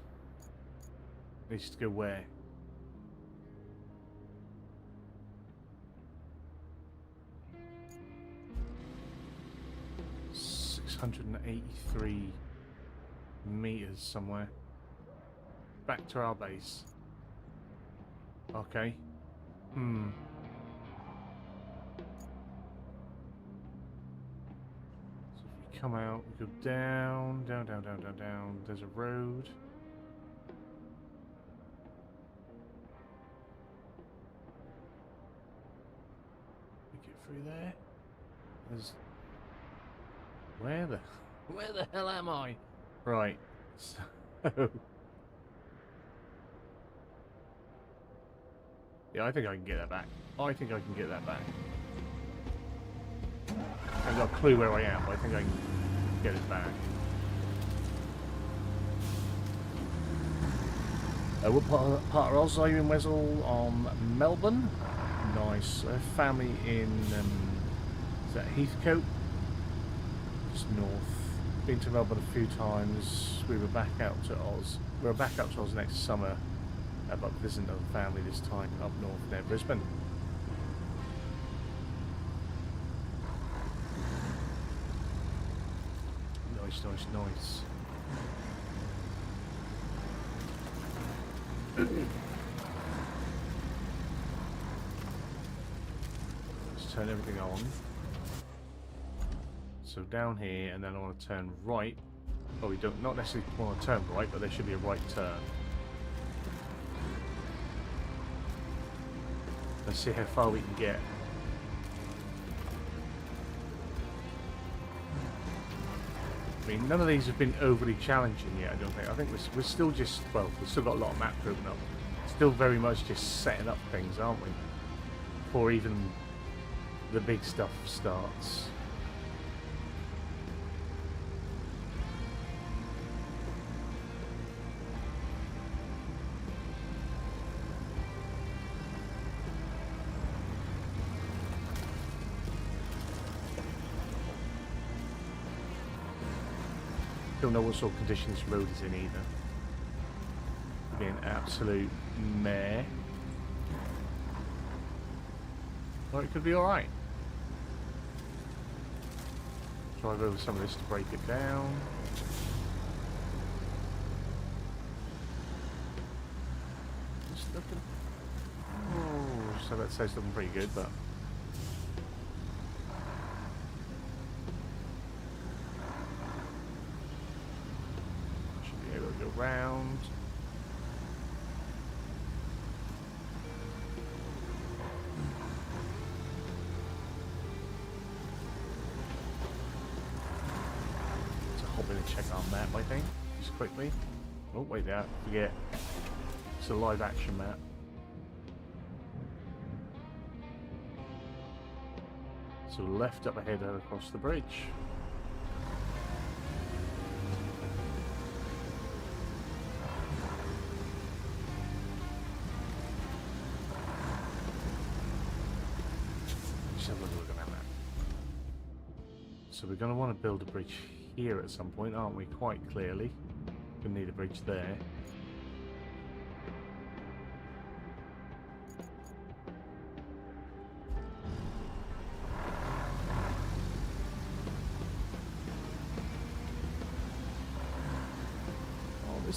needs to go where? $683 meters somewhere. Back to our base. Okay. So if we come out, we go down, down, down, down, down, down. There's a road. We get through there. There's... Where the hell am I? Right, so... Yeah, I think I can get that back. I think I can get that back. I haven't got a clue where I am, but I think I can get it back. What part of Oz are you in, Wesel? Melbourne? Nice. Family in... is that Heathcote? Just north. Been to Melbourne a few times. We were back out to Oz. We're back out to Oz next summer, but visiting another family this time up north near Brisbane. Nice, nice, nice. Let's turn everything on. So down here, and then I want to turn right. Oh, we don't not necessarily want to turn right, but there should be a right turn. Let's see how far we can get. I mean, none of these have been overly challenging yet, I don't think. I think we're still just, well, we've still got a lot of map to open up. Still very much just setting up things, aren't we? Before even the big stuff starts. Don't know what sort of condition this road is in either. Be an absolute mare. Or it could be alright. Drive over some of this to break it down. Just looking. Oh, so that says looking pretty good, but. Round. Let's hop in and check our map, I think, just quickly. Oh, wait there, forget. It's a live action map. So left up ahead and across the bridge. So we're going to want to build a bridge here at some point, aren't we? Quite clearly. We need a bridge there.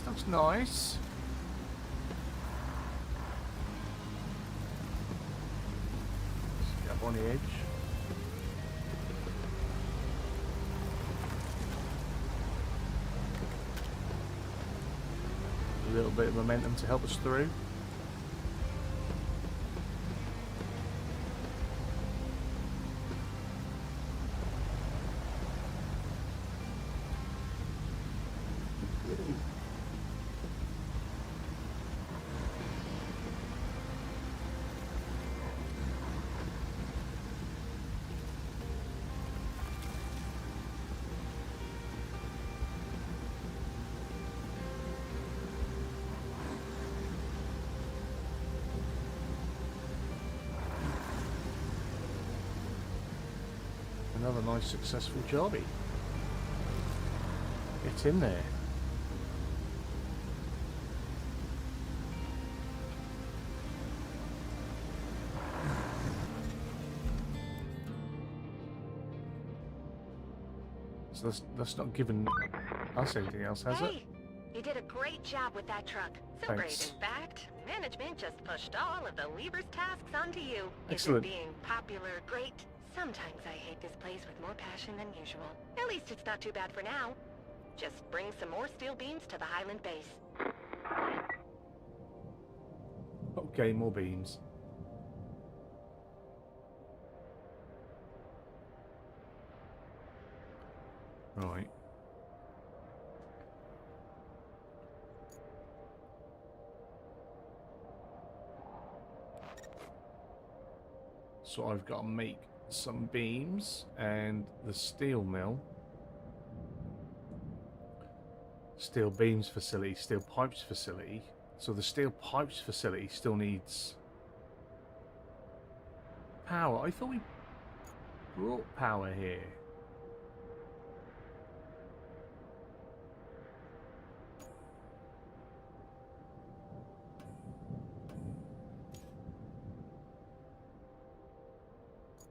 This looks nice. Let's get up on the edge. A little bit of momentum to help us through. Another nice successful jobby. Get in there. So that's not given us anything else, has it? Hey, you did a great job with that truck. So Thanks. great, in fact. Management just pushed all of the lever's tasks onto you. Excellent. Is it being popular? Great. Sometimes I hate this place with more passion than usual. At least it's not too bad for now. Just bring some more steel beams to the Highland base. Okay, more beams. Right. So I've got to make some beams and the steel mill. Steel beams facility, steel pipes facility. So the steel pipes facility still needs power. I thought we brought power here.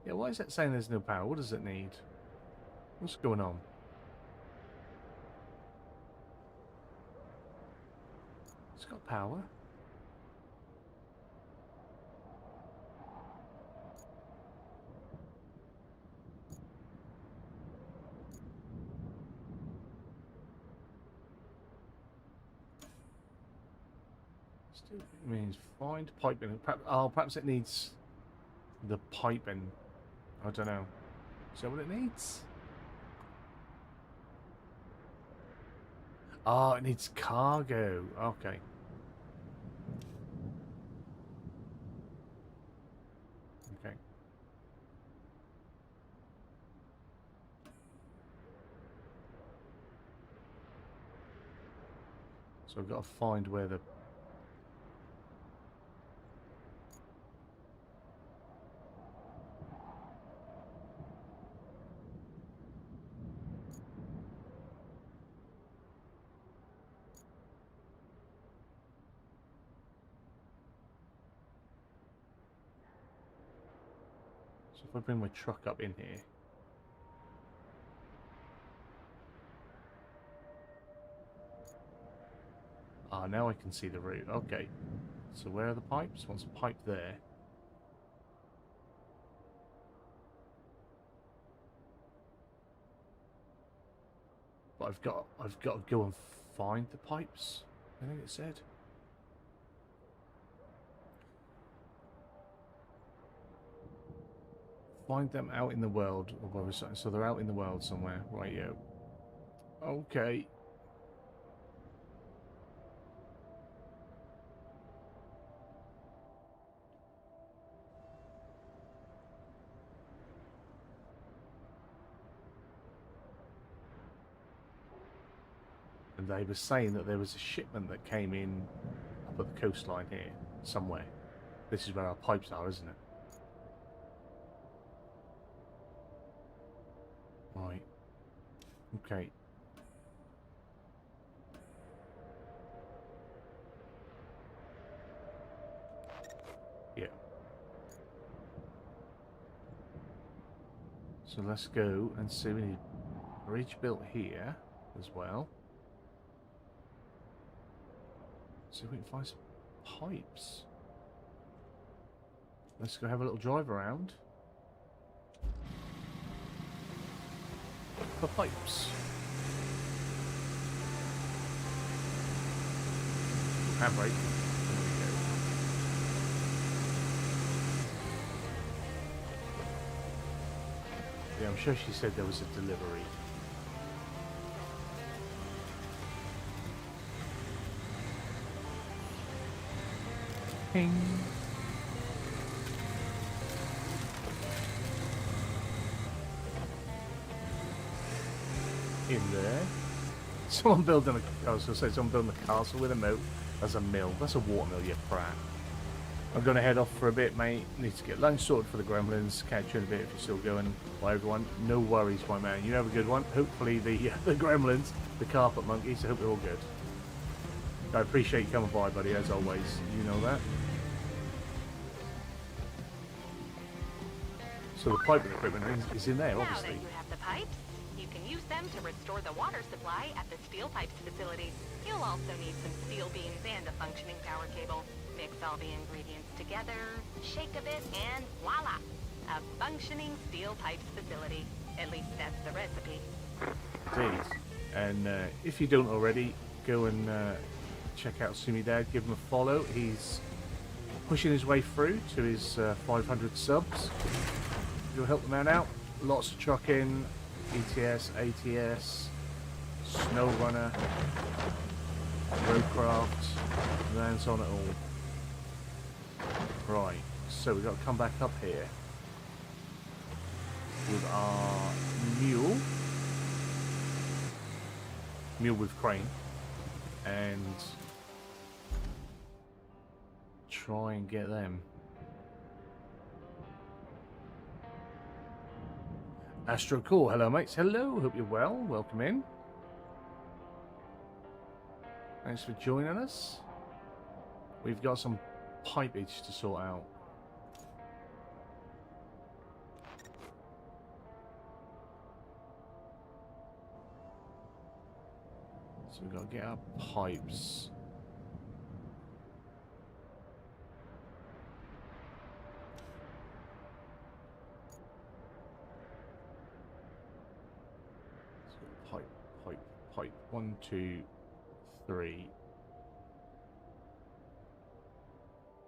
Yeah, why is that saying there's no power? What does it need? What's going on? It's got power. Still means find piping. Oh, perhaps it needs the piping. I don't know. Is that what it needs? Oh, it needs cargo. Okay. Okay. So I've got to find where the... So if I bring my truck up in here... Ah, now I can see the route. Okay. So where are the pipes? One's a pipe there. But I've got to go and find the pipes, I think it said. Find them out in the world. So they're out in the world somewhere. Right, yo. Okay. And they were saying that there was a shipment that came in up at the coastline here, somewhere. This is where our pipes are, isn't it? Right. Okay. Yeah. So let's go and see. We need a bridge built here as well. See if we can find some pipes. Let's go have a little drive around. For pipes. Handbrake. There we go. Yeah, I'm sure she said there was a delivery. Ping. In there. Someone building a... I was going to say, someone building a castle with a moat. That's a mill. That's a watermill, you prat. I'm going to head off for a bit, mate. Need to get lunch sorted for the gremlins. Catch you in a bit if you're still going. Bye, everyone. No worries, my man. You have a good one. Hopefully the gremlins, the carpet monkeys, I hope they're all good. I appreciate you coming by, buddy, as always. You know that. So the piping equipment is in there, obviously. Now that you have the pipes, you can use them to restore the water supply at the steel pipes facility. You'll also need some steel beams and a functioning power cable. Mix all the ingredients together, shake a bit, and voila! A functioning steel pipes facility. At least that's the recipe. Indeed. And if you don't already, go and check out Sumi Dad. Give him a follow. He's pushing his way through to his 500 subs. You'll help the man out. Lots of trucking, ETS, ATS, SnowRunner, RoadCraft, lands on it all. Right, so we've got to come back up here with our mule with crane, and try and get them. Astro Cool, hello mates, hello, hope you're well, welcome in. Thanks for joining us. We've got some pipage to sort out. So we've got to get our pipes. Pipe. 1, 2, 3.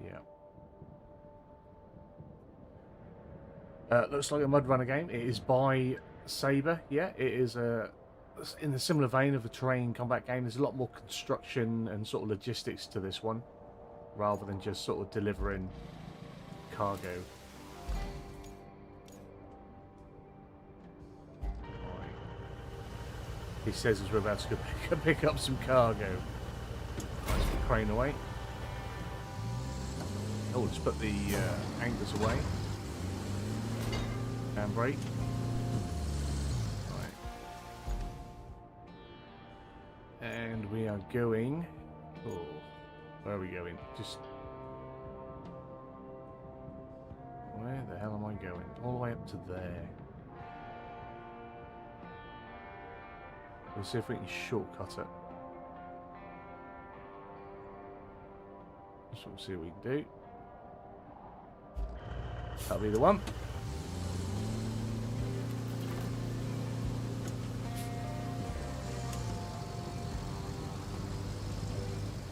Yeah. Looks like a Mud Runner game. It is by Saber. Yeah, it is in the similar vein of a terrain combat game. There's a lot more construction and sort of logistics to this one, rather than just sort of delivering cargo. He says as we're about to go pick up some cargo. Nice, the crane away. Oh, just put the anchors away. Handbrake. Right. And we are going... Oh, where are we going? Just... Where the hell am I going? All the way up to there. We'll see if we can shortcut it. So we'll see what we can do. That'll be the one.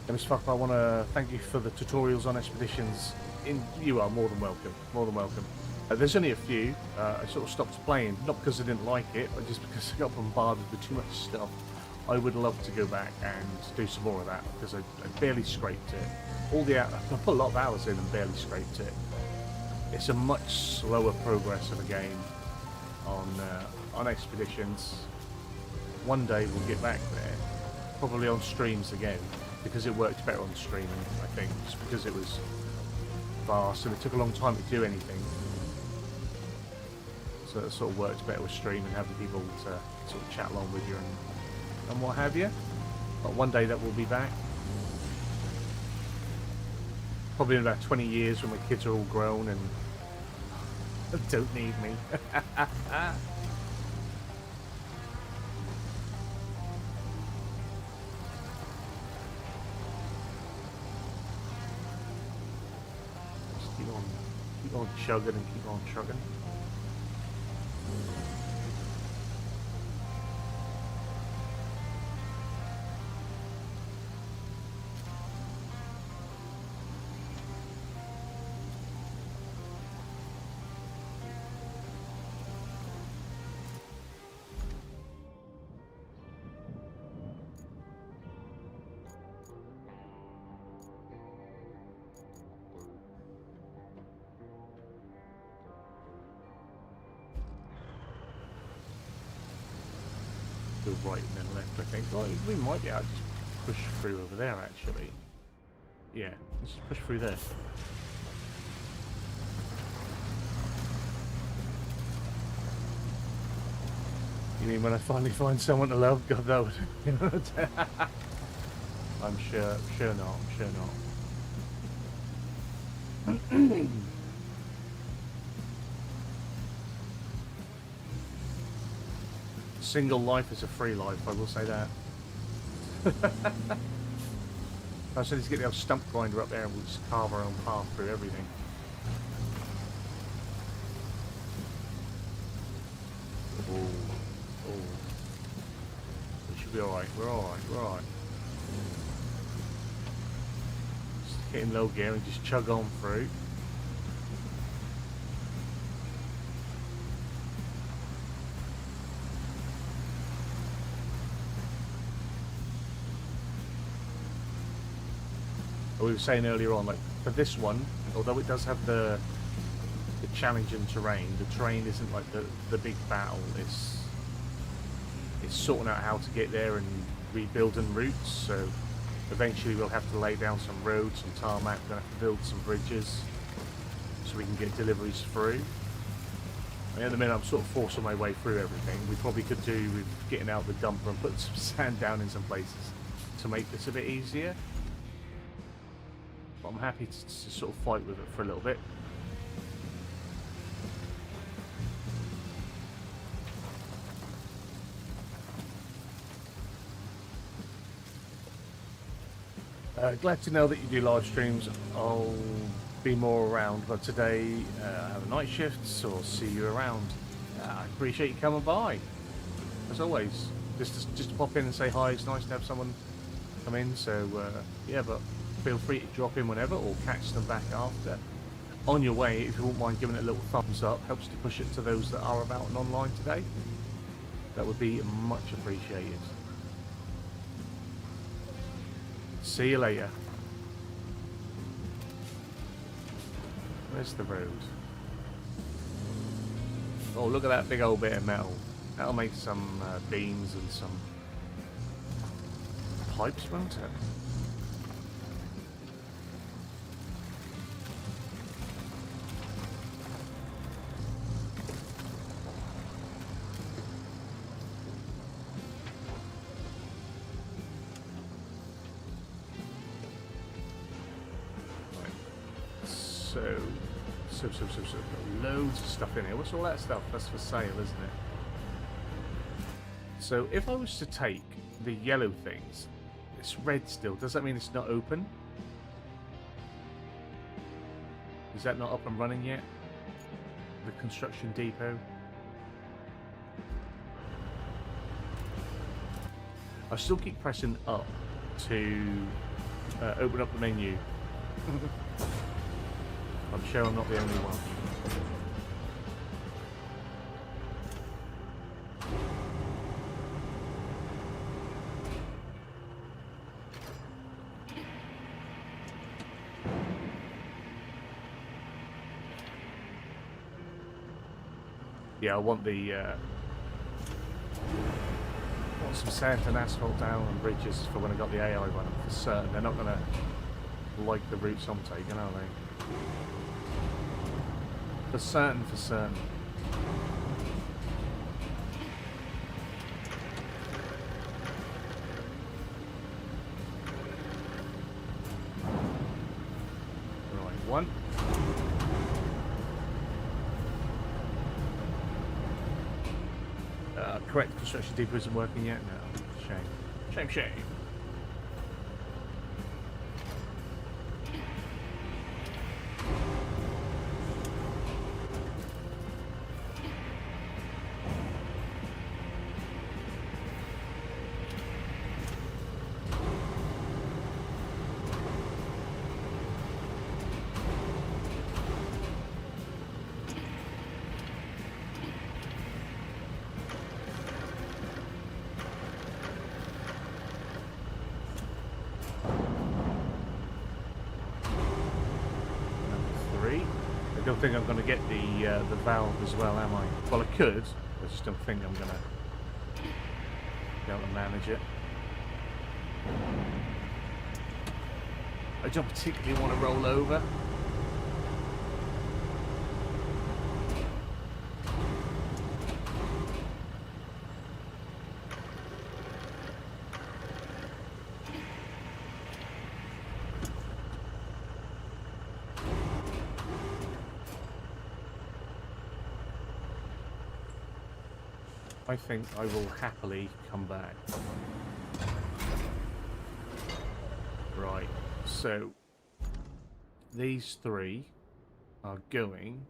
MrFarquar, I want to thank you for the tutorials on expeditions. You are more than welcome. More than welcome. There's only a few. I sort of stopped playing, not because I didn't like it, but just because I got bombarded with too much stuff. I would love to go back and do some more of that, because I barely scraped it. I put a lot of hours in and barely scraped it. It's a much slower progress of a game on expeditions. One day we'll get back there, probably on streams again, because it worked better on streaming, I think, just because it was fast and it took a long time to do anything. So it sort of works better with stream and having people to sort of chat along with you and what have you. But one day that will be back. Probably in about 20 years when my kids are all grown and don't need me. keep on chugging and keep on chugging. Go right and then left, I think. Well, we might be able to just push through over there, actually. Yeah, let's just push through there. You mean when I finally find someone to love? God, that would... I'm sure not, I'm sure not. Single life is a free life, I will say that. I said let's get the old stump grinder up there and we'll just carve our own path through everything. Oh. We should be alright, we're alright. Just get in low gear and just chug on through. We were saying earlier on, like for this one, although it does have the challenging terrain, the terrain isn't like the big battle. It's sorting out how to get there and rebuilding routes. So eventually we'll have to lay down some roads, some tarmac. We're gonna have to build some bridges so we can get deliveries through. I mean, at the minute I'm sort of forcing my way through everything. We probably could do with getting out the dumper and putting some sand down in some places to make this a bit easier. But I'm happy to sort of fight with it for a little bit. Glad to know that you do live streams. I'll be more around, but today I have a night shift, so I'll see you around. I appreciate you coming by, as always. Just to pop in and say hi. It's nice to have someone come in. So yeah, but feel free to drop in whenever or catch them back after. On your way, if you wouldn't mind giving it a little thumbs up, helps to push it to those that are about and online today. That would be much appreciated. See you later. Where's the road? Oh, look at that big old bit of metal. That'll make some beams and some pipes, won't it? So loads of stuff in here. What's all that stuff? That's for sale, isn't it? So if I was to take the yellow things, it's red still. Does that mean it's not open? Is that not up and running yet? The construction depot? I still keep pressing up to open up the menu. I'm sure I'm not the only one. Yeah, I want some sand and asphalt down and bridges for when I got the AI running for certain. They're not gonna like the routes I'm taking, are they? For certain, for certain. Right, one. Correct, construction depot isn't working yet? No. Shame. Shame. think I'm going to get the valve as well, am I? Well, I could. I just don't think I'm going to be able to manage it. I don't particularly want to roll over. I think I will happily come back. Right, so these three are going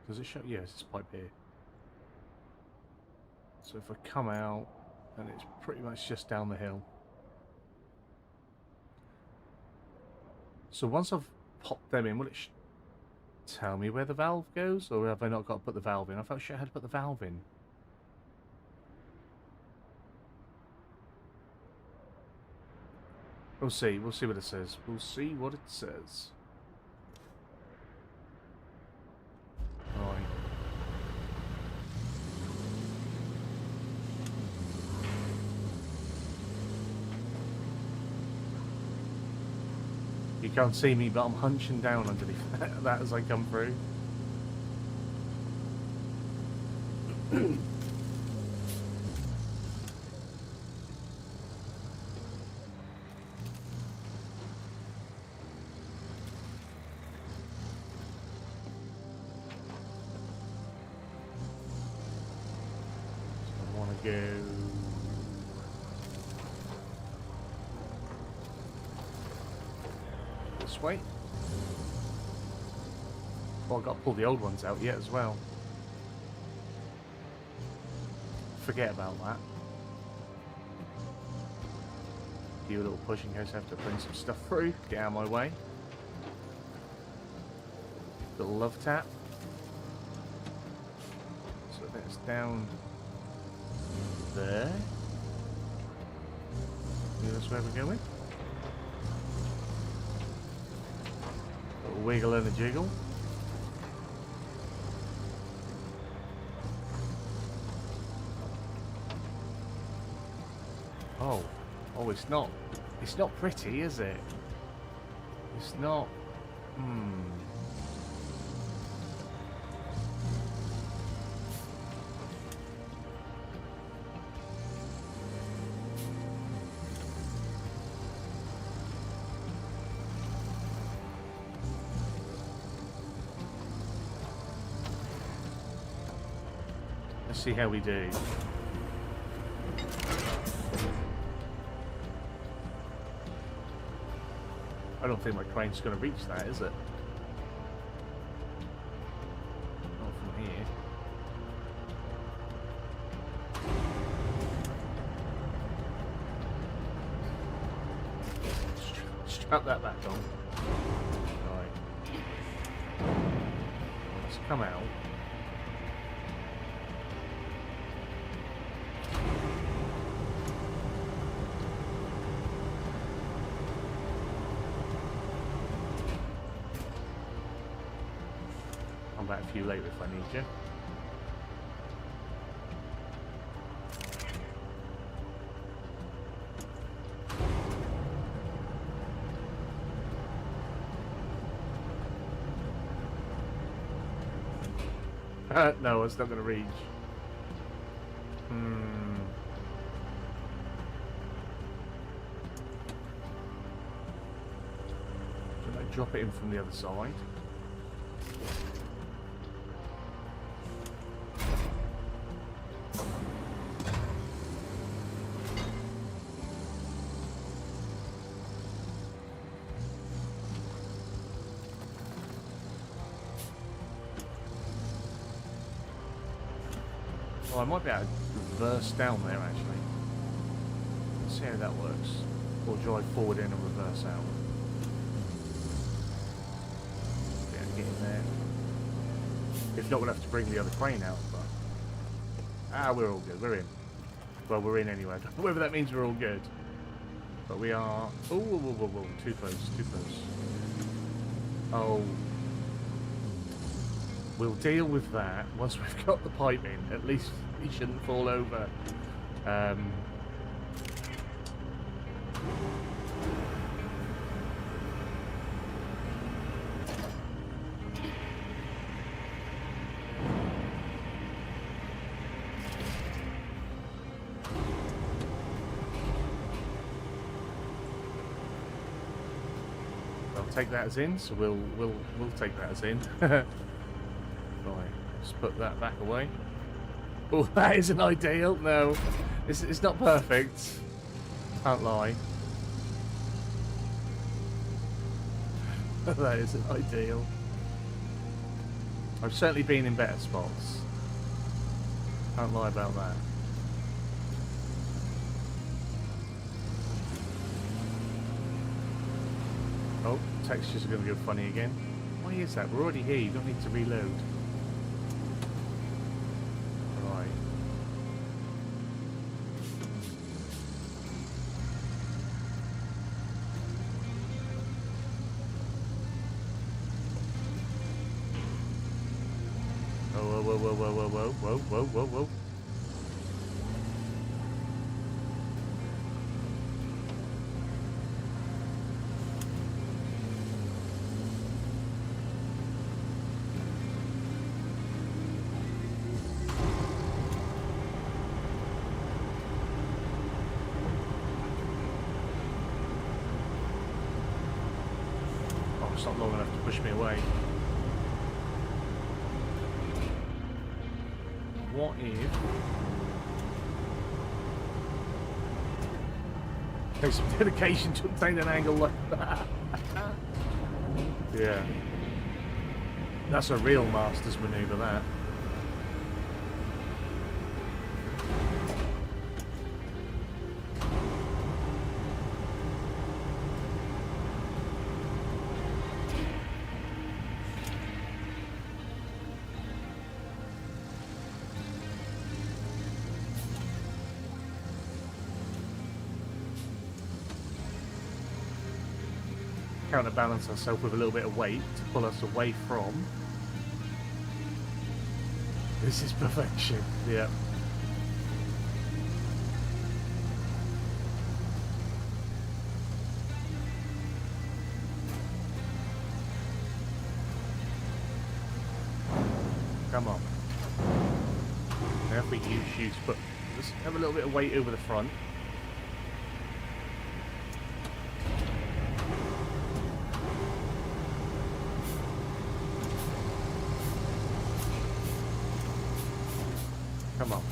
does it show? Yes, it's pipe here. So if I come out, then it's pretty much just down the hill. So once I've popped them in, will it tell me where the valve goes? Or have I not got to put the valve in? I thought I had to put the valve in. We'll see. We'll see what it says. We'll see what it says. Right. You can't see me, but I'm hunching down underneath that as I come through. I want to go... this way. Well, I've got to pull the old ones out yet as well. Forget about that. Do a little push in case I have to bring some stuff through. Get out of my way. Little love tap. So that's down there. Yeah, that's where we're going. Little wiggle and a jiggle. Oh, it's not pretty, is it? It's not, Let's see how we do. I don't think my crane's going to reach that, is it? Not from here. Strap that back on. Right. Let's come out. Back a few later if I need you. No, it's not going to reach. Should I drop it in from the other side? Well, I might be able to reverse down there actually. Let's see how that works. Or drive forward in and reverse out. Yeah, get in there. If not, we'll have to bring the other crane out, but Ah, we're all good. We're in. Well, we're in anyway. I don't know whether that means we're all good. But we are... Oh, whoa, whoa, whoa, whoa. Too close, too close. Oh. We'll deal with that once we've got the pipe in. At least he shouldn't fall over. Take that as in, so we'll take that as in. Right, just put that back away. Oh, that isn't ideal. No, it's not perfect. Can't lie. That isn't ideal. I've certainly been in better spots. Can't lie about that. Oh, textures are going to go funny again. Why is that? We're already here. You don't need to reload. Right. Oh, whoa, whoa, whoa, whoa, whoa, whoa, whoa, whoa, whoa, whoa. It's not long enough to push me away. What if... Take some dedication to obtain an angle like that. Yeah. That's a real master's maneuver, that. Counterbalance ourselves with a little bit of weight to pull us away from. This is perfection. Yeah. Come on. Now if we use shoes, but let's have a little bit of weight over the front. Come on.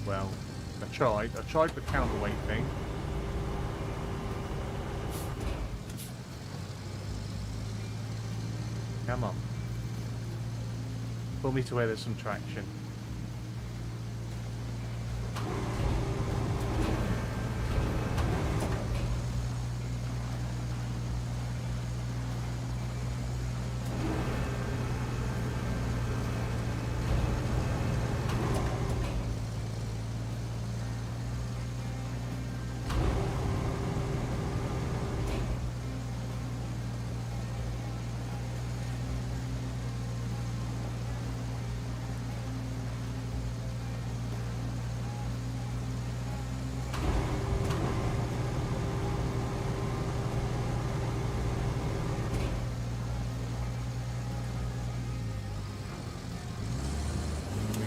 Well, I tried the counterweight thing. Come on. Pull me to where there's some traction.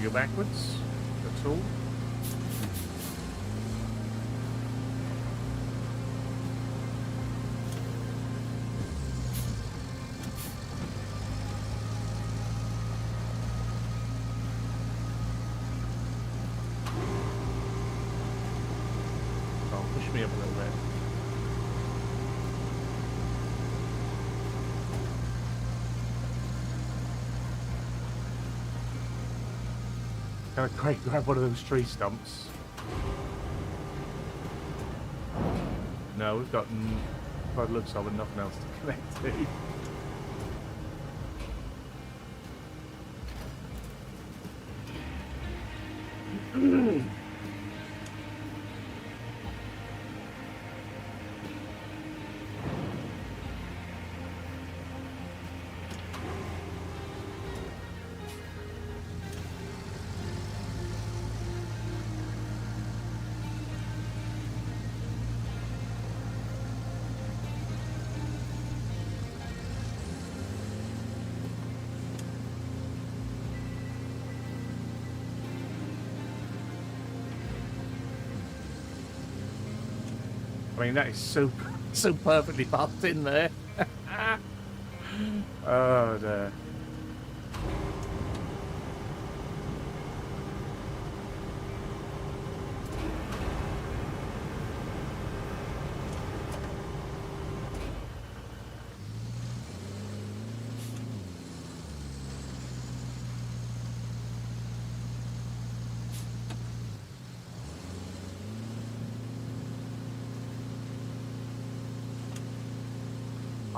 Go backwards, that's all. Oh, push me up a little bit. Gonna grab one of those tree stumps. No, we've got, by the looks of it, nothing else to connect to. I mean, that is so perfectly parked in there. Oh, dear.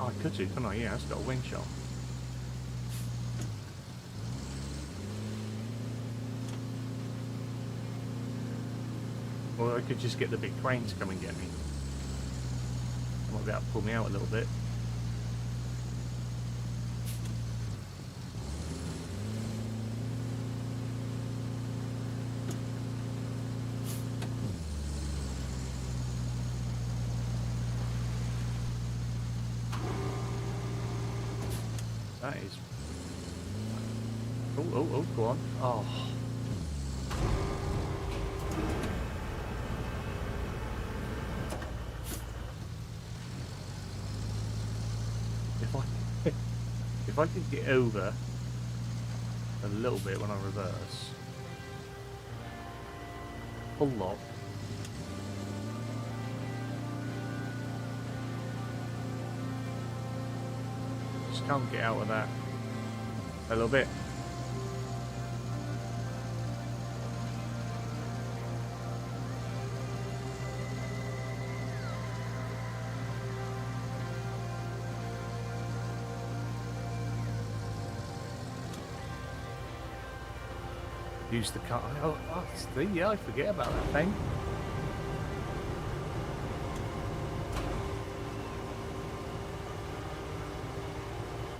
Oh, I could do, couldn't I? Yeah, it's got a wing shot. Or I could just get the big crane to come and get me. They might be able to pull me out a little bit. That is... Oh, go on. Oh. If I could get over a little bit when I reverse. Full lock. Just can't get out of that a little bit. Use the car. Oh, yeah, I forget about that thing.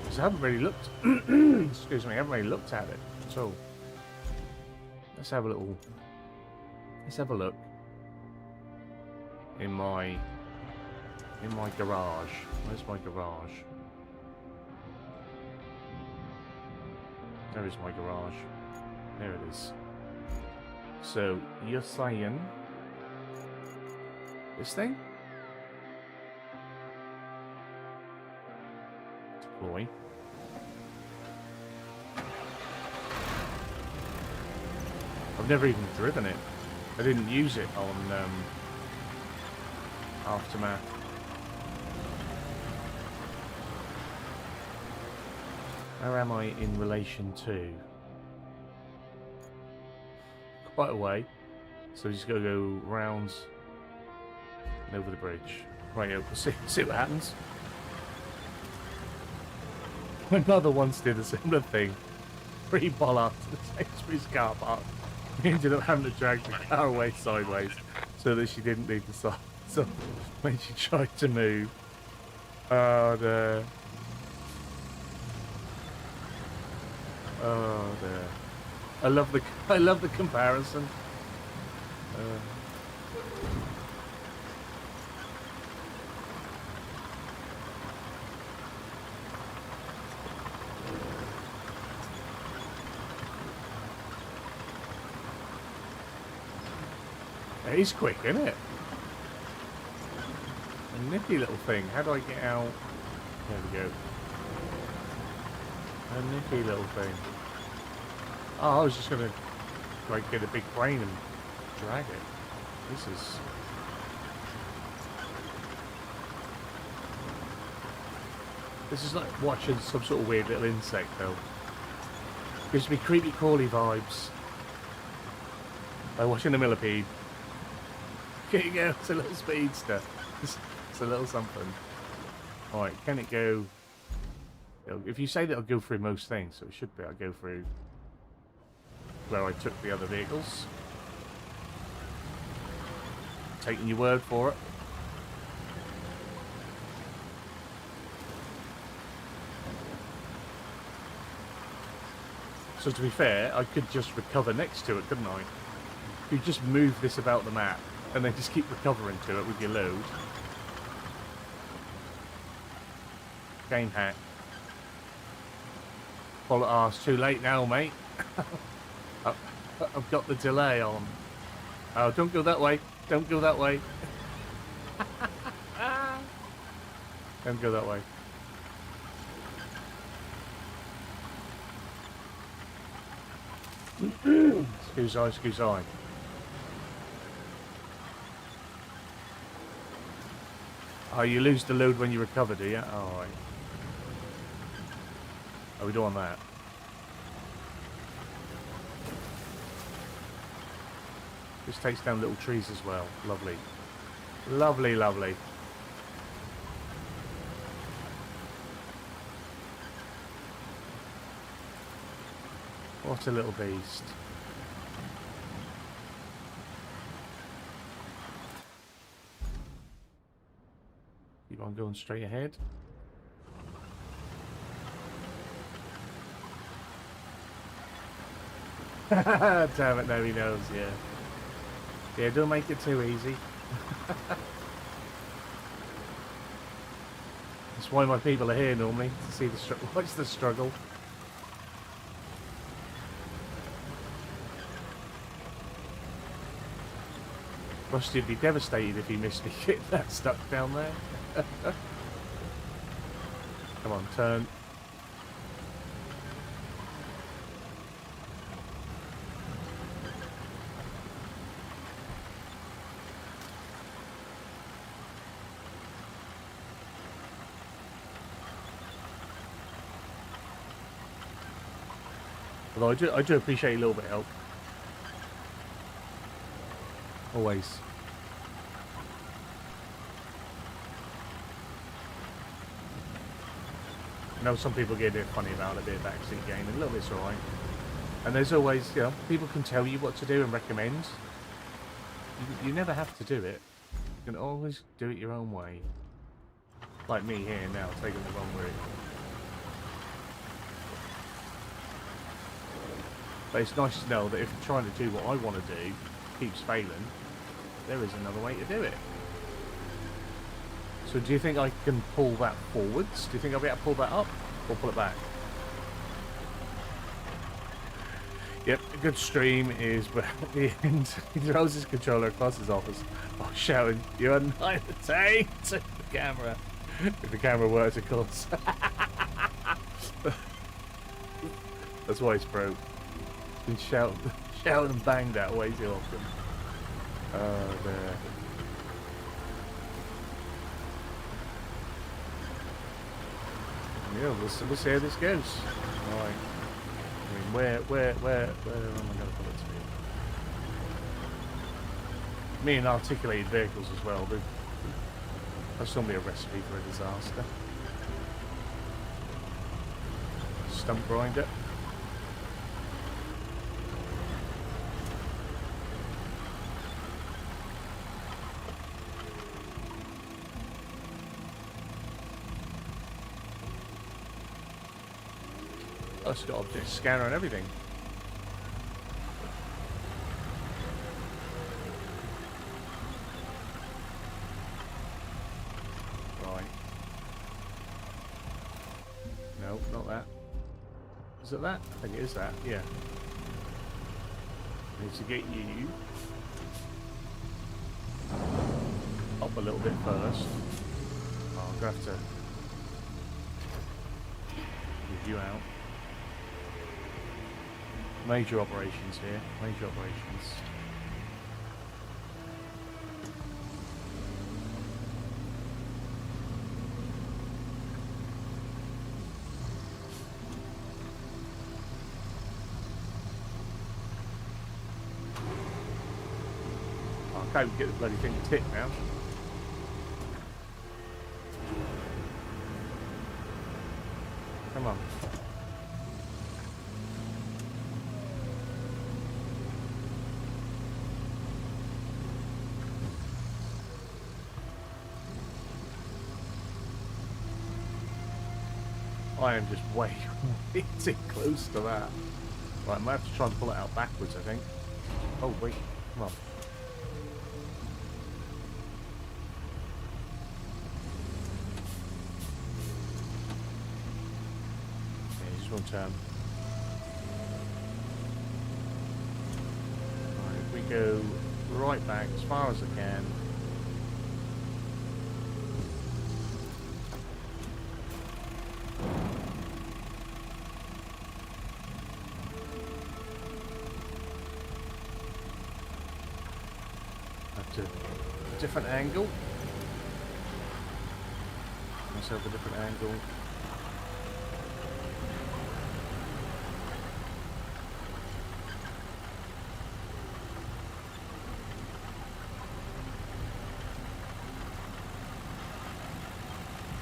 Because I haven't really looked. Excuse me, I haven't really looked at it at all. Let's have a little. Let's have a look. In my garage. Where's my garage? There is my garage. There it is. So, you're saying this thing? Deploy. I've never even driven it. I didn't use it on Aftermath. Where am I in relation to? Quite a way, so we just gotta go round and over the bridge. Right, we'll see what happens. My mother once did a similar thing. Pretty bollocks to the Sainsbury's car park. We ended up having to drag the car away sideways so that she didn't need the side. So when she tried to move, oh dear. Oh dear. I love the comparison. It is quick, isn't it? A nippy little thing. How do I get out? There we go. A nippy little thing. Oh, I was just gonna like get a big crane and drag it. This is like watching some sort of weird little insect though. Gives me creepy crawly vibes. Like watching a millipede. Here you go, it's a little speedster. It's a little something. Alright, can it go? If you say that it'll go through most things, so it should be, I'll go through where I took the other vehicles. taking your word for it. So to be fair, I could just recover next to it, couldn't I? You just move this about the map and then just keep recovering to it with your load. Game hack. Oh, it's too late now, mate. I've got the delay on. Oh, don't go that way. Don't go that way. Don't go that way. Excuse I. Oh, you lose the load when you recover, do you? Oh, right. Are we doing that? This takes down little trees as well. Lovely. Lovely, lovely. What a little beast. Keep on going straight ahead. Damn it, no he knows, yeah. Yeah, don't make it too easy. That's why my people are here normally, to see the watch the struggle. Rusty would be devastated if he missed me getting that stuck down there. Come on, turn. Although I do appreciate a little bit of help. Always. I know some people get a bit funny about it, a bit of backseat game, and a little bit's alright. And there's always, you know, people can tell you what to do and recommend. You never have to do it. You can always do it your own way. Like me here now, taking the wrong route. But it's nice to know that if I'm trying to do what I want to do, keeps failing, there is another way to do it. So do you think I can pull that forwards? Do you think I'll be able to pull that up or pull it back? Yep, a good stream is where at the end he throws his controller across his office while shouting, "You're not attained!" to the camera. If the camera works, of course. That's why it's broke. Been shout and bang that way too often. Oh, there. Yeah, we'll see how this goes. Alright. I mean, where am I going to put it to? Me and articulated vehicles as well. That's normally a recipe for a disaster. Stump grinder. Oh, it's got object scanner and everything. Right. No, not that. Is it that? I think it is that, yeah. I need to get you up a little bit first. Oh, I'm going to have to move you out. Major operations here, major operations. I can't get the bloody thing to tick now. Come on. I am just way, way too close to that. Right, I might have to try and pull it out backwards, I think. Oh, wait. Come on. Yeah, just one turn. Right, if we go right back as far as I can. A different angle. Myself a different angle.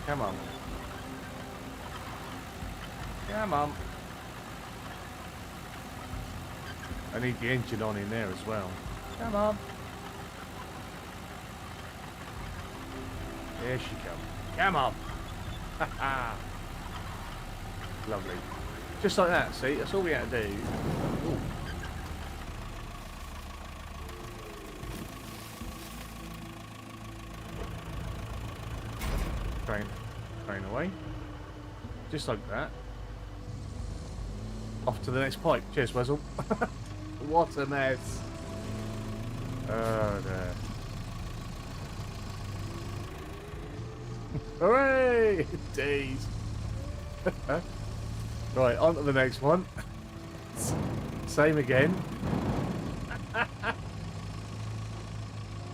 Come on. Come on. I need the engine on in there as well. Come on. There she comes. Come on. Lovely. Just like that, see? That's all we had to do. Ooh. Train away. Just like that. Off to the next pipe. Cheers, Weasel. What a mess. Oh, there. Hooray! Days. Right, on to the next one. Same again.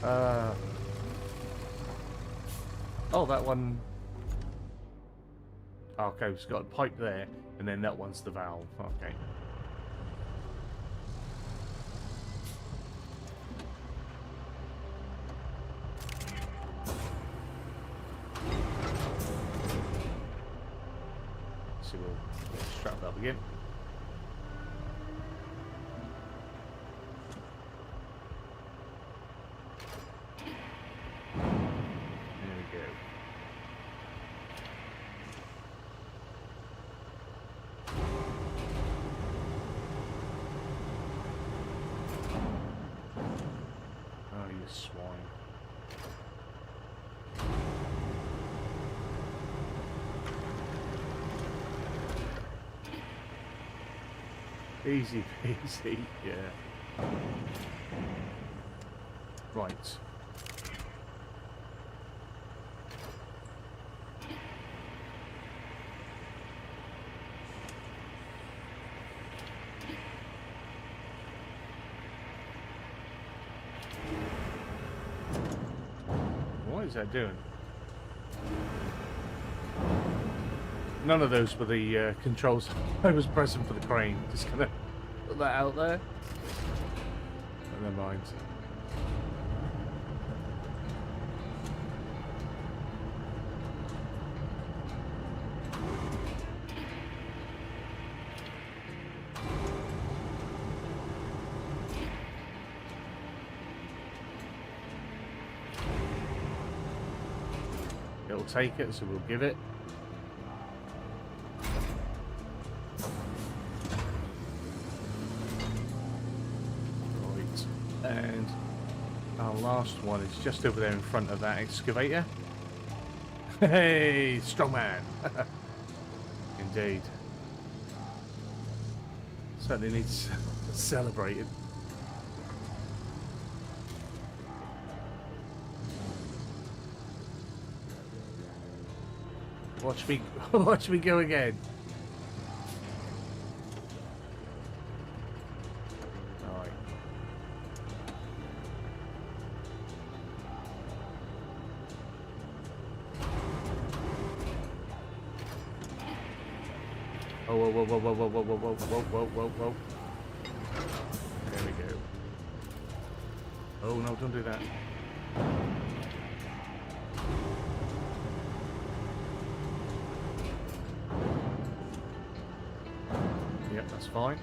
Oh, that one. Okay, it's got a pipe there, and then that one's the valve. Okay. So we'll strap it up again. There we go. Oh, you swine. Easy peasy, yeah. Right. What is that doing? None of those were the controls I was pressing for the crane. Just gonna put that out there. But never mind. It'll take it, so we'll give it. And our last one is just over there in front of that excavator. Hey, strong man. Indeed. Certainly needs celebrated. Watch me go again. Whoa, whoa, whoa, whoa, whoa, whoa, whoa, whoa, whoa, whoa, whoa, whoa. There we go. Oh, no, don't do that. Yep, that's fine.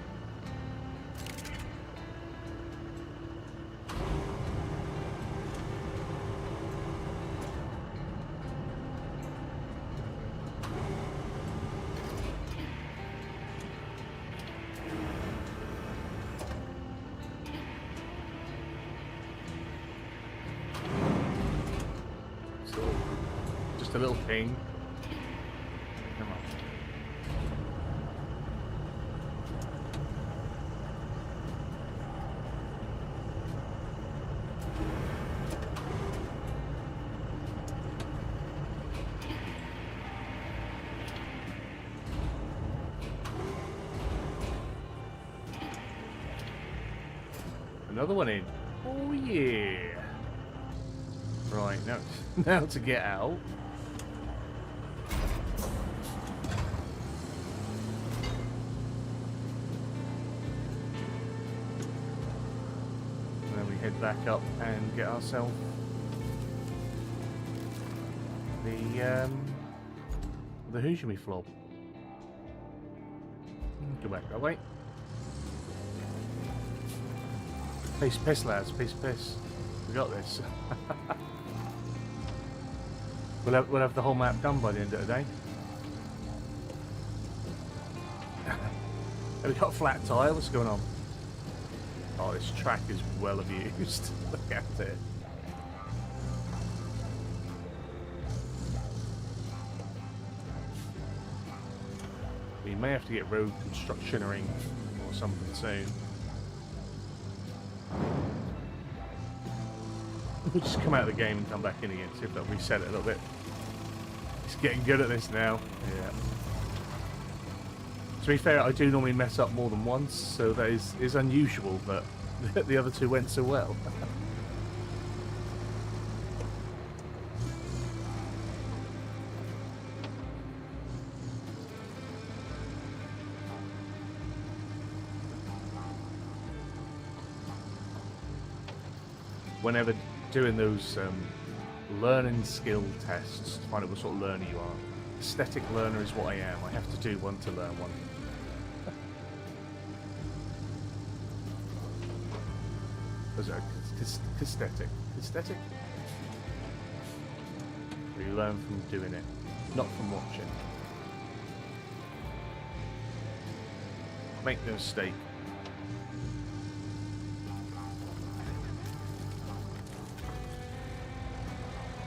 just a little ping. Come on. Another one in. Oh yeah. Right, now to get out. And then we head back up and get ourselves the Hoojumi flob. Go back that way. Piss, lads, piss. We got this. We'll have the whole map done by the end of the day. Have we got a flat tire? What's going on? Oh, this track is well abused. Look at it. We may have to get road constructionering or something soon. We'll just come out of the game and come back in again, see if they'll reset it a little bit. It's getting good at this now. Yeah. To be fair, I do normally mess up more than once, so that is unusual, but the other two went so well. Whenever doing those learning skill tests to find out what sort of learner you are, aesthetic learner is what I am. I have to do one to learn one. Was it aesthetic? Aesthetic? You learn from doing it, not from watching. Make no mistake.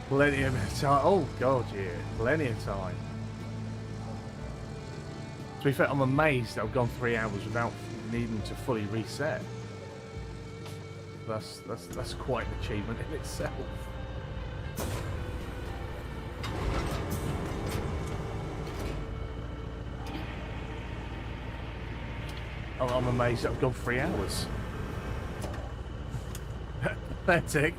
Plenty of time. Oh god, yeah, plenty of time. To be fair, I'm amazed that I've gone 3 hours without needing to fully reset. That's quite an achievement in itself. Oh, I'm amazed that I've gone 3 hours. Pathetic.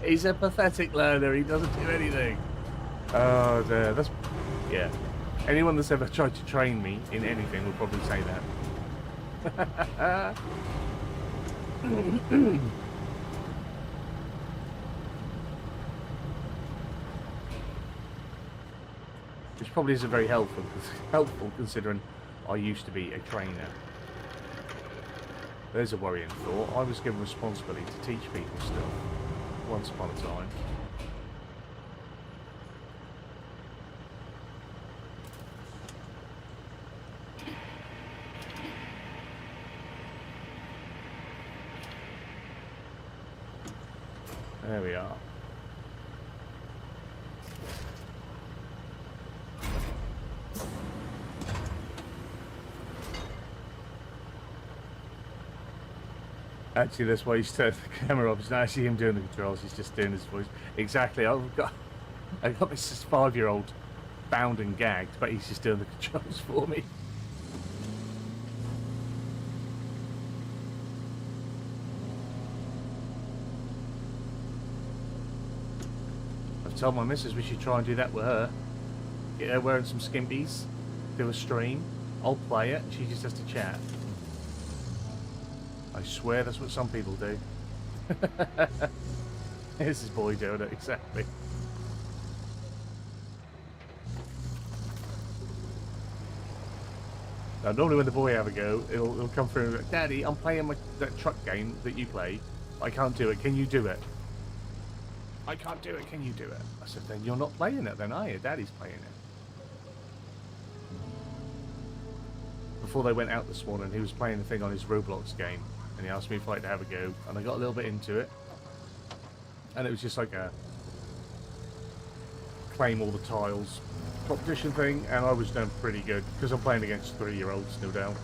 He's a pathetic learner. He doesn't do anything. Oh dear. That's, yeah. Anyone that's ever tried to train me in anything will probably say that. Which probably isn't very helpful considering I used to be a trainer. There's a worrying thought. I was given responsibility to teach people still. Once upon a time. There we are. Actually, that's why he's turned the camera off. It's not actually him doing the controls. He's just doing his voice. Exactly. I've got this 5-year-old bound and gagged, but he's just doing the controls for me. I've told my missus we should try and do that with her. Get her wearing some skimpies, do a stream. I'll play it. She just has to chat. I swear that's what some people do. Here's his boy doing it, exactly. Now, normally when the boy have a go, it'll come through and go, Daddy, I'm playing that truck game that you play. I can't do it. Can you do it? I can't do it. Can you do it? I said, then you're not playing it then, are you? Daddy's playing it. Before they went out this morning, he was playing the thing on his Roblox game. And he asked me if I'd like to have a go, and I got a little bit into it, and it was just like a claim all the tiles competition thing, and I was doing pretty good because I'm playing against 3-year-olds, no doubt.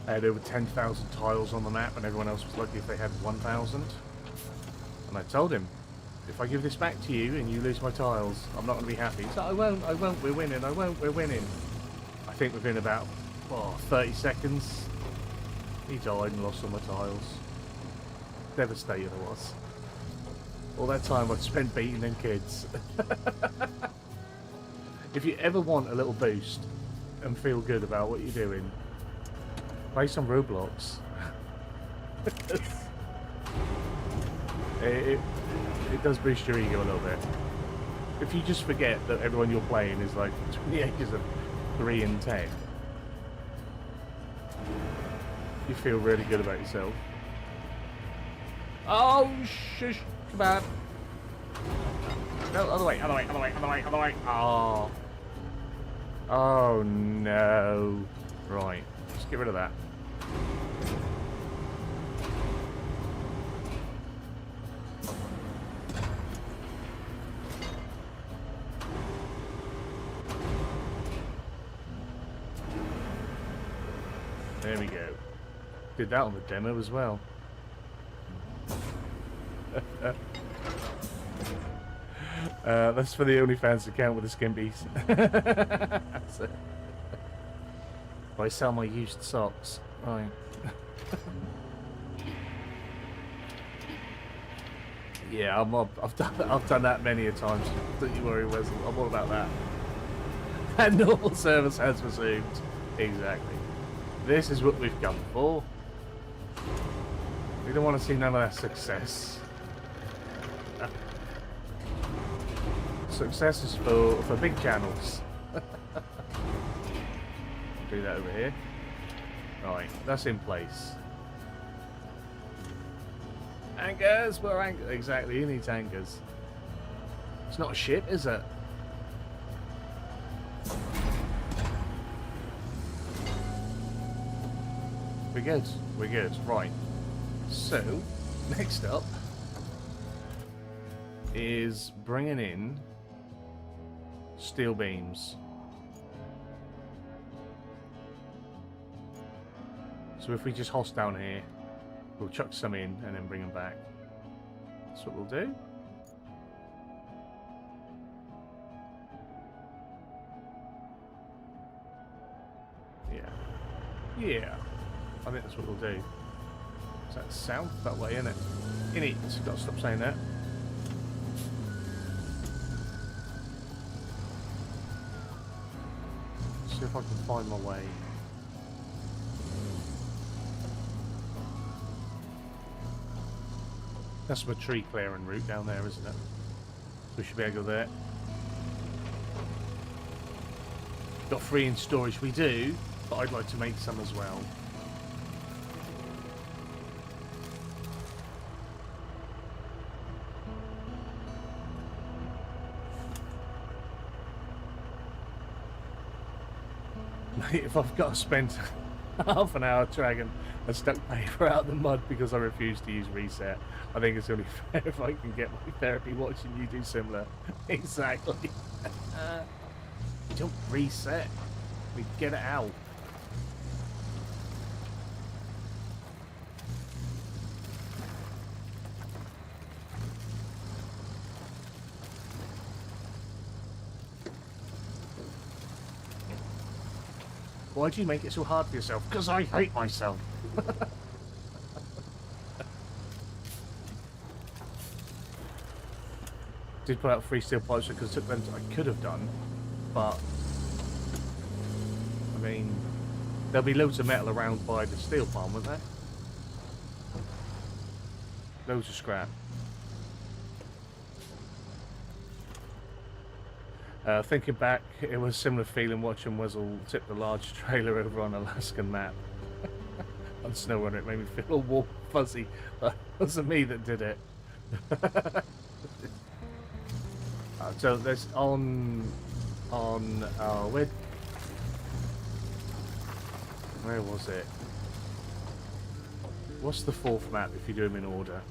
I had over 10,000 tiles on the map, and everyone else was lucky if they had 1,000. And I told him, if I give this back to you and you lose my tiles, I'm not going to be happy. He's like, I won't, we're winning, I won't, we're winning. I think within about 30 seconds, he died and lost all my tiles. Devastated I was. All that time I'd spent beating them kids. If you ever want a little boost and feel good about what you're doing, play some Roblox. it does boost your ego a little bit. If you just forget that everyone you're playing is like between the ages of 3 and 10, you feel really good about yourself. Oh, shush, come on. No, other way, other way, other way, other way, other way. Oh. Oh, no. Right, let's get rid of that. There we go. Did that on the demo as well. That's for the OnlyFans account with the skimpies. So, I sell my used socks. Right. Yeah, I've done that many a times. Don't you worry, Wesley. I'm all about that. And normal service has resumed. Exactly. This is what we've come for. We don't want to see none of that success. Success is for big channels. Do that over here. Right, that's in place. Anchors, where anchors? Exactly, you need anchors. It's not a ship, is it? We're good. We're good. Right. So, next up is bringing in steel beams. So if we just host down here, we'll chuck some in and then bring them back. That's what we'll do. Yeah. Yeah. I think that's what we'll do. Is that south? That way, isn't it? In it. Got to stop saying that. See if I can find my way. That's my tree clearing route down there, isn't it? We should be able to go there. Got 3 in storage, we do, but I'd like to make some as well. If I've got to spend half an hour dragging a stuck paper out of the mud because I refuse to use reset, I think it's only fair if I can get my therapy watching you do similar. Exactly. Don't reset. We get it out. Why do you make it so hard for yourself? Because I hate myself. Did put out 3 steel pipes because it took them. I could have done, but I mean, there'll be loads of metal around by the steel farm, won't there? Loads of scrap. Thinking back, it was a similar feeling watching Weasel tip the large trailer over on Alaskan map. On SnowRunner, it made me feel all warm and fuzzy. It wasn't me that did it. So there's where was it? What's the 4th map if you do them in order?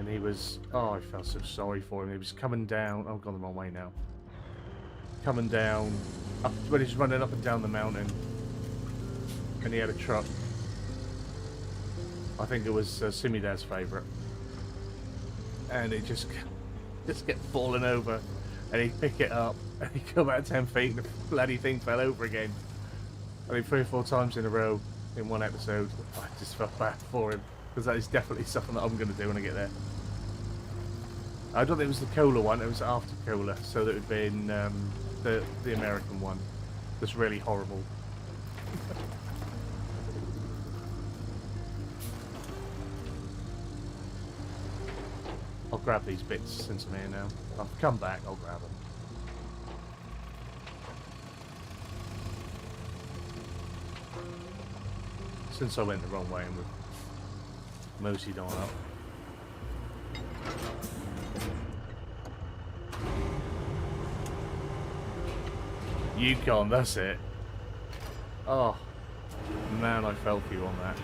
And he was, oh, I felt so sorry for him. He was coming down. Oh, I've gone the wrong way now. Coming down, up when he's running up and down the mountain, and he had a truck. I think it was Simidad's favourite, and it just kept falling over, and he'd pick it up, and he'd come out 10 feet, and the bloody thing fell over again. I think 3 or 4 times in a row in one episode. I just felt bad for him, because that is definitely something that I'm going to do when I get there. I don't think it was the cola one, it was after cola, so that would have been the American one. That's really horrible. I'll grab these bits since I'm here now. I'll come back, I'll grab them. Since I went the wrong way and we've moseyed on up. Yukon, that's it. Oh, man, I fell for you on that.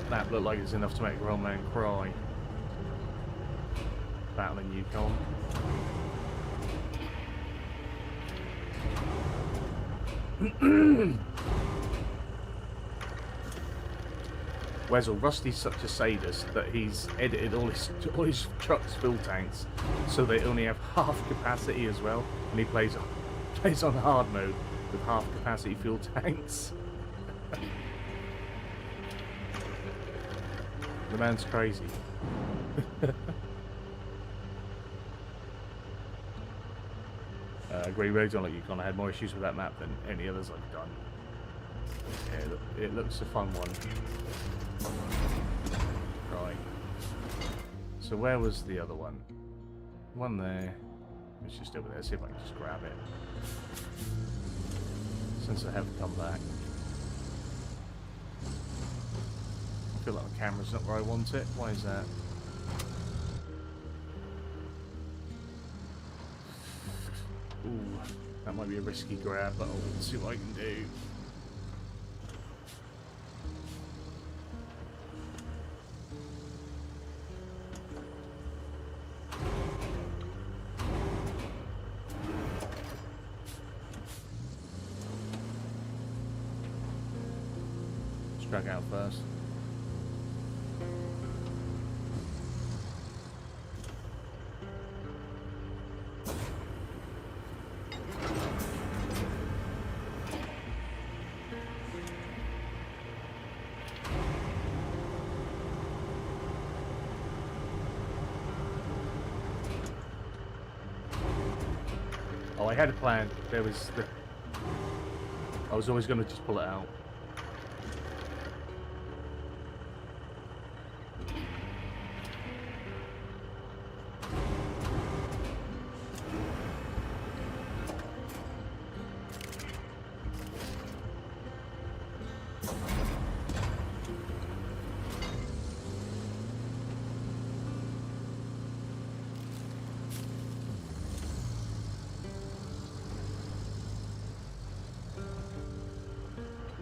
That looked like it's enough to make a grown man cry. Battling Yukon. Wessel, Rusty's such a sadist that he's edited all his trucks' fuel tanks so they only have half capacity as well, and he plays on hard mode with half capacity fuel tanks. The man's crazy. Agree, really don't like Yukon. I had more issues with that map than any others I've done. Yeah, it looks a fun one. Right. So where was the other one? One there. It's just over there. See if I can just grab it. Since I have come back. I feel like the camera's not where I want it. Why is that? Ooh, that might be a risky grab, but I'll see what I can do. Drag out first. Oh, I had a plan. There was the... I was always going to just pull it out.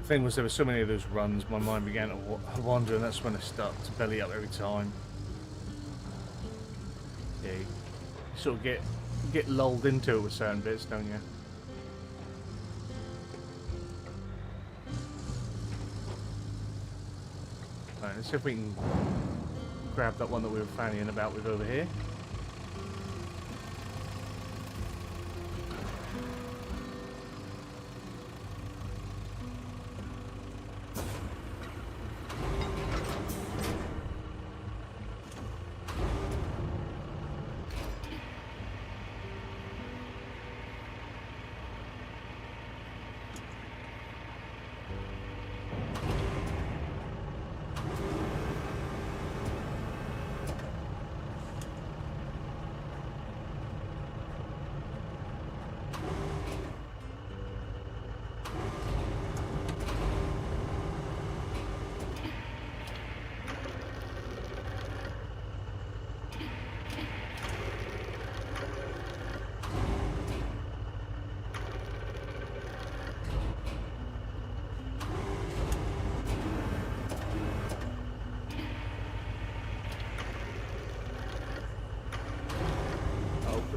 Thing was, there were so many of those runs, my mind began to wander, and that's when I started to belly up every time. Yeah, you sort of get lulled into it with certain bits, don't you? Right, let's see if we can grab that one that we were fannying about with over here.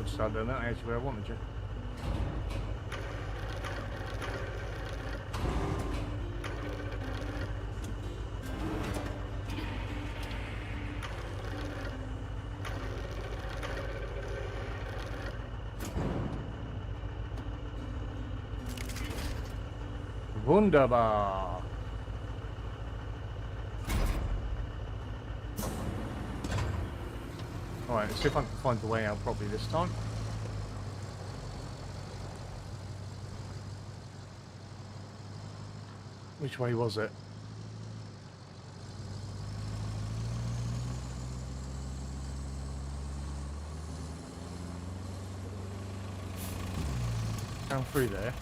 thought you started doing that actually where I wanted you. Wunderbar. Alright, let's see if I can find the way out properly this time. Which way was it? Down through there.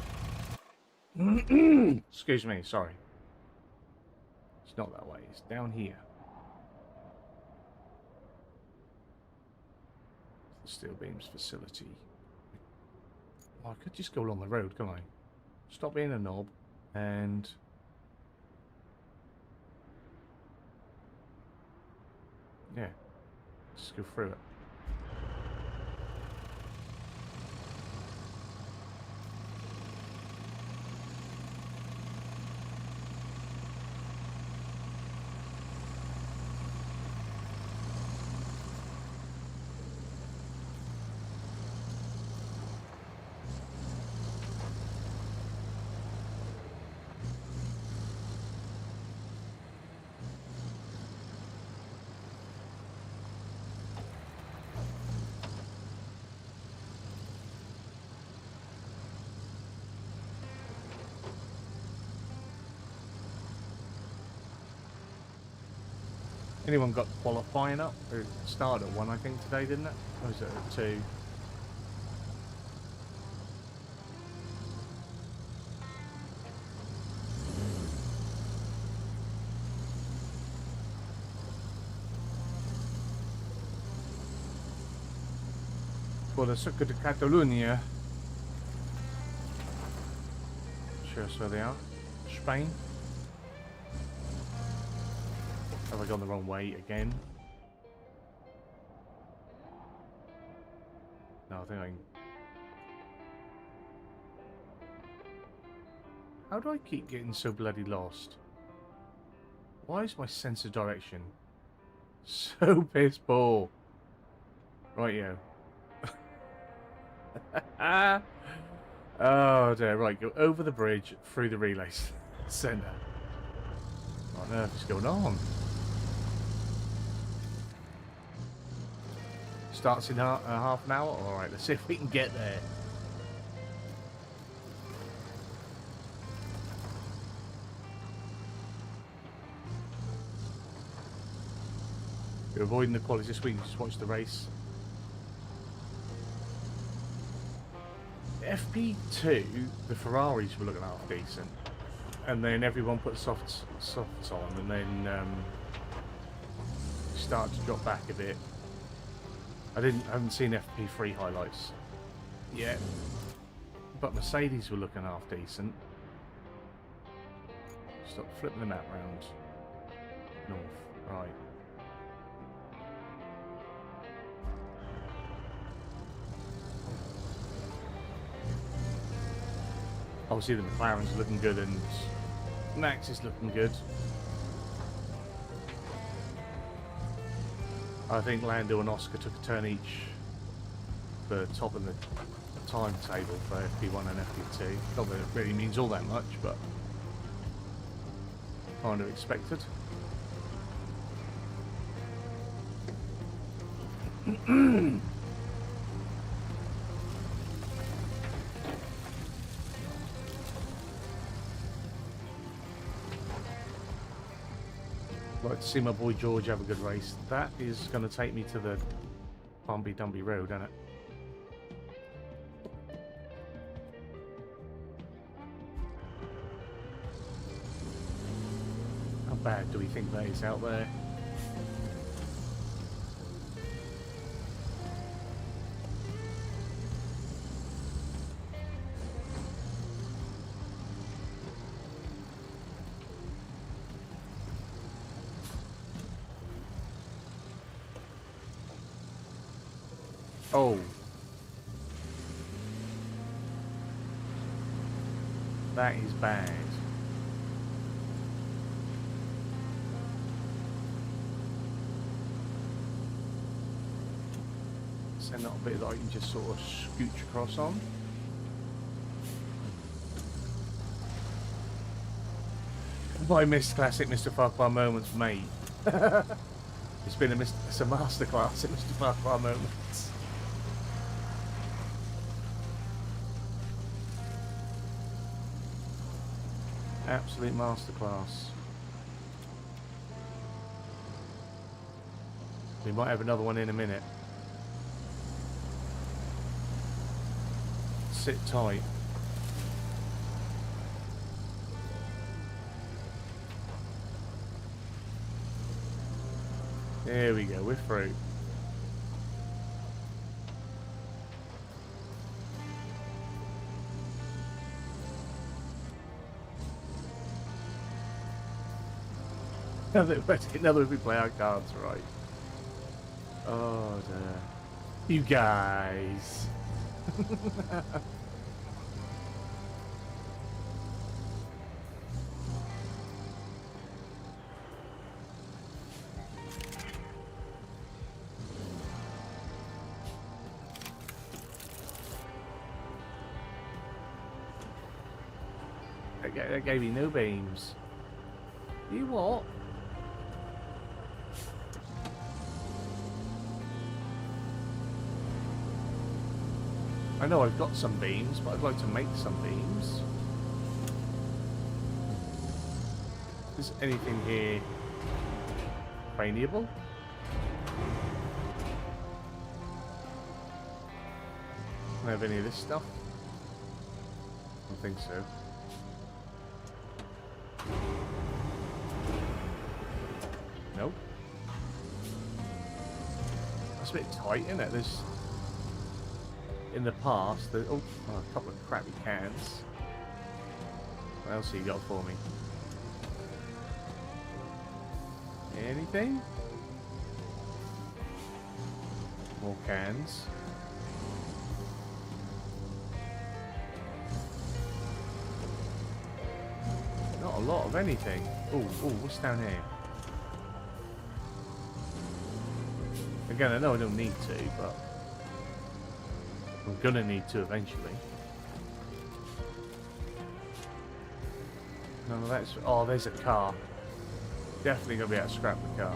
Excuse me, sorry. It's not that way, it's down here. The steel beams facility. Oh, I could just go along the road, can't I? Stop being a knob and yeah, just go through it. Anyone got qualifying up? It started at 1, I think, today, didn't it? Or was it at 2? For the Sucre de Catalunya. Sure, so they are. Spain. Have I gone the wrong way again? No, I think I can... How do I keep getting so bloody lost? Why is my sense of direction so piss poor? Right, yo. Oh dear, right, go over the bridge, through the relays centre. What on earth is going on? Starts in half an hour? Alright, let's see if we can get there. You're avoiding the qualities this week, just watch the race. FP2, the Ferraris were looking half decent. And then everyone put softs on, and then started to drop back a bit. I haven't seen FP3 highlights yet, but Mercedes were looking half decent. Stop flipping the map round. North, right. Obviously the McLaren's looking good and Max is looking good. I think Lando and Oscar took a turn each for top of the timetable for FP1 and FP2. Not that it really means all that much, but kind of expected. Like to see my boy George have a good race. That is going to take me to the Bumpy Dumpy Road, isn't it? How bad do we think that is out there? Oh, That is bad. Send that a bit that I can just sort of scooch across on. I missed classic MrFarquar moments, mate. It's been it's a masterclass at MrFarquar moments. Absolute masterclass. We might have another one in a minute. Sit tight. There we go, we're through. Now that we play our cards right. Oh dear. You guys. That gave you no beams. You what? I know I've got some beams, but I'd like to make some beams. Is anything here trainable? Can I have any of this stuff? I don't think so. Nope. That's a bit tight, isn't it? There's in the past, oh, a couple of crappy cans. What else have you got for me? Anything? More cans. Not a lot of anything. Oh, what's down here? Again, I know I don't need to, but I'm gonna need to eventually. No, that's... Oh, there's a car. Definitely gonna be able to scrap the car.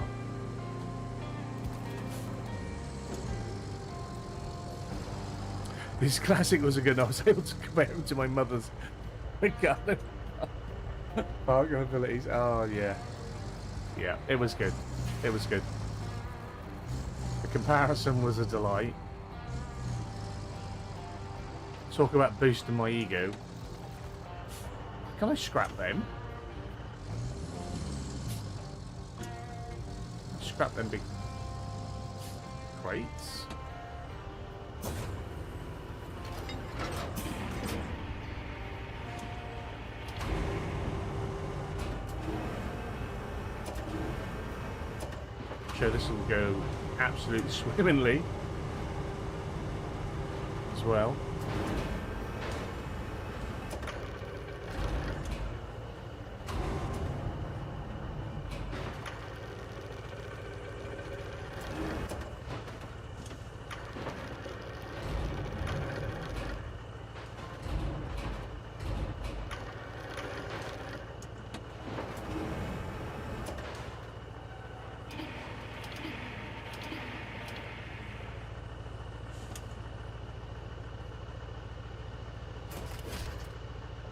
This classic was a good... I was able to compare him to my mother's garden parking abilities. Oh, yeah. Yeah, it was good. It was good. The comparison was a delight. Talk about boosting my ego. Can I scrap them? Scrap them big crates. Sure, this will go absolutely swimmingly as well.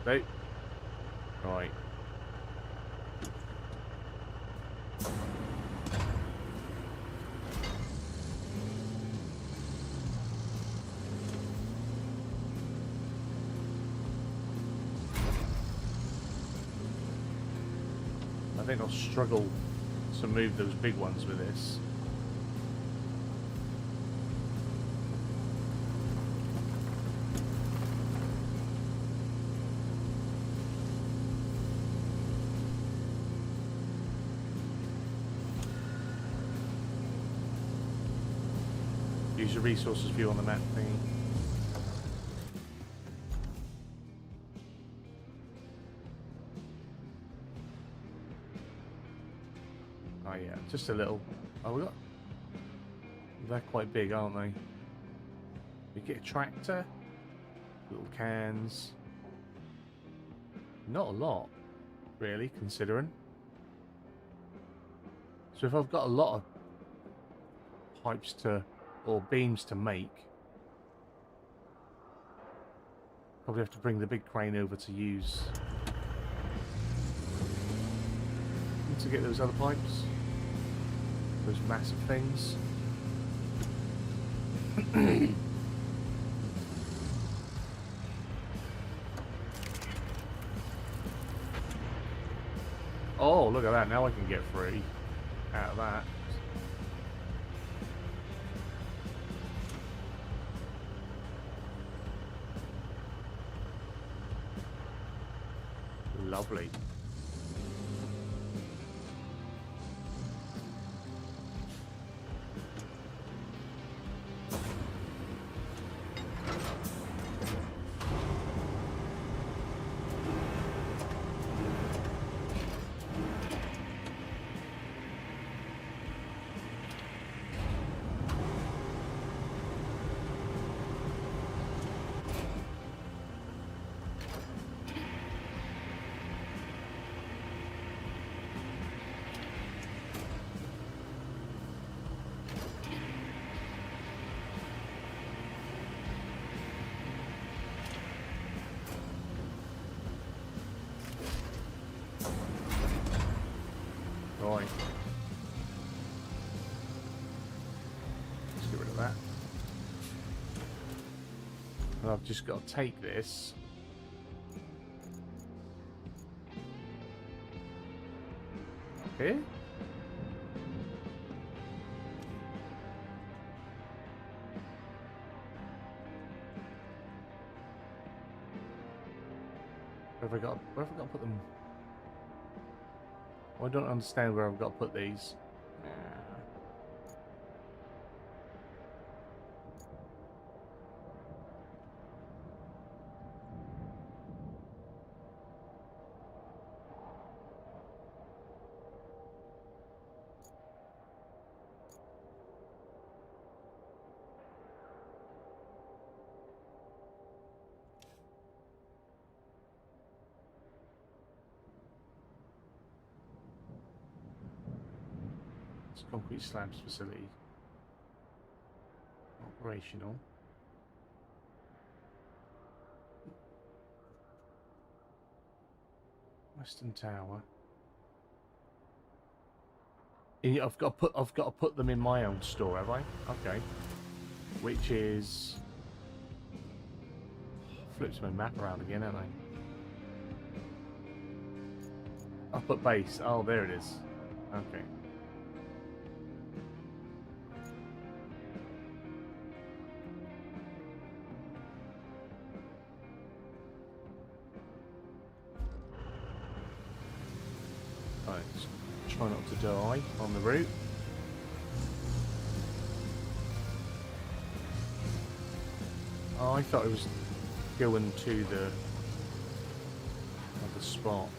Nope. Right. I think I'll struggle to move those big ones with this. Use your resources view on the map thingy. just a little. Oh, we got. They're quite big, aren't they? We get a tractor, little cans. Not a lot, really, considering. So if I've got a lot of pipes to, or beams to make, probably have to bring the big crane over to use to get those other pipes, those massive things. Oh, look at that. Now I can get free out of that. Lovely. Right. Let's get rid of that. And I've just got to take this. Here? Where have I got to put them? I don't understand where I've got to put these. Concrete slabs facility operational. Western Tower. Yeah, I've got to put them in my own store, have I? Okay. Which is flips my map around again, haven't I? Up at base. Oh, there it is. Okay. Try not to die on the route. Oh, I thought it was going to the other spot.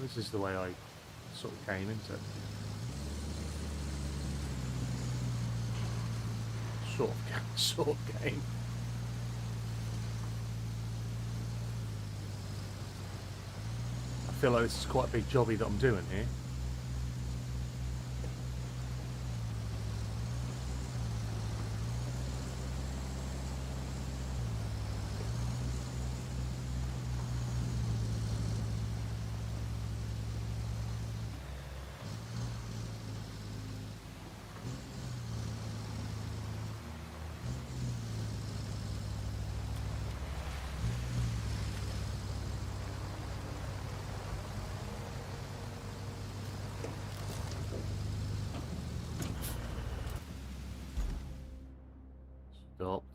This is the way I sort of came into it. Sort of game. I feel like this is quite a big jobby that I'm doing here.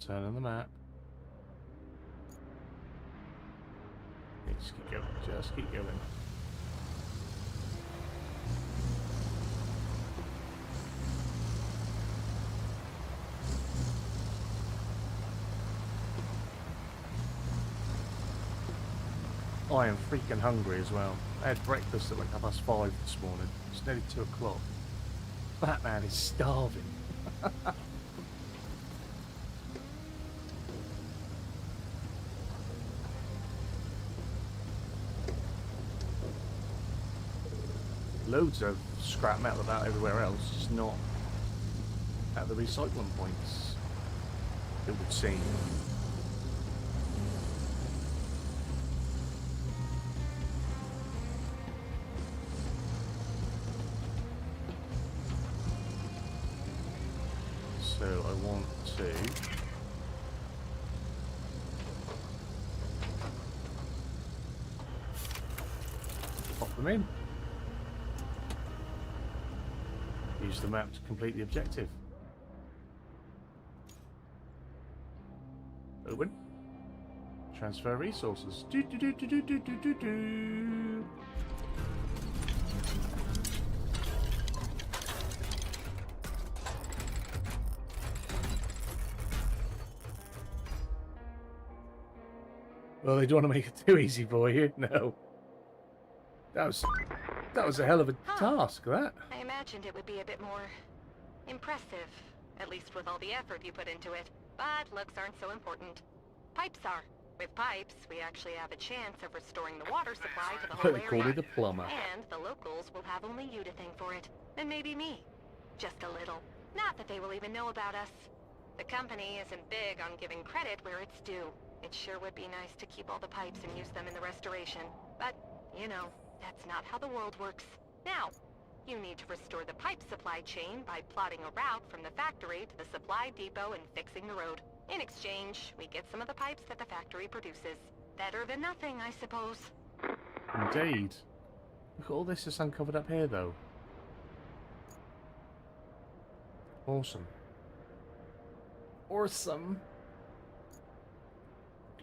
Turn on the map. Yeah, just keep going. Just keep going. I am freaking hungry as well. I had breakfast at like 5:30 this morning. It's nearly 2 o'clock. Batman is starving. Loads of scrap metal about everywhere else, just not at the recycling points, it would seem. So I want to pop them in. Use the map to complete the objective. Open. Transfer resources. Do do do do do do do do do. Well, they don't want to make it too easy for you. No. That was a hell of a task, that. I imagined it would be a bit more impressive, at least with all the effort you put into it. But looks aren't so important. Pipes are. With pipes, we actually have a chance of restoring the water supply to the whole They call area. me the plumber. And the locals will have only you to thank for it, and maybe me. Just a little. Not that they will even know about us. The company isn't big on giving credit where it's due. It sure would be nice to keep all the pipes and use them in the restoration. But, you know, that's not how the world works. Now, you need to restore the pipe supply chain by plotting a route from the factory to the supply depot and fixing the road. In exchange, we get some of the pipes that the factory produces. Better than nothing, I suppose. Indeed. Look at all this that's uncovered up here, though. Awesome. Awesome.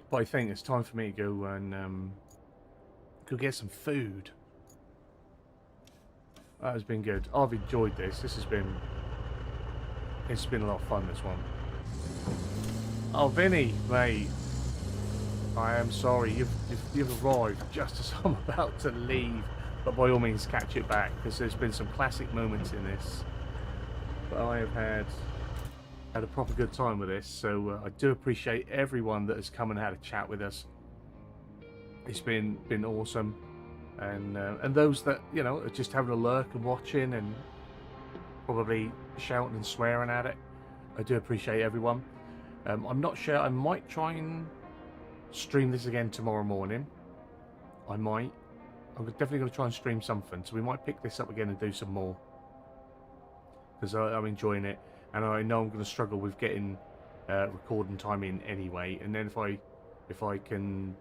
But I think it's time for me to go and go get some food. That has been good. I've enjoyed this. It's been a lot of fun, this one. Oh, Vinny, mate. I am sorry. You've arrived just as I'm about to leave. But by all means, catch it back, because there's been some classic moments in this. But I have had a proper good time with this, so I do appreciate everyone that has come and had a chat with us. It's been awesome, and those that, you know, are just having a lurk and watching and probably shouting and swearing at it, I do appreciate everyone. I'm not sure. I might try and stream this again tomorrow morning. I might. I'm definitely going to try and stream something, so we might pick this up again and do some more, because I'm enjoying it. And I know I'm going to struggle with getting recording time in anyway. And then if I can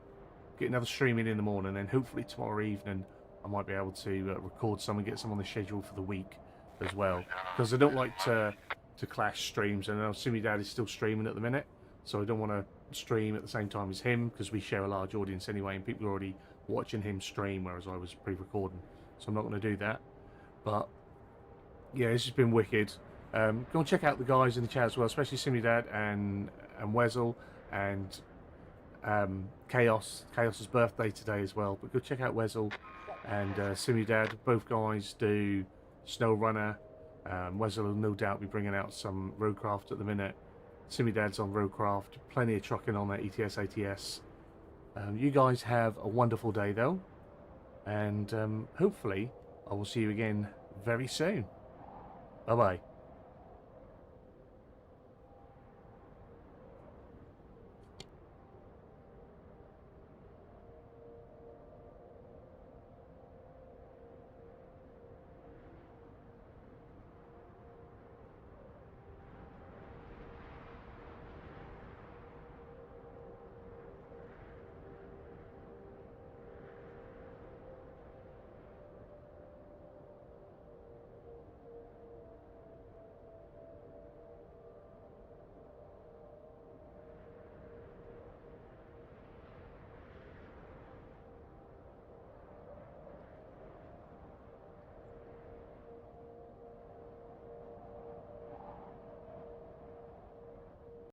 get another stream in the morning, then hopefully tomorrow evening I might be able to record some and get some on the schedule for the week as well. Because I don't like to clash streams, and I assume my dad is still streaming at the minute, so I don't want to stream at the same time as him, because we share a large audience anyway, and people are already watching him stream, whereas I was pre-recording. So I'm not going to do that. But yeah, this has been wicked. Go and check out the guys in the chat as well, especially Simmy Dad and Wezel and Chaos. Chaos's birthday today as well. But go check out Wezel and Simmy Dad. Both guys do Snow Runner. Wezel will no doubt be bringing out some RoadCraft at the minute. Simmy Dad's on RoadCraft. Plenty of trucking on that ETS ATS. You guys have a wonderful day though, and hopefully I will see you again very soon. Bye bye.